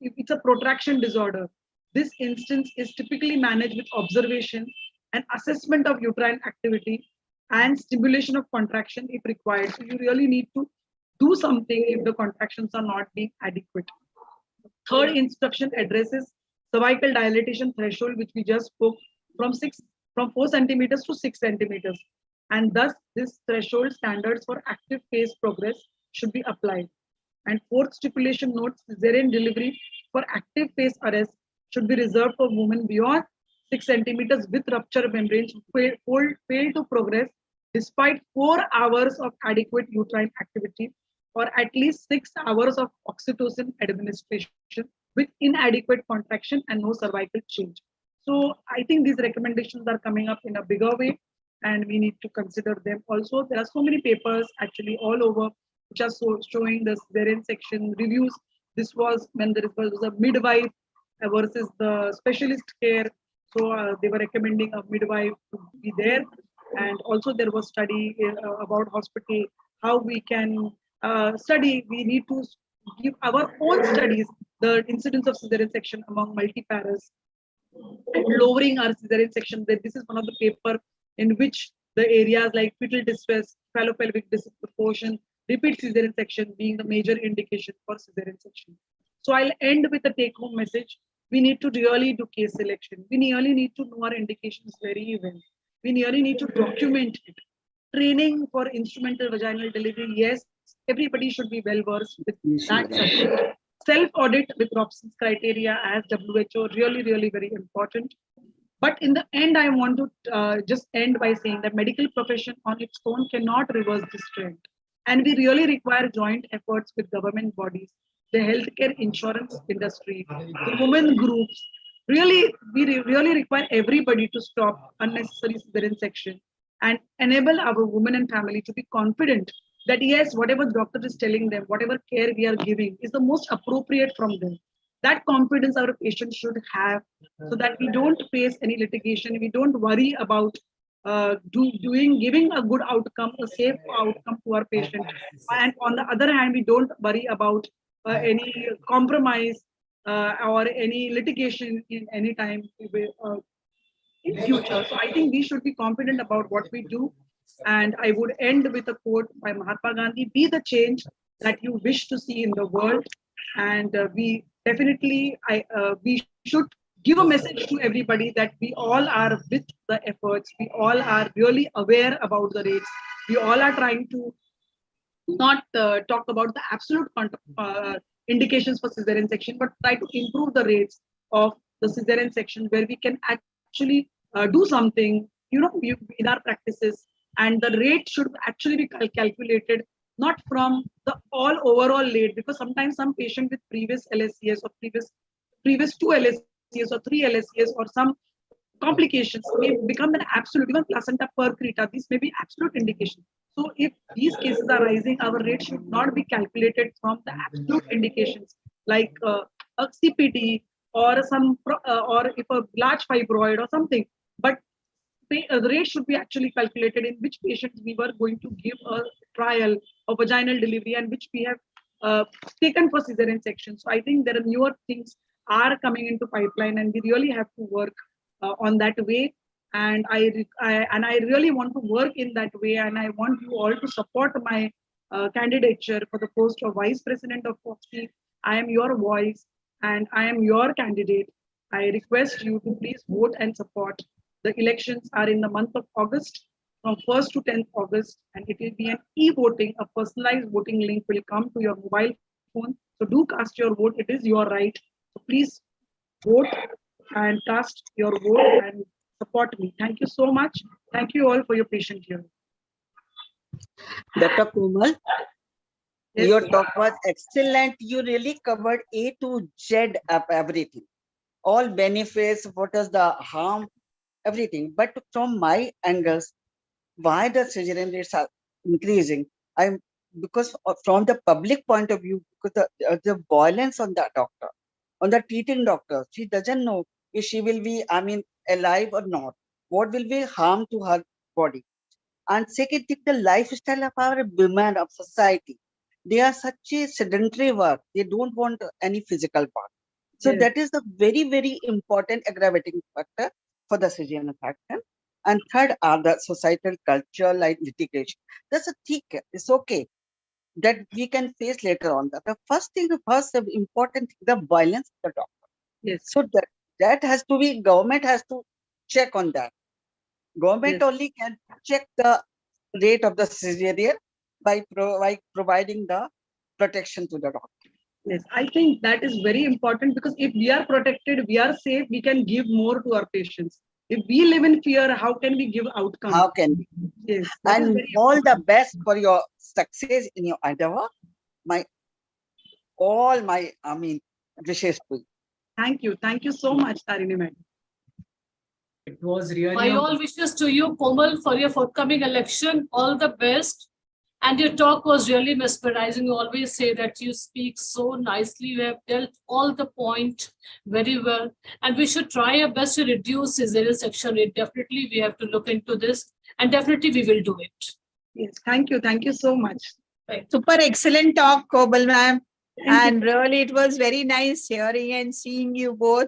if it's a protraction disorder, this instance is typically managed with observation and assessment of uterine activity and stimulation of contraction if required. So you really need to do something if the contractions are not being adequate. Third instruction addresses cervical dilatation threshold, which we just spoke, from 4 centimeters to 6 centimeters. And thus this threshold standards for active phase progress should be applied. And fourth stipulation notes cesarean delivery for active phase arrest should be reserved for women beyond 6 centimeters with rupture membranes who fail to progress despite 4 hours of adequate uterine activity or at least 6 hours of oxytocin administration with inadequate contraction and no cervical change. So I think these recommendations are coming up in a bigger way, and we need to consider them. Also, there are so many papers actually all over which are showing the cesarean section reviews. This was when there was a midwife versus the specialist care. So they were recommending a midwife to be there. And also there was study about hospital, how we can study. We need to give our own studies, the incidence of cesarean section among multiparas, and lowering our cesarean section. This is one of the paper in which the areas like fetal distress, phallopelvic disproportion, repeat cesarean section being the major indication for cesarean section. So I'll end with a take-home message. We need to really do case selection. We really need to know our indications very well. We really need to document it. Training for instrumental vaginal delivery, yes, everybody should be well versed with that subject. Self-audit with Robson's criteria as WHO, really, really very important. But in the end, I want to just end by saying that medical profession on its own cannot reverse this trend. And we really require joint efforts with government bodies, the healthcare insurance industry, the women groups. Really, we really require everybody to stop unnecessary cesarean section and enable our women and family to be confident that yes, whatever the doctor is telling them, whatever care we are giving is the most appropriate from them. That confidence our patients should have, so that we don't face any litigation. We don't worry about giving a good outcome, a safe outcome to our patient. And on the other hand, we don't worry about any compromise or any litigation in any time in future. So I think we should be confident about what we do. And I would end with a quote by Mahatma Gandhi: "Be the change that you wish to see in the world." And we definitely, we should give a message to everybody that we all are with the efforts. We all are really aware about the rates. We all are trying to not talk about the absolute indications for cesarean section, but try to improve the rates of the cesarean section where we can actually do something, in our practices. And the rate should actually be calculated not from the overall rate, because sometimes some patient with previous LSCS or previous 2 LSCS or 3 LSCS or some complications may become an absolute, even placenta percreta, these may be absolute indication. So if these cases are rising, our rate should not be calculated from the absolute indications like a CPT or or if a large fibroid or something, but the rate should be actually calculated in which patients we were going to give a trial of vaginal delivery and which we have taken for cesarean section. So I think there are newer things are coming into pipeline, and we really have to work on that way. And I really want to work in that way, and I want you all to support my candidature for the post of Vice President of FOXI. I am your voice and I am your candidate. I request you to please vote and support. The elections are in the month of August, from 1st to 10th August, and it will be an e-voting. A personalized voting link will come to your mobile phone. So do cast your vote. It is your right. So please vote and cast your vote and support me. Thank you so much. Thank you all for your patient hearing. Dr. Komal, Yes, your sir. talk was excellent. You really covered A to Z of everything. All benefits, what is the harm, everything. But from my angles, why the cesarean rates are increasing? I'm because from the public point of view, because the violence on the doctor, on the treating doctor, she doesn't know if she will be, alive or not. What will be harm to her body? And second thing, the lifestyle of our women of society. They are such a sedentary work. They don't want any physical work. So Yes. that is the very, very important aggravating factor for the cesarean section. And third are the societal culture like litigation. That's a thick, it's okay that we can face later on. The first thing, important thing, the violence of the doctor. Yes. So that has to be, government has to check on that. Government only can check the rate of the cesarean by providing the protection to the doctor. Yes, I think that is very important because if we are protected, we are safe, we can give more to our patients. If we live in fear, how can we give outcome? How can we? Yes, that is And very all the important. best for your success in your endeavor. All my wishes to you. Thank you so much, Tarini madam. It was really My all wishes to you, Komal, for your forthcoming election. All the best. And your talk was really mesmerizing. You always say that you speak so nicely. You have dealt all the point very well. And we should try our best to reduce cesarean section rate. Definitely, we have to look into this. And definitely, we will do it. Yes, thank you. Thank you so much. Super excellent talk, Komal ma'am. Thank And really, it was very nice hearing and seeing you both.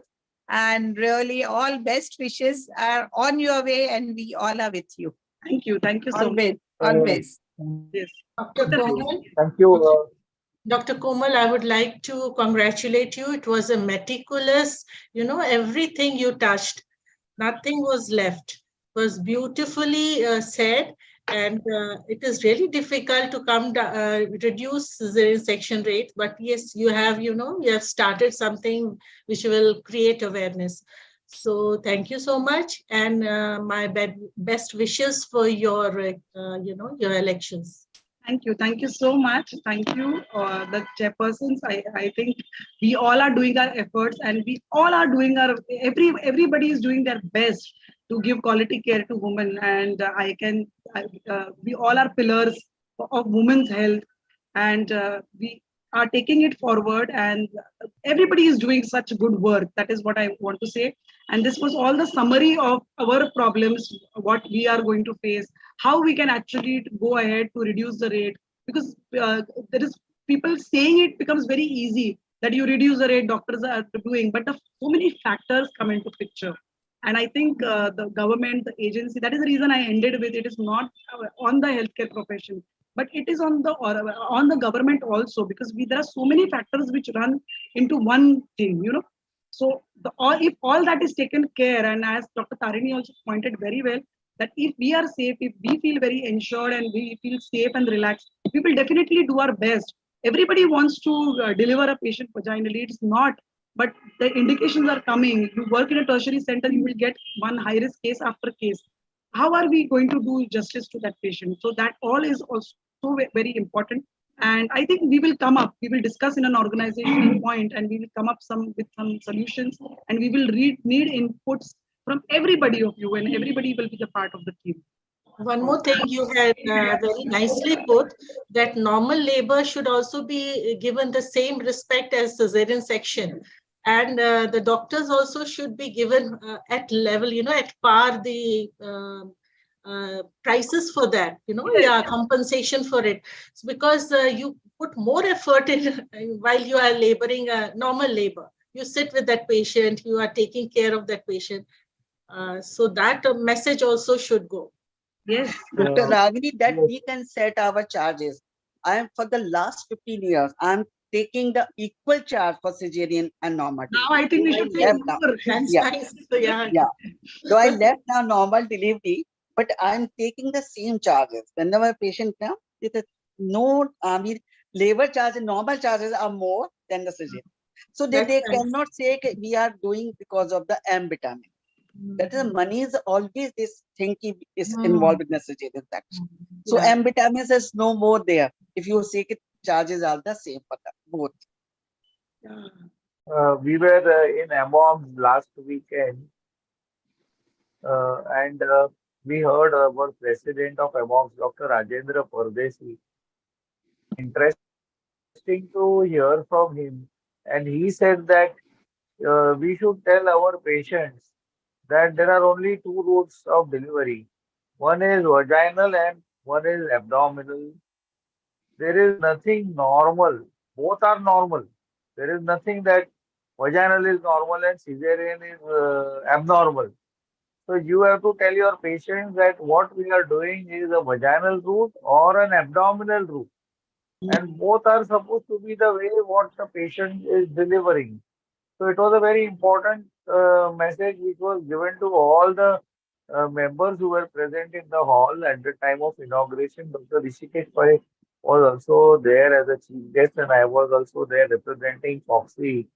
And really, all best wishes are on your way, and we all are with you. Thank you. Thank you so much. Always. Yes. Dr. Komal, Thank you. Dr. Komal, I would like to congratulate you. It was a meticulous, everything you touched, nothing was left. It was beautifully said. And it is really difficult to reduce the section rate. But yes, you have started something which will create awareness. So thank you so much. And my best wishes for your elections. Thank you. Thank you so much. Thank you, the chairpersons. I think we all are doing our efforts and we all are doing everybody is doing their best to give quality care to women. And we all are pillars of women's health and we are taking it forward and everybody is doing such good work. That is what I want to say. And this was all the summary of our problems, what we are going to face, how we can actually go ahead to reduce the rate. Because there is people saying it becomes very easy that you reduce the rate, doctors are doing, but so many factors come into picture. And I think the government, the agency, that is the reason I ended with it is not on the healthcare profession, but it is on the government also, because there are so many factors which run into one thing, So if all that is taken care, and as Dr. Tarini also pointed very well, that if we are safe, if we feel very ensured and we feel safe and relaxed, we will definitely do our best. Everybody wants to deliver a patient vaginally. It's not, but the indications are coming. You work in a tertiary center, you will get one high-risk case after case. How are we going to do justice to that patient? So that all is also very important. And I think we will come up, we will discuss in an organizational point and we will come up with some solutions and we will need inputs from everybody of you and everybody will be the part of the team. One more thing you had very nicely put, that normal labor should also be given the same respect as cesarean section. And the doctors also should be given at level, at par the prices for that, compensation for it. It's because you put more effort in while you are laboring normal labor. You sit with that patient, you are taking care of that patient. So that message also should go. Yes. Dr. Ragini, that we can set our charges. For the last 15 years, I'm taking the equal charge for cesarean and normal. Now I think we should take more. Yeah. So I left now normal delivery, but I'm taking the same charges. Whenever a patient comes, labor charges, normal charges are more than the cesarean. So they cannot say we are doing because of the M vitamin. That is, money is always this thing is involved in the cesarean section. So ambitious is no more there. If you see it, charges are the same for both. We were in Amom last weekend, and we heard our president of Amom, Dr. Rajendra Pardesi. Interesting to hear from him, and he said that we should tell our patients that there are only two routes of delivery. One is vaginal and one is abdominal. There is nothing normal. Both are normal. There is nothing that vaginal is normal and cesarean is abnormal. So you have to tell your patients that what we are doing is a vaginal route or an abdominal route. And both are supposed to be the way what the patient is delivering. So it was a very important message which was given to all the members who were present in the hall at the time of inauguration. Dr. Rishikesh Pai was also there as a chief guest, and I was also there representing Foxy.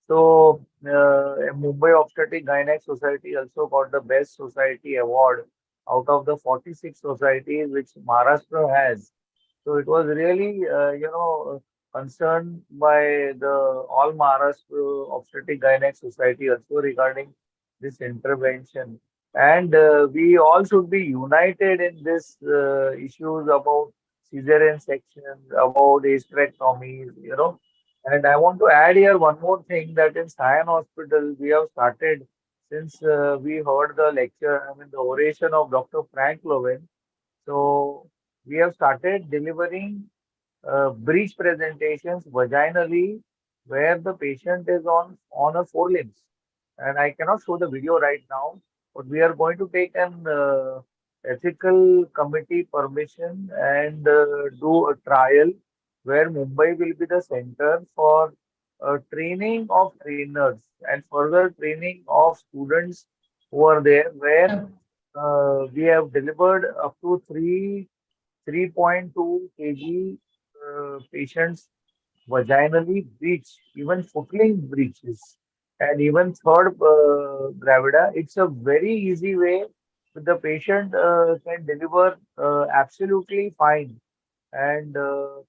So Mumbai Obstetric Gynec Society also got the Best Society Award out of the 46 societies which Maharashtra has. So it was really, concerned by the All Maharashtra Obstetric Gynec Society also regarding this intervention. And we all should be united in this issues about cesarean sections, about hysterectomies, And I want to add here one more thing that in Sion Hospital, we have started since we heard the lecture, the oration of Dr. Frank Loven. So we have started delivering breech presentations vaginally where the patient is on a forelimbs. And I cannot show the video right now, but we are going to take an ethical committee permission and do a trial where Mumbai will be the center for training of trainers and further training of students who are there, where we have delivered up to 3.2 kg patients vaginally breech, even footling breeches, and even third gravida. It's a very easy way. The patient can deliver absolutely fine, and uh,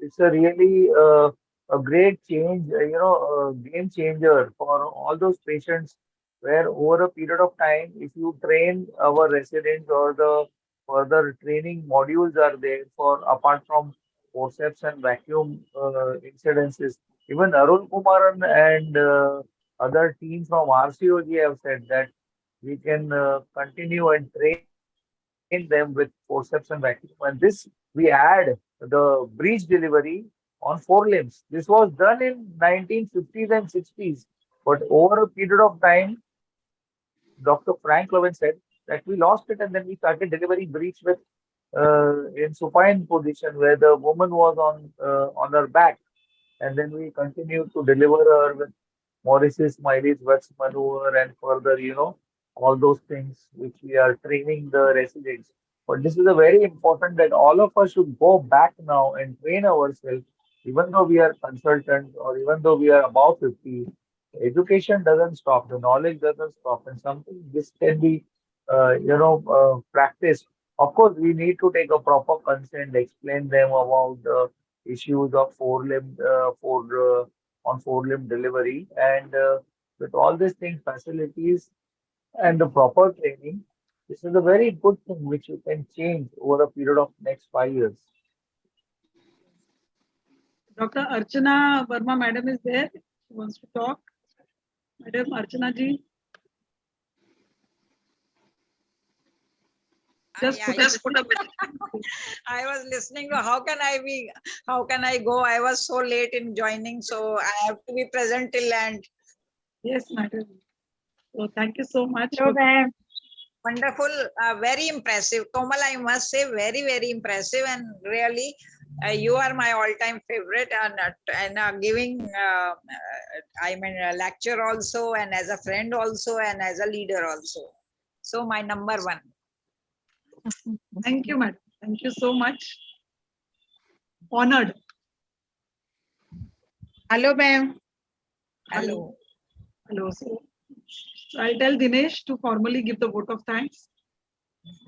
it's a really a great change, a game changer for all those patients. Where over a period of time, if you train our residents or the further training modules are there for apart from forceps and vacuum incidences. Even Arun Kumaran and other team from RCOG have said that we can continue and train them with forceps and vacuum. And this we add the breech delivery on forelimbs. This was done in 1950s and 60s, but over a period of time, Dr. Frank Loven said that we lost it, and then we started delivering breech with in supine position where the woman was on her back, and then we continued to deliver her with Morris's Smiley's West maneuver and further, all those things which we are training the residents. But this is a very important that all of us should go back now and train ourselves, even though we are consultants or even though we are above 50. Education doesn't stop, the knowledge doesn't stop, and something this can be, practiced. Of course, we need to take a proper consent, explain them about the issues of on forelimb delivery, and with all these things, facilities, and the proper training, this is a very good thing which you can change over a period of next 5 years. Dr. Archana Verma madam is there. She wants to talk. Madam Archana ji. Just put a I was listening to how can I go? I was so late in joining, so I have to be present till end. Yes, madam. So thank you so much. Hello, ma'am. Wonderful, very impressive. Komal, I must say, very, very impressive, and really, you are my all-time favorite, and giving, a lecture also, and as a friend also, and as a leader also. So my number one. Thank you, madam. Thank you so much. Honored. Hello, ma'am. Hello. Hello. So So I'll tell Dinesh to formally give the vote of thanks.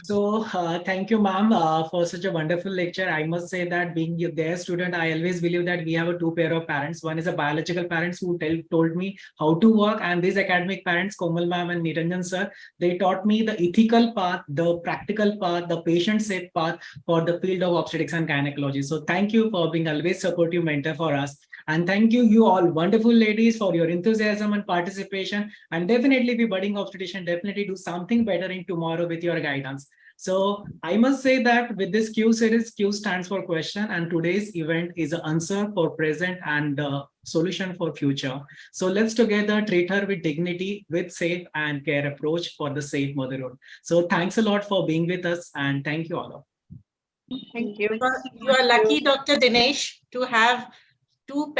So thank you, ma'am, for such a wonderful lecture. I must say that being their student, I always believe that we have a two pair of parents. One is a biological parents who told me how to work, and these academic parents, Komal ma'am and Niranjan sir, they taught me the ethical path, the practical path, the patient-safe path for the field of obstetrics and gynecology. So thank you for being always supportive mentor for us. And thank you all wonderful ladies for your enthusiasm and participation. And definitely be budding obstetrician, definitely do something better in tomorrow with your guidance. So I must say that with this Q series, Q stands for question, and today's event is an answer for present and solution for future. So let's together treat her with dignity, with safe and care approach for the safe motherhood. So thanks a lot for being with us, and thank you all. Thank you. You are lucky, Dr. Dinesh, to have two